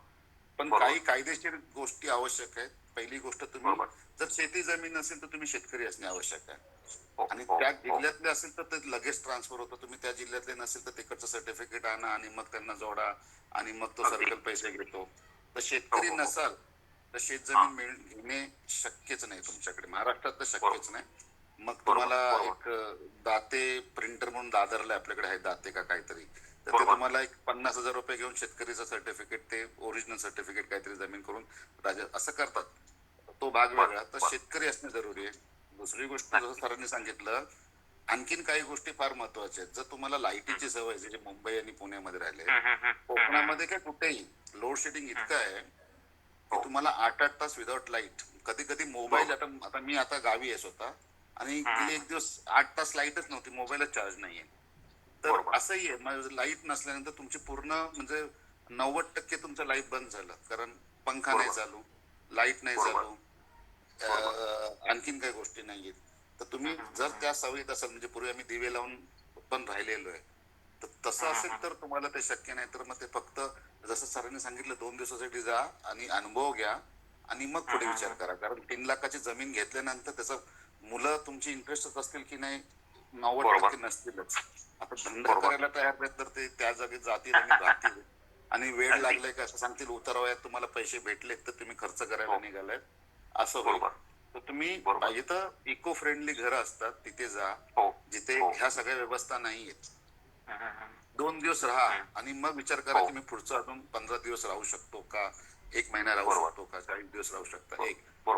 पण काही कायदेशीर गोष्टी आवश्यक आहेत. पहिली गोष्ट तुम्ही जर शेती जमीन असेल तर तुम्ही शेतकरी असणे आवश्यक आहे आणि त्या जिल्ह्यातले असेल तर ते लगेच ट्रान्सफर होतं. तुम्ही त्या जिल्ह्यातले नसेल तर तिकडचं सर्टिफिकेट आणा आणि मग त्यांना जोडा आणि मग तो सर्कल पैसे घेतो. तर शेतकरी नसाल तर शेत जमीन घेणे शक्यच नाही तुमच्याकडे, महाराष्ट्रात तर शक्यच नाही. मग तुम्हाला एक दाते प्रिंटर म्हणून दादरला आपल्याकडे आहे दाते का काहीतरी, तर ते तुम्हाला एक 50,000 रुपये घेऊन शेतकरीचं सर्टिफिकेट ते ओरिजिनल सर्टिफिकेट काहीतरी जमीन करून असं करतात. तो भाग वेगळा. तर शेतकरी असणे जरुरी आहे. दुसरी गोष्ट जसं सरांनी सांगितलं, आणखीन काही गोष्टी फार महत्वाच्या आहेत. जर तुम्हाला लाईटीची सवय जे मुंबई आणि पुण्यामध्ये राहिले, कोकणामध्ये काय कुठेही लोड शेडिंग इतकं आहे की तुम्हाला 8-8 तास विदाउट लाईट. कधी कधी मोबाईल आता मी आता गावी आहे स्वतः आणि गेले एक दिवस 8 तास लाईटच नव्हती, मोबाईलच चार्ज नाहीये. तर असंही आहे लाईट नसल्यानंतर तुमची पूर्ण म्हणजे 90% तुमचं लाईट बंद झालं. कारण पंखा नाही चालू, लाईट नाही चालू, आणखीन काही गोष्टी नाहीयेत. तर तुम्ही जर त्या सवयीत असाल म्हणजे पूर्वी आम्ही दिवे लावून पण राहिलेलो आहे, तर तसं असेल तर तुम्हाला ते शक्य नाही. तर मग ते फक्त जसं सरांनी सांगितलं 2 दिवसासाठी जा आणि अनुभव घ्या आणि मग पुढे विचार करा. कारण 3 लाखाची जमीन घेतल्यानंतर त्याचं मुलं तुमची इंटरेस्टच असतील की नाही 90% नसतीलच. आता धंदा करायला तयार आहेत तर ते त्या जागेत जातील आणि राहतील आणि वेळ लागलाय का असं सांगतील उतरवयात तुम्हाला पैसे भेटले तर तुम्ही खर्च करायला निघालाय असं होईल. तर तुम्ही पाहिजे तर इको फ्रेंडली घरं असतात तिथे जा जिथे ह्या सगळ्या व्यवस्था नाहीयेत. 2 दिवस राहा आणि मग विचार करा की मी पुढचं अजून 15 दिवस राहू शकतो का, 1 महिना राहू शकतो का, 40 दिवस राहू शकता.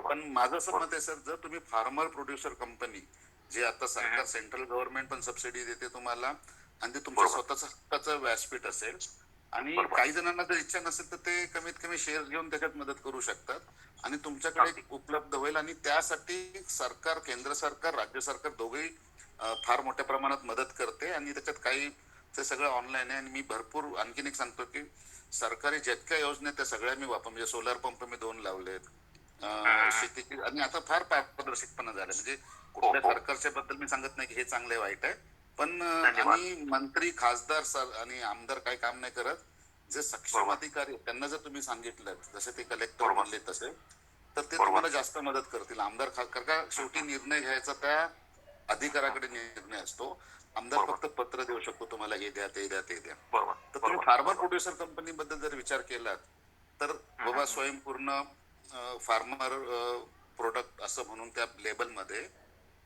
पण माझं असं मत आहे सर, जर तुम्ही फार्मर प्रोड्युसर कंपनी जे आता सरकार सेंट्रल गव्हर्नमेंट पण सबसिडी देते तुम्हाला आणि ते तुमचं स्वतःचं हक्काचं व्यासपीठ असेल आणि काही जणांना जर इच्छा नसेल तर ते कमीत कमी शेअर घेऊन त्याच्यात मदत करू शकतात आणि तुमच्याकडे उपलब्ध होईल. आणि त्यासाठी सरकार, केंद्र सरकार, राज्य सरकार दोघेही फार मोठ्या प्रमाणात मदत करते आणि त्याच्यात काही ते सगळं ऑनलाईन आहे. आणि मी भरपूर आणखीन एक सांगतो की सरकारी जितक्या योजना त्या सगळ्या मी म्हणजे सोलार पंप मी 2 लावलेत, शेतीची, आणि आता फार पारदर्शकपणा झाला. म्हणजे कुठल्या सरकारच्या बद्दल मी सांगत नाही की हे चांगलं वाईट आहे, पण आणि मंत्री, खासदार आणि आमदार काही काम नाही करत. जे सक्षम अधिकारी त्यांना जर तुम्ही सांगितलं जसे ते कलेक्टर म्हणले तसे, तर ते तुम्हाला जास्त मदत करतील. आमदार का शेवटी निर्णय घ्यायचा त्या अधिकाऱ्याकडे निर्णय असतो. आमदार फक्त पत्र देऊ शकतो तुम्हाला हे द्या ते द्या ते द्या. तर तुम्ही फार्मर प्रोड्युसर कंपनी बद्दल जर विचार केलात तर बाबा स्वयंपूर्ण फार्मर प्रोडक्ट असं म्हणून त्या लेबल मध्ये,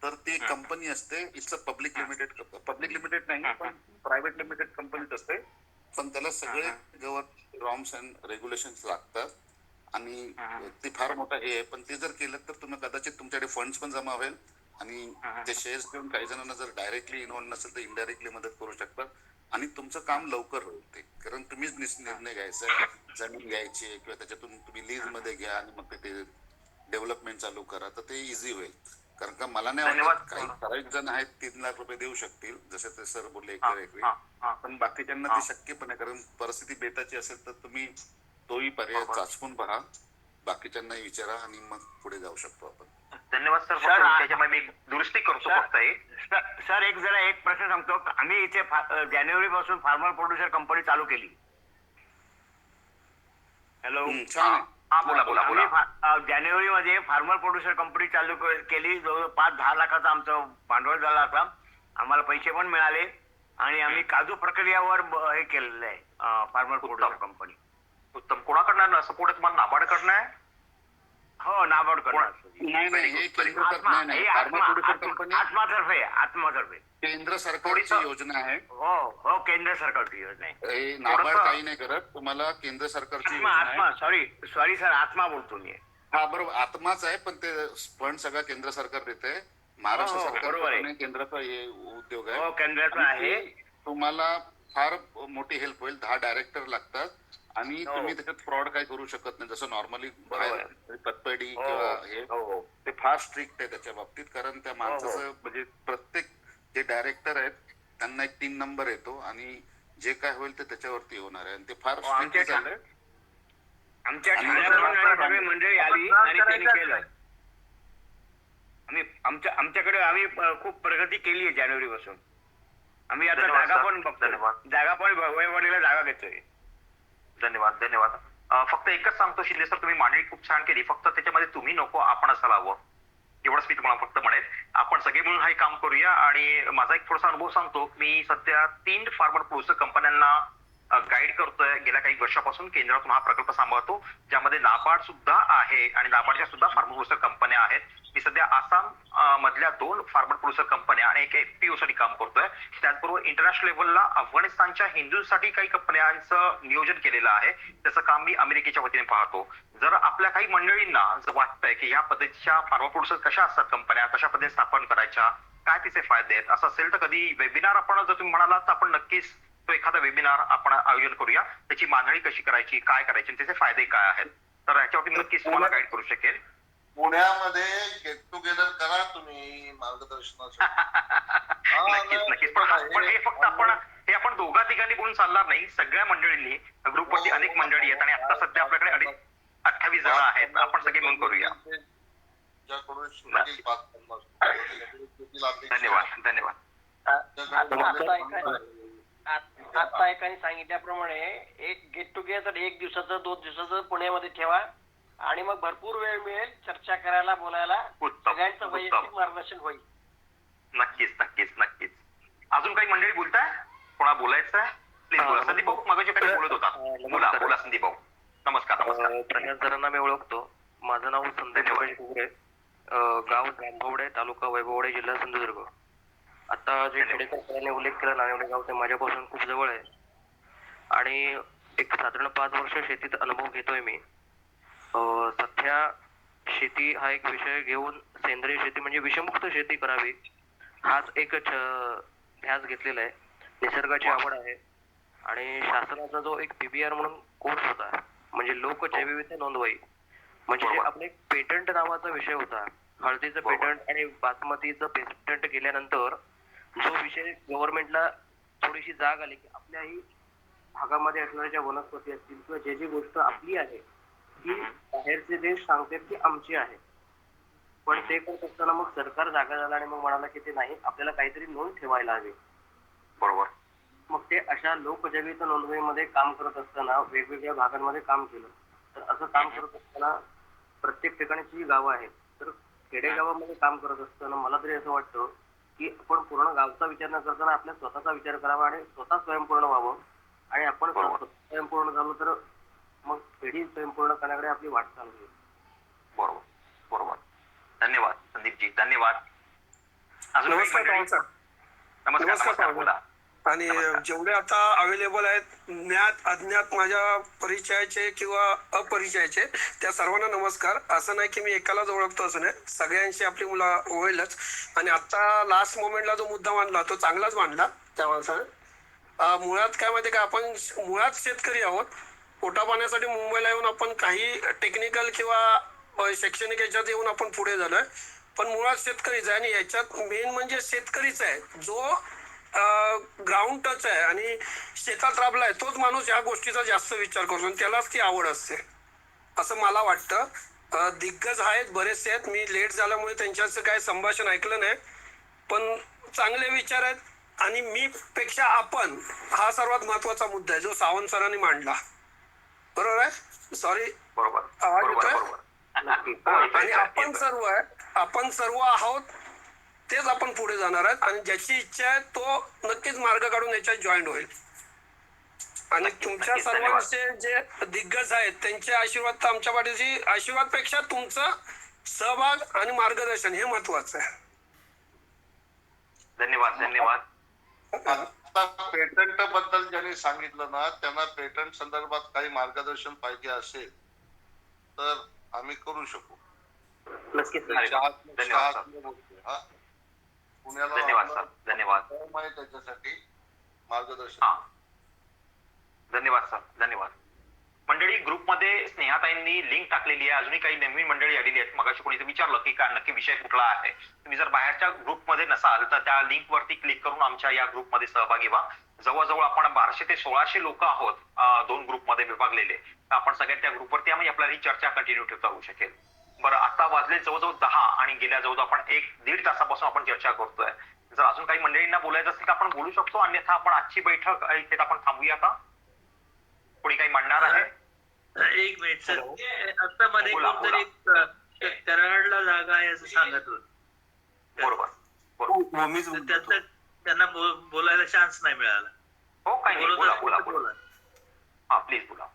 तर ती कंपनी असते. इट्स अ पब्लिक लिमिटेड नाही पण प्रायव्हेट लिमिटेड कंपनीच असते. पण त्याला सगळे नॉर्म्स अँड रेग्युलेशन्स लागतात आणि ते फार मोठा हे आहे. पण ते जर केलं तर तुम्ही कदाचित तुमच्याकडे फंड्स पण जमा होईल आणि ते शेअर्स घेऊन काही जणांना जर डायरेक्टली इन्व्हॉल्व नसेल तर इनडायरेक्टली मदत करू शकतात. आणि तुमचं काम लवकर होईल ते, कारण तुम्हीच निर्णय घ्यायचा आहे, जमीन घ्यायची किंवा त्याच्यातून तुम्ही लीज मध्ये घ्या आणि मग ते डेव्हलपमेंट चालू करा, तर ते इझी होईल. कारण का मला नाही वाटत काही ठराविक जण आहेत 3 लाख रुपये देऊ शकतील, जसे ते सर बोलले एकर एकरी, पण बाकीच्यांना ते शक्य पण आहे, कारण परिस्थिती बेताची असेल तर तुम्ही तोही पर्याय चाचपून पहा, बाकीच्यांनाही विचारा आणि मग पुढे जाऊ शकतो आपण. धन्यवाद सर. त्याच्यामुळे मी दुरुस्ती करतो फक्त सर एक प्रश्न सांगतो. आम्ही इथे जानेवारी पासून फार्मर प्रोड्युसर कंपनी चालू केली. हॅलो, जानेवारी मध्ये फार्मर प्रोड्युसर कंपनी चालू केली. जवळ 5-10 लाखाचं आमचं भांडवल झालं होता. आम्हाला पैसे पण मिळाले आणि आम्ही काजू प्रक्रियावर हे केलेलं आहे फार्मर प्रोड्युसर कंपनी. उत्तम. कोणाकडनं सपोर्ट आहे तुम्हाला? नाबार्ड कडनं आहे? हो, नाबार्ड कडनं. आत्मातर्फे केंद्र सरकारची योजना आहे. हो, केंद्र सरकारची योजना आहे. नाबार्ड काही नाही करत, तुम्हाला केंद्र सरकारची आत्मा सॉरी सर, आत्मा बोलतो मी. हा बरोबर, आत्माच आहे, पण ते फंड सगळं केंद्र सरकार देते. महाराष्ट्र सरकार केंद्राचा हे उद्योग आहे. केंद्राचा आहे. तुम्हाला फार मोठी हेल्प होईल. 10 डायरेक्टर लागतात आणि तुम्ही त्याच्यात फ्रॉड काही करू शकत नाही, जसं नॉर्मली पतपेढी किंवा हे, ते फार स्ट्रिक्ट आहे त्याच्या बाबतीत. कारण त्या माणसाचं म्हणजे प्रत्येक जे डायरेक्टर आहेत त्यांना एक 3 नंबर येतो आणि जे काय होईल ते त्याच्यावरती होणार आहे. आणि ते फार स्ट्रिक्ट झालंय. आमच्या मंडळी आली आणि त्यांनी केलं. आमच्याकडे आम्ही खूप प्रगती केली आहे जानेवारी पासून. आम्ही आता जागा पण वयवाडीला जागा घेतोय. धन्यवाद. फक्त एकच सांगतो शिंदे सर, तुम्ही मांडणी खूप छान केली. फक्त त्याच्यामध्ये तुम्ही नको, आपण असायला हवं, एवढंच मी तुम्हाला फक्त म्हणेन. आपण सगळे मिळून हे काम करूया. आणि माझा एक थोडासा अनुभव सांगतो. मी सध्या 3 फार्मर प्रोड्युसर कंपन्यांना गाईड करतोय गेल्या काही वर्षापासून. केंद्रातून हा प्रकल्प सांभाळतो, ज्यामध्ये नाबार्ड सुद्धा आहे आणि नाबार्डच्या सुद्धा फार्मर प्रोड्युसर कंपन्या आहेत. मी सध्या आसाम मधल्या 2 फार्मर प्रोड्युसर कंपन्या आणि एक FPO साठी काम करतोय. त्याचबरोबर इंटरनॅशनल लेव्हलला अफगाणिस्तानच्या हिंदूंसाठी काही कंपन्यांचं नियोजन केलेलं आहे. त्याचं काम मी अमेरिकेच्या वतीने पाहतो. जर आपल्या काही मंडळींना जर वाटतंय की या पद्धतीच्या फार्मर प्रोड्युसर कशा असतात कंपन्या, कशा पद्धतीने स्थापन करायच्या, काय तिचे फायदे आहेत, असं असेल तर कधी वेबिनार आपण जर तुम्ही म्हणालात तर आपण नक्कीच तो एखादा वेबिनार आपण आयोजन करूया. त्याची मांडणी कशी करायची, काय करायची, त्याचे फायदे काय आहेत, तर याच्यावरती नक्कीच तुम्हाला गाईड करू शकेल. पुण्यामध्ये गेट टुगेदर करा तुम्ही मार्गदर्शनासाठी. नक्कीच. पण हे फक्त आपण 2-3 बोलून चालणार नाही. सगळ्या मंडळींनी, ग्रुपवरती अनेक मंडळी आहेत आणि आता सध्या आपल्याकडे 28 जण आहेत. आपण सगळे मिळून करूया. धन्यवाद. आता एकाने सांगितल्याप्रमाणे एक गेट टुगेदर 1 दिवसाचं 2 दिवसाचं पुण्यामध्ये ठेवा आणि मग भरपूर वेळ मिळेल चर्चा करायला, बोलायला. सगळ्यांचं वैयक्तिक मार्गदर्शन होईल. नक्कीच. अजून काही मंडळी बोलताय? कोणा बोलायचं आहे? प्लीज बोला. संदीप भाऊ मगाशी काही बोलत होता. बोला संदीप भाऊ. नमस्कार. बऱ्याच जणांना मी ओळखतो. माझं नाव संदीप घुगरे, गाव जांभवडे, तालुका वैभववाडी, जिल्हा सिंधुदुर्ग. आता जे खेडेकर सरांनी उल्लेख केला नाणेवडे गाव, ते माझ्यापासून खूप जवळ आहे आणि एक साधारण 5 वर्ष शेतीत अनुभव घेतोय मी. सध्या शेती हा एक विषय घेऊन सेंद्रिय शेती म्हणजे विषमुक्त शेती करावी हाच एक ध्यास घेतलेला आहे. निसर्गाची आवड आहे आणि शासनाचा जो एक PBR म्हणून कोर्स होता, म्हणजे लोक जैवविविधता नोंदवाई, म्हणजे आपले एक पेटंट नावाचा विषय होता. हळदीचं पेटंट आणि बासमतीचं पेटंट केल्यानंतर जो विषय गव्हर्नमेंटला थोडीशी जाग आली की आपल्याही भागामध्ये असणाऱ्या ज्या वनस्पती असतील किंवा जी गोष्ट आपली आहे ती बाहेरचे देश सांगतात की आमची आहे, पण ते करत असताना मग सरकार जागा झाला आणि मग म्हणाला की ते नाही, आपल्याला काहीतरी नोंद ठेवायला हवी. बरोबर. मग ते अशा लोकजैविक नोंदणीमध्ये काम करत असताना वेगवेगळ्या भागांमध्ये काम केलं. तर असं काम करत असताना प्रत्येक ठिकाणची जी गावं आहेत, तर खेडेगावामध्ये काम करत असताना मला तरी असं वाटतं की आपण पूर्ण गावचा विचार न करताना आपल्या स्वतःचा विचार करावा आणि स्वतः स्वयंपूर्ण व्हावं. आणि आपण स्वयंपूर्ण झालो तर मग पिढी स्वयंपूर्ण करण्याकडे आपली वाटचाल होईल. बरोबर. धन्यवाद संदीपजी. धन्यवाद. नमस्कार. बोला. आणि जेवढे आता अवेलेबल आहेत, ज्ञात अज्ञात, माझ्या परिचयाचे किंवा अपरिचयाचे, त्या सर्वांना नमस्कार. असं नाही की मी एकालाच ओळखतो असं नाही, सगळ्यांशी आपली मुलं होईलच. आणि आता लास्ट मोमेंटला जो मुद्दा मांडला तो चांगलाच मांडला त्या माणसाने. मुळात काय माहिती का, आपण मुळात शेतकरी आहोत. पोटापाण्यासाठी मुंबईला येऊन आपण काही टेक्निकल किंवा शैक्षणिक याच्यात येऊन आपण पुढे झालोय, पण मुळात शेतकरीच आहे. आणि याच्यात मेन म्हणजे शेतकरीच आहे जो ग्राउंड टच आहे आणि शेतात राबलाय, तोच माणूस या गोष्टीचा जास्त विचार करतो आणि त्यालाच ती आवड असते असं मला वाटतं. दिग्गज आहेत, बरेचसे आहेत. मी लेट झाल्यामुळे त्यांच्याचं काय संभाषण ऐकलं नाही, पण चांगले विचार आहेत. आणि मी पेक्षा आपण हा सर्वात महत्वाचा मुद्दा आहे जो सावंत सरांनी मांडला. बरोबर आहे? सॉरी, बरोबर आवाज येतोय? बरोबर. आणि आपण सर्व आहोत, तेच आपण पुढे जाणार आहेत. आणि ज्याची इच्छा आहे तो नक्कीच मार्ग काढून याच्यात जॉईन होईल. आणि तुमच्या सर्वांचे जे दिग्गज आहेत त्यांचे आशीर्वाद तर आमच्या पाठीशी, आशीर्वाद पेक्षा तुमचा सहभाग आणि मार्गदर्शन हे महत्वाचं आहे. धन्यवाद. धन्यवाद. आता पेटंट बद्दल ज्यांनी सांगितलं ना, त्यांना पेटंट संदर्भात काही मार्गदर्शन पाहिजे असेल तर आम्ही करू शकू. नक्कीच. पुण्याला धन्यवाद सर. धन्यवाद. त्याच्यासाठी मार्गदर्शन. धन्यवाद सर. धन्यवाद. मंडळी, ग्रुपमध्ये स्नेहाताईंनी लिंक टाकलेली आहे. अजूनही काही नवीन मंडळी आलेली आहेत. मगाशी कोणी विचारलं की काय नक्की विषय कुठला आहे. तुम्ही जर बाहेरच्या ग्रुपमध्ये नसाल तर त्या लिंक वरती क्लिक करून आमच्या या ग्रुपमध्ये सहभागी व्हा. जवळजवळ आपण 1200 ते 1600 लोक आहोत 2 ग्रुपमध्ये विभागलेले. तर आपण सगळ्या त्या ग्रुपवरती आम्ही आपल्याला ही चर्चा कंटिन्यू ठेवता येऊ शकेल. बरं, आता वाजले जवळजवळ 10 आणि गेल्या जवळजवळ आपण 1-1.5 तासापासून आपण चर्चा करतोय. जर अजून काही मंडळींना बोलायचं असेल तर आपण बोलू शकतो, अन्यथा आपण आजची बैठक इथे आपण थांबूया. का कोणी काही म्हणणार आहे? एक मिनिट सर, आता मध्ये कोणतरी कराडला जागा आहे असं सांगत होत. बरोबर. त्यांना बोलायला चान्स नाही मिळाला. हो, काही नाही. बोला बोला बोला. हा, प्लीज बोला.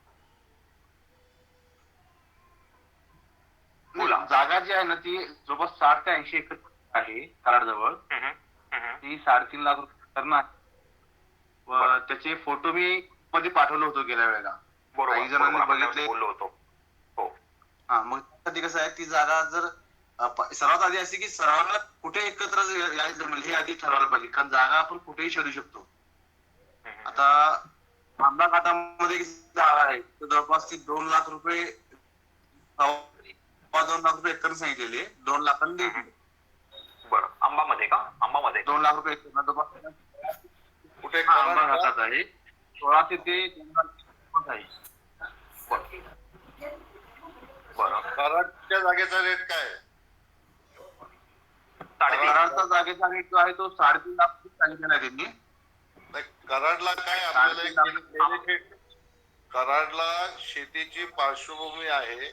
जागा जी आहे ना ती जवळपास 60 ते 80 एकर आहे कराड जवळ. ती 3.5 लाख रुपये करणार. व त्याचे फोटो मी मध्ये पाठवलं होतं गेल्या वेळेला. काही जणांनी बघितले. हो. हा, मग त्यासाठी कसं आहे, ती जागा जर सर्वात आधी अशी की सर्वांना कुठे एकत्र यायचं म्हणजे हे आधी ठरवायला पाहिजे, कारण जागा आपण कुठेही शोधू शकतो. आता आंबा घाटामध्ये जागा आहे तर जवळपास ती 2 लाख रुपये 2 लाख रुपये एकर सांगितलेली. 2 लाखांनी देईल. बरं, आंबामध्ये का? आंबामध्ये 2 लाख रुपये एकर कुठे आंबा घाटात आहे. 16 ते 2 लाख आहे. बरं, कराडच्या जागेचा रेट काय आहे? कराडचा जागेचा रेट जो आहे तो 3.5 लाख सांगितलेला आहे त्यांनी. कराडला काय आपल्याला बेनिफिट, कराडला शेतीची पार्श्वभूमी आहे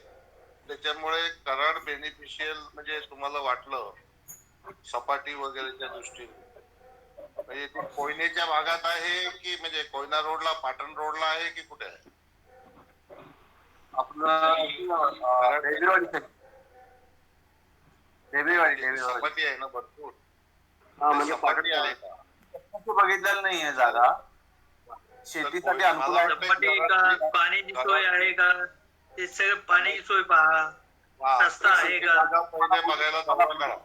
त्याच्यामुळे कराड बेनिफिशियल म्हणजे तुम्हाला वाटलं सपाटी वगैरेच्या दृष्टीने, म्हणजे ते कोयनेच्या भागात आहे की म्हणजे कोयना रोडला, पाटण रोडला आहे की कुठे आहे? सपाटी आहे ना भरपूर. म्हणजे सपाटी आहे का? बघितलेलं नाहीये जागा. शेतीसाठी अनुकूल आहे. पाण्याची सोय आहे का, ते सगळं पाण्याची सोय पहा, रस्ता आहे का, पहिले बघायला दौरा करा.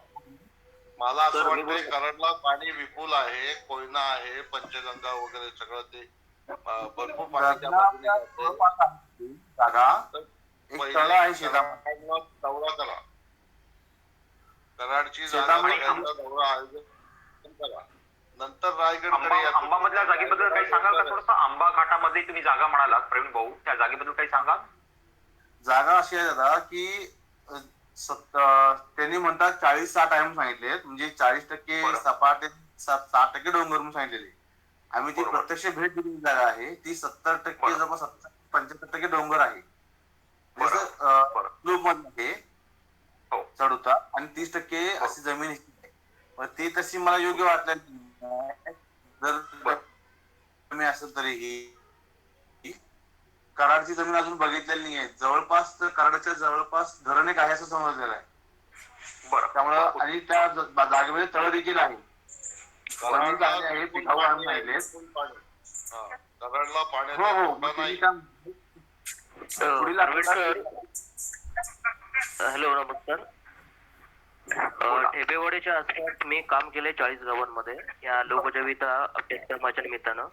मला असं वाटतंय कराडला पाणी विपुल आहे, कोयना आहे, पंचगंगा वगैरे सगळं ते भरपूर पाण्याच्या जागा आहे शेतामध्ये. दौरा करा, कराडची जागा बघायला दौरा आयोजन करा. नंतर रायगडकडे या. आंबा मधल्या जागेबद्दल काही सांगाल का थोडंसं? आंबा घाटामध्ये तुम्ही जागा म्हणालात प्रवीण भाऊ, त्या जागेबद्दल काही सांगाल? जागा अशी आहे दादा की त्यांनी म्हणतात 40-60 आहे म्हणून सांगितले, म्हणजे 40% सपाट 60% डोंगर म्हणून सांगितलेले. आम्ही ती प्रत्यक्ष भेट दिलेली जागा आहे. ती 70% जवळपास 75% डोंगर आहे. मध्ये चढ होता आणि 30% अशी जमीन ती तशी मला योग्य वाटली. जर कमी असेल तरीही कराडची जमीन अजून बघितलेली नाही आहे. जवळपास तर कराडच्या जवळपास धरण एक आहे असं समजलेलं आहे. त्यामुळं आणि त्या जागेमध्ये तळ देखील आहे. कराडला हॅलो, नमस्कार. ठेपेवाडीच्या आसपास मी काम केलंय 40 गावांमध्ये या लोकजीविका अभ्यासक्रमाच्या निमित्तानं.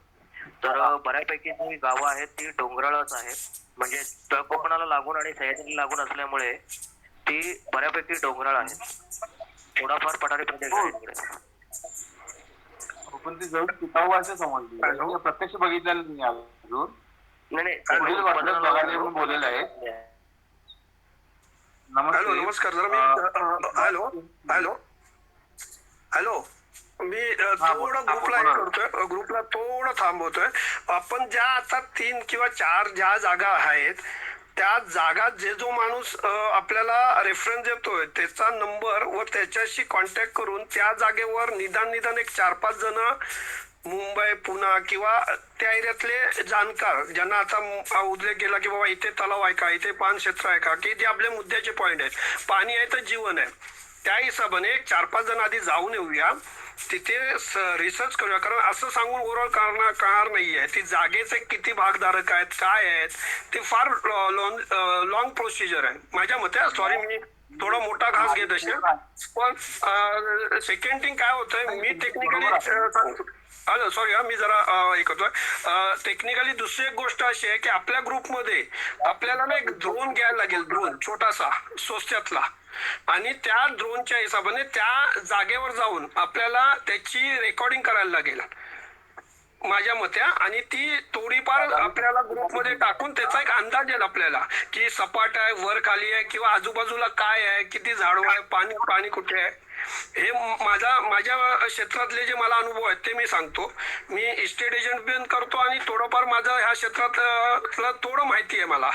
तर बऱ्यापैकी जी गावं आहेत ती डोंगराळच आहेत, म्हणजे कोकणाला लागून आणि सह्याद्रीला लागून असल्यामुळे ती बऱ्यापैकी डोंगराळ आहेत. थोडाफार पठारी प्रदेश आहे तिकडे. पण ती जवळ टिकाऊ असं समजली, प्रत्यक्ष बघितलेलं नाही अजून. नाही पुढील वर्षात बघायला येऊन बोललेलं आहे. हॅलो, नमस्कार. जरा मी हॅलो हॅलो हॅलो मी थोडं ग्रुपला हे करतोय, ग्रुपला थोडं थांबवतोय. आपण ज्या आता 3 किंवा 4 ज्या जागा आहेत त्या जागा जो माणूस आपल्याला रेफरन्स देतोय त्याचा नंबर व त्याच्याशी कॉन्टॅक्ट करून त्या जागेवर निदान एक 4-5 जण मुंबई, पुणे किंवा त्या एरियातले जाणकार ज्यांना आता उल्लेख केला की बाबा इथे तलाव आहे का, इथे पान क्षेत्र आहे का, की जे आपले मुद्द्याचे पॉइंट आहेत. पाणी आहे तर जीवन आहे. त्या हिशोबाने 4-5 जण आधी जाऊन येऊया, तिथे रिसर्च करूया. कारण असं सांगून ओव्हरऑल करणार नाहीये. ती जागेचे किती भागधारक आहेत, काय आहेत, ते फार लॉंग प्रोसिजर आहे माझ्या मते. सॉरी, मी थोडा मोठा घास घेत असेल. पण सेकंड थिंग काय होतंय, मी टेक्निकली हॅलो सॉरी मी जरा हे करतोय. टेक्निकली दुसरी एक गोष्ट अशी आहे की आपल्या ग्रुपमध्ये आपल्याला ना एक ड्रोन घ्यायला लागेल, ड्रोन छोटासा स्वस्त्यातला, आणि त्या ड्रोनच्या हिशोबाने त्या जागेवर जाऊन आपल्याला त्याची रेकॉर्डिंग करायला लागेल माझ्या मते. आणि ती थोडीफार आपल्याला ग्रुपमध्ये टाकून त्याचा एक अंदाज येईल आपल्याला की सपाट आहे, वर खाली आहे, किंवा आजूबाजूला काय आहे, किती झाडं आहे, पाणी कुठे आहे. हे माझ्या क्षेत्रातले जे मला अनुभव आहेत ते मी सांगतो. मी इस्टेट एजंट पण करतो आणि थोडंफार माझं ह्या क्षेत्रातलं थोडं माहिती आहे मला.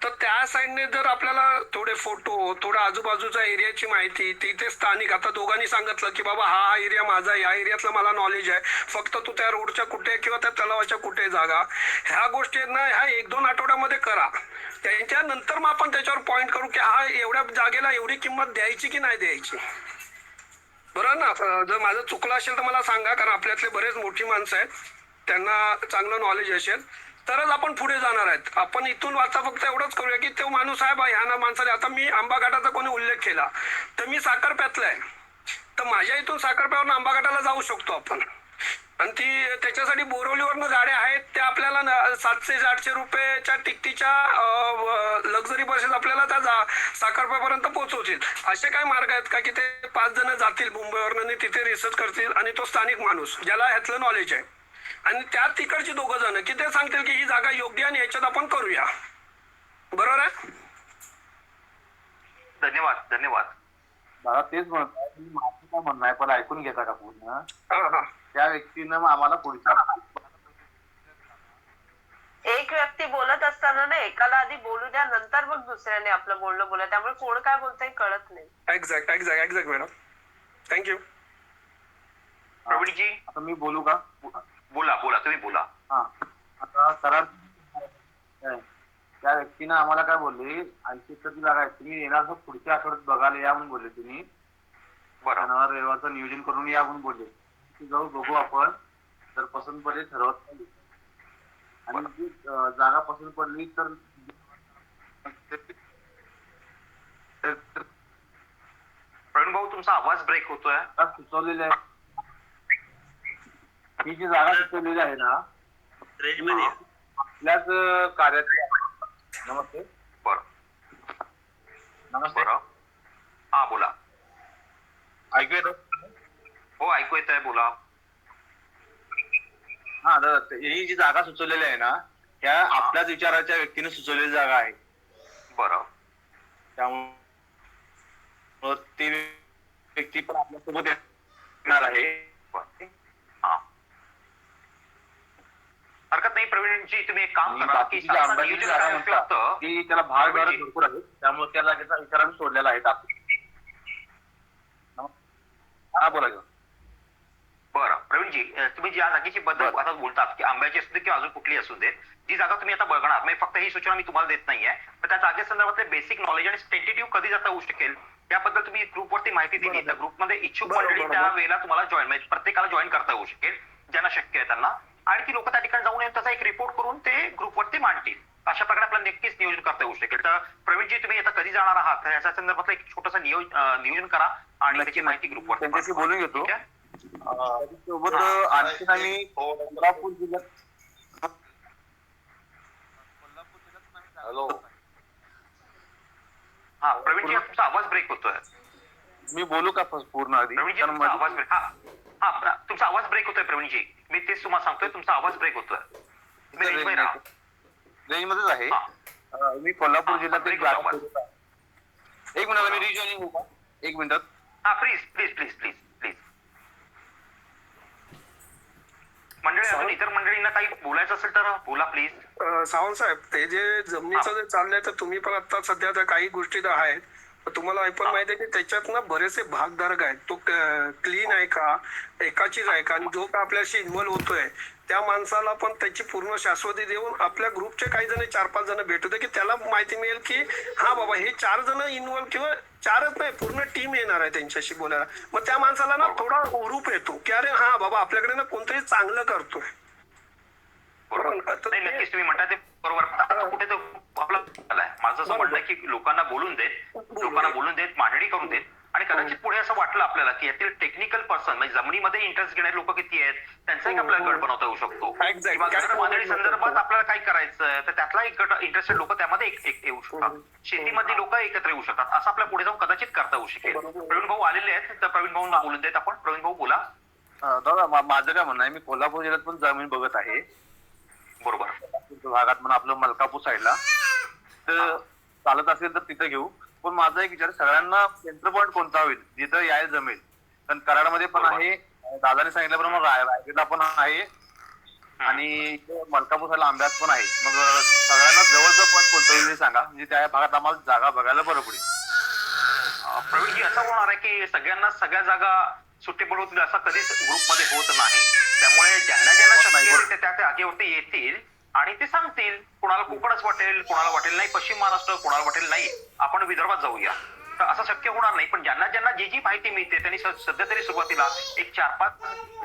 तर त्या साईडने जर आपल्याला थोडे फोटो, थोडा आजूबाजूच्या एरियाची माहिती, तिथे स्थानिक, आता दोघांनी सांगितलं की बाबा हा एरिया माझा, या एरियातलं मला नॉलेज आहे, फक्त तू त्या रोडच्या कुठे किंवा त्या तलावाच्या कुठे जागा, ह्या गोष्टींना ह्या 1-2 आठवड्यामध्ये करा. त्याच्यानंतर मग आपण त्याच्यावर पॉइंट करू की हा एवढ्या जागेला एवढी किंमत द्यायची की नाही द्यायची. बरोबर ना? जर माझं चुकलं असेल तर मला सांगा, कारण आपल्यातले बरेच मोठी माणसं आहेत, त्यांना चांगलं नॉलेज असेल तरच आपण पुढे जाणार आहेत. आपण इथून वाचा फक्त एवढंच करूया की तो माणूस आहे बा, ह्या ना माणसाने, आता मी आंबाघाटाचा कोणी उल्लेख केला तर मी साखरप्यातला आहे, तर माझ्या इथून साखरप्यावरून आंबाघाटाला जाऊ शकतो आपण. आणि ती त्याच्यासाठी बोरवलीवरनं गाड्या आहेत, त्या आपल्याला 700-800 रुपयाच्या तिकटीच्या लक्झरी बसेस आपल्याला त्या साखरप्यापर्यंत पोहोचवतील. असे काय मार्ग आहेत का की ते 5 जण जातील मुंबईवरनं आणि तिथे रिसर्च करतील, आणि तो स्थानिक माणूस ज्याला ह्यातलं नॉलेज आहे, आणि त्या तिकडची 2 जण की ते सांगतील की ही जागा योग्य आणि याच्यात आपण करूया. बरोबर आहे? धन्यवाद. दादा तेच म्हणतो, माझं काय म्हणणं आहे, पण ऐकून घेता का पूर्ण? त्या व्यक्तीनं आम्हाला पुढच्या एक व्यक्ती बोलत असताना ना एकाला आधी बोलू द्या, नंतर मग दुसऱ्याने आपलं बोलणं बोला, त्यामुळे कोण काय बोलतंय कळत नाही. Exact madam. थँक्यू. प्रवीणजी, आता मी बोलू का? बोला तुम्ही बोला. हा, आता करार त्या व्यक्तीनं आम्हाला काय बोलले, 80 एकरची जागा आहे, तुम्ही येणार तर पुढच्या आठवड्यात बघायला या म्हणून बोलले. तुम्ही शनिवार रविवारचं नियोजन करून या म्हणून बोलले. जाऊ बघू आपण, जर पसंत पडली ठरवत नाही, आणि जी जागा पसंत पडली तर प्रवीण भाऊ तुमचा आवाज ब्रेक होतोय. सुचवलेलं आहे, ही जी जागा सुचवलेली आहे ना आपल्याच कार्याची. नमस्ते. नमस्ते. हा बोला. ऐकू येतं? हो ऐकू येत आहे, बोला. हा, ही जी जागा सुचवलेली आहे ना, ह्या आपल्याच विचाराच्या व्यक्तीने सुचवलेली जागा आहे. बरं. त्यामुळे ती व्यक्ती पण आपल्यासोबत येणार आहे. हरकत नाही प्रवीणजी, तुम्ही एक काम करा की आंब्याची जागा म्हणतात की त्याला भागधारक भरपूर आहेत, त्यामुळे त्या जागेचा विचार आम्ही सोडलेला आहे. हा बोला. बरं प्रवीणजी, तुम्ही ज्या जागेची बद्दल आता बोलतात की आंब्याची असू दे किंवा अजून कुठली असू दे, जी जागा तुम्ही आता बघणार, म्हणजे फक्त ही सूचना मी तुम्हाला देत नाहीये, तर त्या जागेसंदर्भातले बेसिक नॉलेज आणि टेंटेटिव्ह कधी जाता होऊ शकेल याबद्दल तुम्ही ग्रुपवरती माहिती दिली तर ग्रुपमध्ये इच्छुक मंडळी त्या वेळेला तुम्हाला जॉईन, म्हणजे प्रत्येकाला जॉईन करता येऊ शकेल ज्यांना शक्य आहे त्यांना, आणि ती लोक त्या ठिकाणी जाऊन त्याचा एक रिपोर्ट करून ते ग्रुपवरती मांडतील. अशा प्रकारे आपल्याला नक्कीच नियोजन करता येऊ शकेल. तर प्रवीणजी तुम्ही आता कधी जाणार आहात याच्या संदर्भातलं एक छोटंसं नियोजन करा आणि त्याची माहिती ग्रुपवर त्यांच्याशी बोलून घेतो. सोबत आणखी आम्ही कोल्हापूर जिल्ह्यात हॅलो हा प्रवीणजी तुमचा आवाज ब्रेक होतोय. मी बोलू का पूर्ण आधी? प्रवीणजी तुमचा आवाज ब्रेक तुमचा आवाज ब्रेक होतोय प्रवीणजी. मी तेच तुम्हाला सांगतोय तुमचा आवाज ब्रेक होतोय. रेंज मध्येच आहे. मी कोल्हापूर जिल्ह्यात एक मिनिट मी रिजॉईनिंग होऊ. एक मिनिट. हा please please please please please. मंडळी अजून इतर मंडळींना काही बोलायचं असेल तर बोला प्लीज. सावंत साहेब, ते जे जमिनीचं जे चाललंय तर तुम्ही पण आता सध्या तर काही गोष्टी तर आहेत, तुम्हाला पण माहिती आहे की त्याच्यात ना बरेचसे भागधारक आहेत. तो क्लीन आहे का, एकाचीच आहे का, आणि जो का आपल्याशी इन्व्हॉल्व्ह होतोय त्या माणसाला पण त्याची पूर्ण शाश्वती देऊन आपल्या ग्रुपचे काही जण 4-5 जण भेटू दे की त्याला माहिती मिळेल की हा बाबा हे 4 जण इन्व्हॉल्व्ह, किंवा 4च नाही पूर्ण टीम येणार आहे त्यांच्याशी बोलायला. मग त्या माणसाला ना थोडा हुरूप येतो की अरे हा बाबा आपल्याकडे ना कोणतरी चांगलं करतोय. नाही नक्कीच तुम्ही म्हणता ते बरोबर. कुठे तो आपला माझं असं म्हणणं आहे की लोकांना बोलून देत मांडणी करून देत, आणि कदाचित पुढे असं वाटलं आपल्याला की यातील टेक्निकल पर्सन म्हणजे जमिनीमध्ये इंटरेस्ट घेणारे लोक किती आहेत त्यांचा एक आपल्याला गट बनवता येऊ शकतो. किंवा गट बांधणी संदर्भात आपल्याला काय करायचं तर त्यातला एक गट इंटरेस्टेड लोक त्यामध्ये येऊ शकतात. शेतीमधली लोक एकत्र येऊ शकतात. असं आपल्या पुढे जाऊन कदाचित करता येऊ शकेल. प्रवीण भाऊ आलेले आहेत तर प्रवीण भाऊंना बोलून देत आपण. प्रवीण भाऊ बोला. दादा माझं काय म्हणणं आहे, मी कोल्हापूर जिल्ह्यात पण जमीन बघत आहे. बरोबर. भागात म्हणा आपलं मलकापूर साईडला तर चालत असेल तर तिथे घेऊ. पण माझा एक विचार, सगळ्यांना सेंटर पॉईंट कोणता होईल जिथं यायला जमेल. कारण कराडमध्ये पण आहे, दादाने सांगितल्याप्रमाणे रायगडला पण आहे, आणि मलकापूर साईडला आंब्यात पण आहे. मग सगळ्यांना जवळचं पॉईंट कोणतं होईल सांगा, म्हणजे त्या भागात आम्हाला जागा बघायला बरं पडेल. प्रवीणजी असं होणार आहे की सगळ्यांना सगळ्या जागा सुटेबल होतील असं कधीच ग्रुपमध्ये होत नाही. त्यामुळे ज्यांना शक्य आहे त्या जागेवरती येतील आणि ते सांगतील. कोणाला कोकणच वाटेल, कोणाला वाटेल नाही पश्चिम महाराष्ट्र, कोणाला वाटेल नाही आपण विदर्भात जाऊया, तर असं शक्य होणार नाही. पण ज्यांना जी माहिती मिळते त्यांनी सध्या तरी सुरुवातीला एक 4-5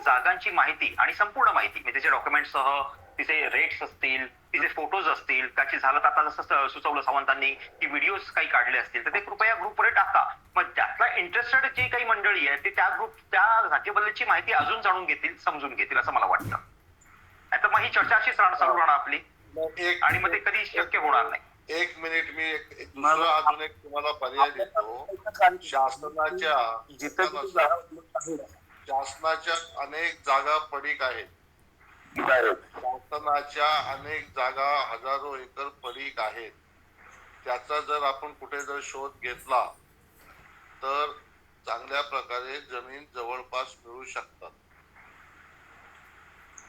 जागांची माहिती आणि संपूर्ण माहिती म्हणजे त्याचे डॉक्युमेंटसह, तिचे रेट्स असतील, तिचे फोटोज असतील, त्याची झालं तर आता जसं सुचवलं सावंतांनी की व्हिडिओज काही काढले असतील तर ते कृपया ग्रुपवर टाका. मग त्यातला इंटरेस्टेड जी काही मंडळी आहे ती त्या जागेबद्दलची माहिती अजून जाणून घेतील, समजून घेतील असं मला वाटतं. नाहीतर मग ही चर्चा अशीच चालू राहणार आपली आणि मग ते कधी शक्य होणार नाही. एक मिनिट मी अजून एक तुम्हाला पर्याय देतो. शासनाच्या अनेक जागा पडीक आहेत. शासनाच्या अनेक जागा हजारो एकर पडीक आहेत. त्याचा जर आपण कुठे जर शोध घेतला तर चांगल्या प्रकारे जमीन जवळपास मिळू शकतात.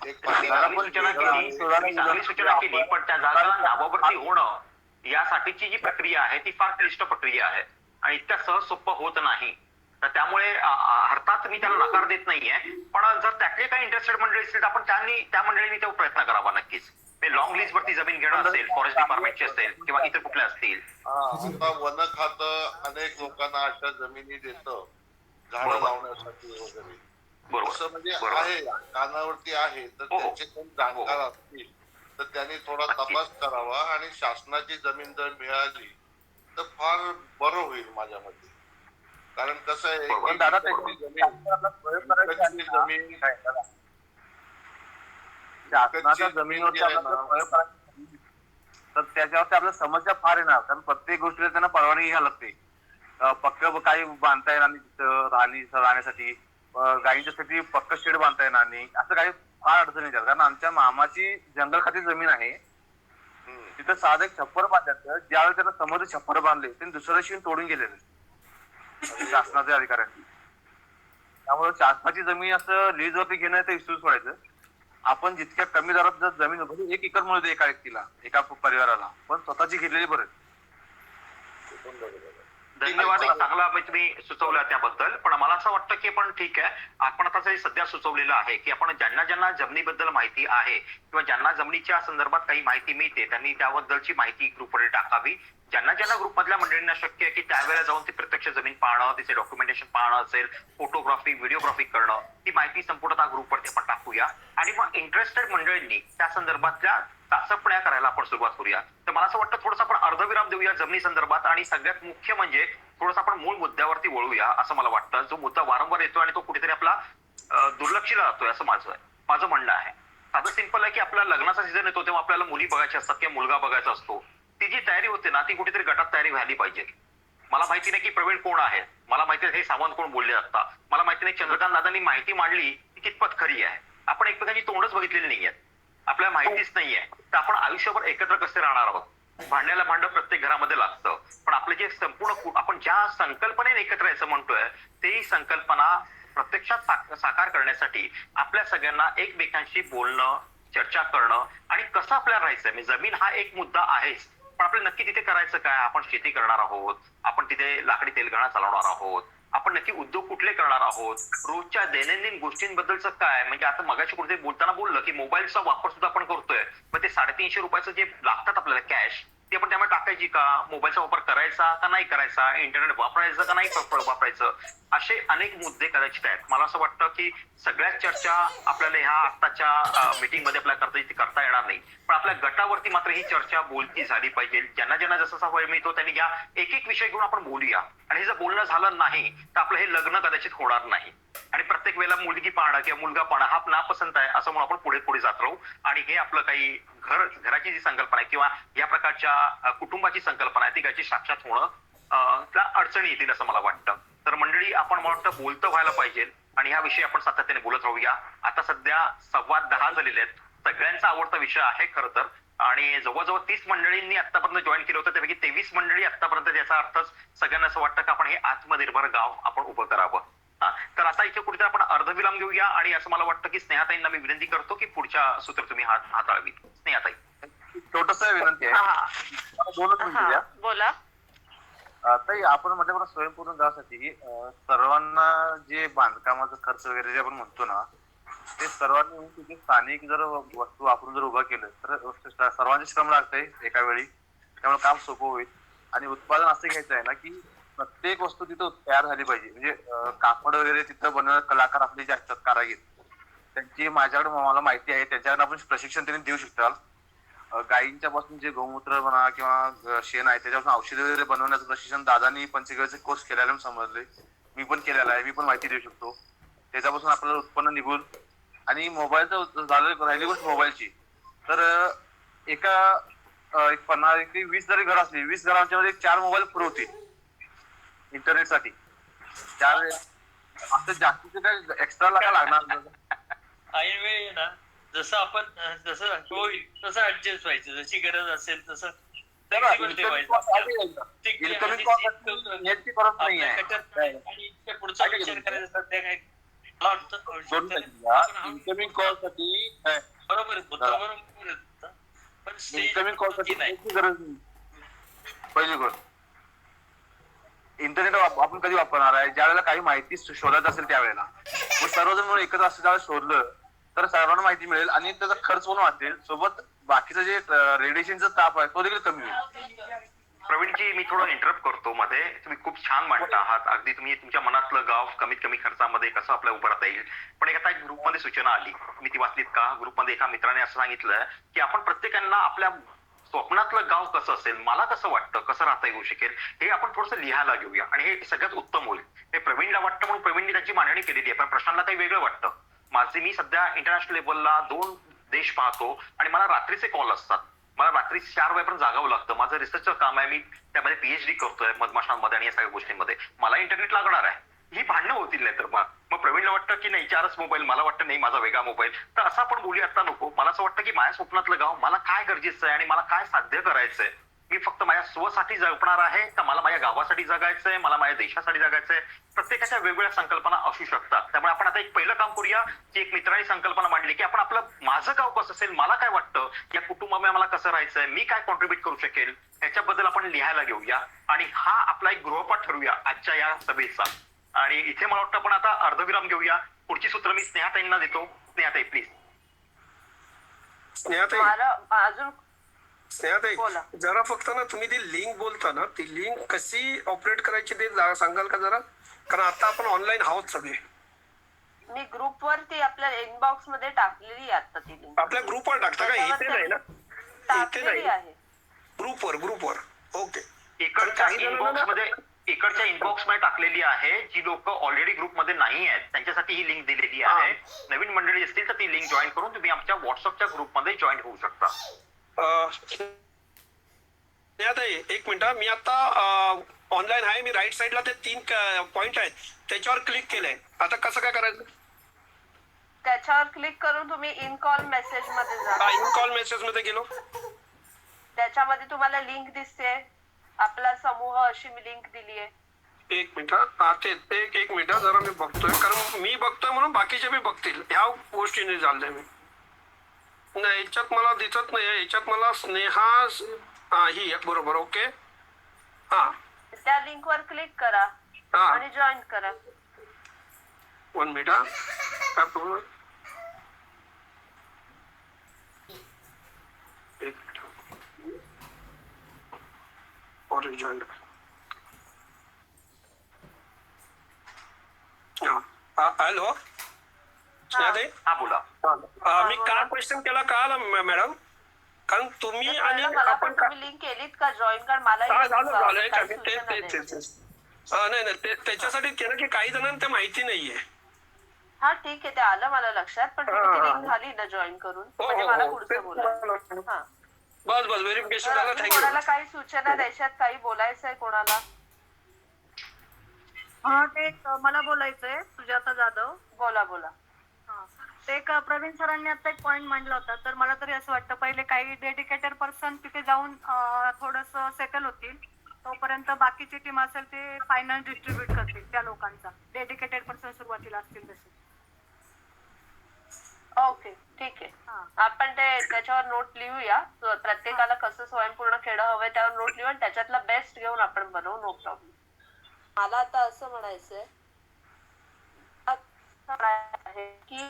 चांगली सूचना केली, पण त्या जागा नावावरती होणं यासाठीची जी प्रक्रिया आहे ती फार क्लिष्ट प्रक्रिया आहे आणि इतक्या सहज सोपं होत नाही. तर त्यामुळे अर्थात मी त्याला नकार देत नाहीये, पण जर त्यातले काही इंटरेस्टेड मंडळी असतील तर आपण त्या मंडळींनी तो प्रयत्न करावा नक्कीच. लॉंग लिस्ट वरती जमीन घेणं असेल, फॉरेस्ट डिपार्टमेंटची असेल किंवा इतर कुठल्या असतील. आता वन खातं अनेक लोकांना अशा जमिनी देतं झाडं लावण्यासाठी वगैरे. असं म्हणजे आहे, कानावरती आहे. तर त्याचे कोण जाणकार असतील तर त्यांनी थोडा तपास करावा आणि शासनाची जमीन जर मिळाली तर फार बरं होईल माझ्या मते. कारण कसं आहे जमीन शासनाच्या जमिनीवरती तर त्याच्यावरती आपल्या समस्या फार येणार. कारण प्रत्येक गोष्टीला त्यांना परवानगी घ्यावी लागते. पक्क काही बांधता येणार नाही तिथं राहण्यासाठी, गायींच्यासाठी पक्क शेड बांधता येणार नाही, असं काही फार अडचणी येतात. कारण आमच्या मामाची जंगल खाती जमीन आहे, तिथं साधं एक छप्पर बांधल्याचं. ज्यावेळी त्यांना समोर छप्पर बांधले त्यांनी दुसऱ्या दिवशी तोडून गेलेले शासनाच्या अधिकाऱ्यांनी. त्यामुळे शासनाची जमीन असं लीजवरती घेणं ते विसरून सोडायचं. आपण जितक्या कमी दरात जर जमीन 1 एकर मिळते एका व्यक्तीला, एका परिवाराला, पण स्वतःची घेतलेली बरं. धन्यवाद, चांगला तुम्ही सुचवला त्याबद्दल. पण मला असं वाटतं की पण ठीक आहे, आपण आता सध्या सुचवलेलं आहे की आपण ज्यांना जमिनीबद्दल माहिती आहे किंवा ज्यांना जमिनीच्या संदर्भात काही माहिती मिळते त्यांनी त्याबद्दलची माहिती ग्रुपवर टाकावी. ज्यांना ग्रुपमधल्या मंडळींना शक्य आहे की त्यावेळेला जाऊन ती प्रत्यक्ष जमीन पाहणं, तिचे डॉक्युमेंटेशन पाहणं असेल, फोटोग्राफी, व्हिडिओग्राफी करणं, ती माहिती संपूर्ण ग्रुपवरती आपण टाकूया. आणि मग इंटरेस्टेड मंडळींनी त्या संदर्भातल्या चाचपण्या करायला आपण सुरुवात करूया. तर मला असं वाटतं थोडंसं आपण अर्धविराम देऊया जमिनी संदर्भात आणि सगळ्यात मुख्य म्हणजे थोडंसं आपण मूळ मुद्द्यावरती वळूया असं मला वाटतं. जो मुद्दा वारंवार येतो आणि तो कुठेतरी आपला दुर्लक्षिला जातोय असं माझं म्हणणं आहे. साधं सिंपल आहे की आपला लग्नाचा सीझन येतो तेव्हा आपल्याला मुली बघायच्या असतात किंवा मुलगा बघायचा असतो. ती जी तयारी होते ना ती कुठेतरी गटात तयारी व्हायला पाहिजे. मला माहिती नाही की प्रवीण कोण आहे, मला माहिती नाही हे सावंत कोण बोलले आता, मला माहिती नाही चंद्रकांत दादांनी माहिती मांडली ती कितपत खरी आहे. आपण एकमेकांची तोंडच बघितलेली नाहीये, आपल्याला माहितीच नाहीये, तर आपण आयुष्यभर एकत्र कसे राहणार आहोत. भांड्याला भांडं प्रत्येक घरामध्ये लागतं, पण आपले जे संपूर्ण आपण ज्या संकल्पनेने एकत्र यायचं म्हणतोय तेही संकल्पना प्रत्यक्षात साकार करण्यासाठी आपल्या सगळ्यांना एकमेकांशी बोलणं, चर्चा करणं आणि कसं आपल्याला राहायचंय. म्हणजे जमीन हा एक मुद्दा आहेच, पण आपल्याला नक्की तिथे करायचं काय. आपण शेती करणार आहोत, आपण तिथे लाकडी तेलगणा चालवणार आहोत, आपण नक्की उद्योग कुठले करणार आहोत, रोजच्या दैनंदिन गोष्टींबद्दलचं काय. म्हणजे आता मगाशी कुठे बोलताना बोललं की मोबाईलचा वापर सुद्धा आपण करतोय, मग ते 350 रुपयाचं जे लागतात आपल्याला कॅश ती आपण त्यामुळे टाकायची का, मोबाईलचा वापर करायचा का नाही करायचा, इंटरनेट वापरायचं का नाही वापरायचं, असे अनेक मुद्दे कदाचित आहेत. मला असं वाटतं की सगळ्याच चर्चा आपल्याला ह्या आत्ताच्या मीटिंग मध्ये आपल्याला करता येणार नाही, पण आपल्या गटावरती मात्र ही चर्चा बोलती झाली पाहिजे. ज्यांना ज्यांना जसा वेळ मिळतो त्यांनी घ्या, एक एक विषय घेऊन आपण बोलूया. आणि हे जर बोलणं झालं नाही तर आपलं हे लग्न कदाचित होणार नाही आणि प्रत्येक वेळेला मुलगी पाहणं किंवा मुलगा पाहणं हा नापसंत आहे असं म्हणून आपण पुढे पुढे जात राहू आणि हे आपलं काही घराची जी संकल्पना आहे किंवा या प्रकारच्या कुटुंबाची संकल्पना आहे ती काही साक्षात होणं त्या अडचणी येतील असं मला वाटतं. तर मंडळी आपण मला वाटतं बोलतं व्हायला पाहिजे आणि हा विषय आपण सातत्याने बोलत राहूया. आता सध्या 10:15 झालेले आहेत, सगळ्यांचा आवडता विषय आहे खरं तर, आणि जवळजवळ 30 मंडळींनी आतापर्यंत जॉईन केलं होतं, त्यापैकी 23 मंडळी आतापर्यंत. याचा अर्थच सगळ्यांना असं वाटतं की आपण हे आत्मनिर्भर गाव आपण उभं करावं. तर आता इथे कुठेतरी आपण अर्धविराम घेऊया आणि असं मला वाटतं की स्नेहाताईंना मी विनंती करतो की पुढच्या सूत्र तुम्ही हाताळावी. स्नेहाताई, छोटस विनंती आहे, दोनच मिनिटं द्या. बोला. ताई, आपण म्हटलं स्वयंपूर्ण गावासाठी सर्वांना जे बांधकामाचा खर्च वगैरे जे आपण म्हणतो ना, ते सर्वांनी तिथे स्थानिक जर वस्तू वापरून जर उभं केलं तर सर्वांचे श्रम लागतंय एका वेळी, त्यामुळे काम सोपं होईल. आणि उत्पादन असं घ्यायचं आहे ना की प्रत्येक वस्तू तिथं तयार झाली पाहिजे. म्हणजे कापड वगैरे तिथं बनवणारे कलाकार आपले जे असतात कारागीर, त्यांची माझ्याकडे मला माहिती आहे, त्यांच्याकडे आपण प्रशिक्षण त्यांनी देऊ शकताल. गायींच्या पासून जे गोमूत्र म्हणा किंवा शेण आहे त्याच्यापासून औषध वगैरे बनवण्याचं प्रशिक्षण दादानी पंचगव्याचे कोर्स केलेला समजले, मी पण केलेला आहे, मी पण माहिती देऊ शकतो. त्याच्यापासून आपल्याला उत्पन्न निघून. आणि मोबाईलचं झालं, राहिली गोष्ट मोबाईलची, तर एक 15 ते 20 जरी घर असली, 20 घरांच्या मध्ये 4 मोबाईल पुरवतील इंटरनेटसाठी. 4 असं जास्तीचं काय एक्स्ट्रा लागणार. ऐन वेळी ना जसं होईल तसं ऍडजस्ट व्हायचं, जशी गरज असेल तसं पुढचा विचार करायचा सध्या काय मला वाटतं इन्कमिंग कॉल साठी बरोबर पण इन्कमिंग कॉल साठी गरज नाही. पहिली गोष्ट, इंटरनेट आपण कधी वापरणार आहे, ज्या वेळेला काही माहिती शोधायचं असेल त्यावेळेला. मग सर्वजण म्हणून एकत्र असं ज्यावेळेला शोधलं तर सर्वांना माहिती मिळेल आणि त्याचा खर्च पण वाचेल, सोबत बाकीचं जे रेडिएशनचा ताप आहे तो देखील कमी होईल. प्रवीणजी, मी थोडं इंटरप्ट करतो मध्ये. तुम्ही खूप छान मांडता आहात, अगदी तुम्ही तुमच्या मनातलं गाव कमीत कमी खर्चामध्ये कसं आपल्याला उभारता येईल. पण आता एक ग्रुपमध्ये सूचना आली, मी ती वाचलीत का? ग्रुपमध्ये एका मित्राने असं सांगितलं की आपण प्रत्येकांना आपल्या स्वप्नातलं गाव कसं असेल, मला कसं वाटतं, कसं राहता येऊ शकेल, हे आपण थोडंसं लिहायला घेऊया आणि हे सगळ्यात उत्तम होईल. हे प्रवीणला वाटतं म्हणून प्रवीणने त्याची मांडणी केलेली आहे, पण प्रश्नाला काही वेगळं वाटतं. मी सध्या इंटरनॅशनल लेवलला 2 देश पाहतो आणि मला रात्रीचे कॉल असतात, मला रात्री 4 वाजेपर्यंत जागावं लागतं. माझं रिसर्चचं काम आहे, मी त्यामध्ये PhD करतोय मधमाशांमध्ये आणि या सगळ्या गोष्टींमध्ये. मला इंटरनेट लागणार आहे, ही भांडणं होतील नाही तर मग प्रवीणला वाटतं की नाही 4च मोबाईल, मला वाटतं नाही माझा वेगळा मोबाईल. तर असं आपण बोलूया आता नको. मला असं वाटतं की माझ्या स्वप्नातलं गाव मला काय गरजेचं आहे आणि मला काय साध्य करायचंय. मी फक्त माझ्या स्वसाठी जगणार आहे का मला माझ्या गावासाठी जगायचंय, मला माझ्या देशासाठी जगायचंय. प्रत्येकाच्या वेगवेगळ्या संकल्पना असू शकतात. त्यामुळे आपण आता एक पहिलं काम करूया की एक मित्राने संकल्पना मांडली की आपण माझं गाव कसं असेल, मला काय वाटतं, या कुटुंबामध्ये मला कसं राहायचंय, मी काय कॉन्ट्रीब्युट करू शकेल, याच्याबद्दल आपण लिहायला घेऊया आणि हा आपला एक गृहपाठ ठरूया आजच्या या सभेचा. आणि इथे मला वाटतं आपण आता अर्धविराम घेऊया. पुढची सूत्र मी स्नेहाताईंना देतो. स्नेहाताई प्लीज. स्नेहाताई, जरा फक्त ना तुम्ही ती लिंक बोलता ना, ती लिंक कशी ऑपरेट करायची ते सांगाल का जरा? कारण आता आपण ऑनलाईन आहोत सगळे. मी ग्रुपवरती आपल्या इनबॉक्स मध्ये टाकलेली आता ती लिंक. आपल्या ग्रुपवर टाकता का? इथे नाही ना? इथे नाही, आहे ग्रुपवर. ओके. इकडच्या इनबॉक्स मध्ये इकडच्या इनबॉक्स मध्ये टाकलेली आहे. जी लोक ऑलरेडी ग्रुपमध्ये नाही आहेत त्यांच्यासाठी ही लिंक दिलेली आहे. नवीन मंडळी असतील तर ती लिंक जॉईन करून तुम्ही आमच्या व्हॉट्सअपच्या ग्रुपमध्ये जॉईन होऊ शकता. एक मिनिट, मी आता ऑनलाईन आहे. मी राईट साईडला ते 3 पॉइंट आहेत त्याच्यावर क्लिक केलंय. आता कसं काय करायचं? त्याच्यावर क्लिक करून तुम्ही इन कॉल मेसेज मध्ये जा. इन कॉल मेसेज मध्ये गेलो. त्याच्यामध्ये तुम्हाला लिंक दिसते. आपला समूह अशी मी लिंक दिली आहे. एक मिनिट, एक मिनिट जरा मी बघतोय, कारण मी बघतोय म्हणून बाकीचे बी बघतील. ह्या गोष्टीने झालंय. मी नाही याच्यात मला दिसत नाही. याच्यात मला स्नेहा ही बरोबर. ओके, हा त्या लिंक वर क्लिक करा आणि जॉईन करा. 1 मिनिट, काय प्रॉब्लेम? हॅलो हा बोला. मी काय क्वेश्चन केला कळालं मॅडम? कारण तुम्ही आणि आपण तुम्ही लिंक केलीत का जॉईन कर? मला नाही त्याच्यासाठी केलं की काही जणांना ते माहिती नाहीये. हा ठीक आहे, ते आलं मला लक्षात. पण तुम्ही ती लिंक झाली ना जॉईन करून, म्हणजे मला पुढचं बोलायचं. हा बस व्हेरिफिकेशन झालं. थँक्यू. कोणाला काही सूचना द्यायच्यात, काही बोलायचंय कोणाला? हा, ते मला बोलायचंय. सुजाता जाधव. बोला बोला. ते एक प्रवीण सरांनी आता एक पॉइंट मांडला होता. तर मला तरी असं वाटतं पहिले काही डेडिकेटेड पर्सन तिथे जाऊन थोडस सेटल होतील. तोपर्यंत बाकीची टीम असेल ते फायनान्स डिस्ट्रीब्यूट करतील त्या लोकांचा. डेडिकेटेड पर्सन सुरुवातीला असतील तसे. ओके ठीक आहे. आपण त्याच्यावर नोट लिहूया. प्रत्येकाला कसं स्वयंपूर्ण खेळ हवंय त्यावर नोट लिहू आणि त्याच्यातला बेस्ट घेऊन आपण बनवू. No problem. मला आता असं म्हणायचंय की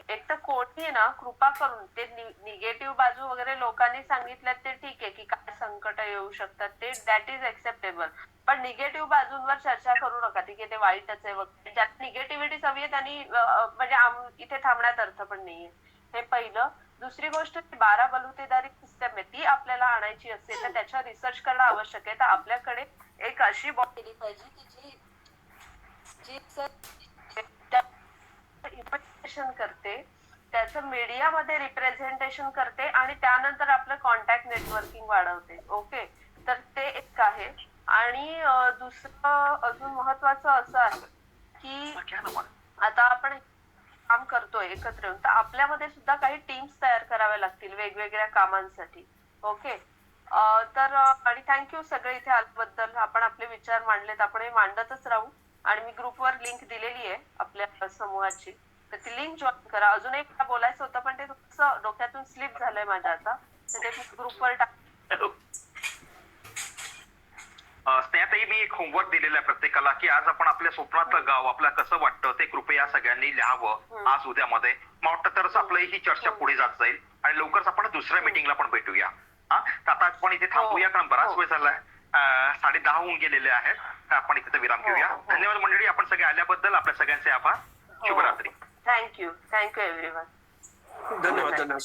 एक तर कोणी ना कृपा करून ते निगेटिव्ह बाजू वगैरे लोकांनी सांगितलं ते ठीक आहे की काय संकट येऊ शकतात, ते दॅट इज एक्सेप्टेबल. पण निगेटिव्ह बाजूंवर चर्चा करू नका. ठीक आहे, ते वाईटच आहे वगैरे. ज्यात निगेटिव्हिटी हवी आहे त्यांनी म्हणजे इथे थांबण्यात अर्थ पण नाहीये. हे पहिलं. दुसरी गोष्ट, 12 बलुतेदारी सिस्टम आहे ती आपल्याला आणायची असेल तर त्याच्यावर रिसर्च करणं आवश्यक आहे. तर आपल्याकडे एक अशी बॉडी दिली पाहिजे की जी इन्व्हेस्टिगेशन करते, त्याचं मीडियामध्ये रिप्रेझेंटेशन करते आणि त्यानंतर आपलं कॉन्टॅक्ट नेटवर्किंग वाढवते. ओके, तर ते एक आहे. आणि दुसरं अजून महत्वाचं असं आहे की आता आपण काम करतोय एकत्र येऊन, तर आपल्यामध्ये सुद्धा काही टीम्स तयार कराव्या लागतील वेगवेगळ्या कामांसाठी. ओके, तर आणि थँक्यू सगळे इथे आल्याबद्दल. आपण आपले विचार मांडलेत, आपण हे मांडतच राहू. आणि मी ग्रुपवर लिंक दिलेली आहे आपल्या समूहाची, तर ती लिंक जॉईन करा. अजून एक बोलायचं होतं पण ते थोडंसं डोक्यातून स्लिप झालंय माझ्या आता, तर ते ग्रुपवर टाक. स्नेहाताई, मी एक होमवर्क दिलेला आहे प्रत्येकाला की आज आपण आपल्या स्वप्नातलं गाव आपल्याला कसं वाटतं ते कृपया सगळ्यांनी लिहावं आज उद्यामध्ये. मला वाटतं तरच आपलं ही चर्चा पुढे जात जाईल आणि लवकरच आपण दुसऱ्या मीटिंगला पण भेटूया. तर आता आपण इथे थांबूया कारण बराच वेळ झालाय. 10:30 होऊन गेलेले आहेत. तर आपण इथे विराम घेऊया. धन्यवाद मंडळी, आपण सगळे आल्याबद्दल. आपल्या सगळ्यांचे आभार. शुभरात्री. Thank you everyone. धन्यवाद.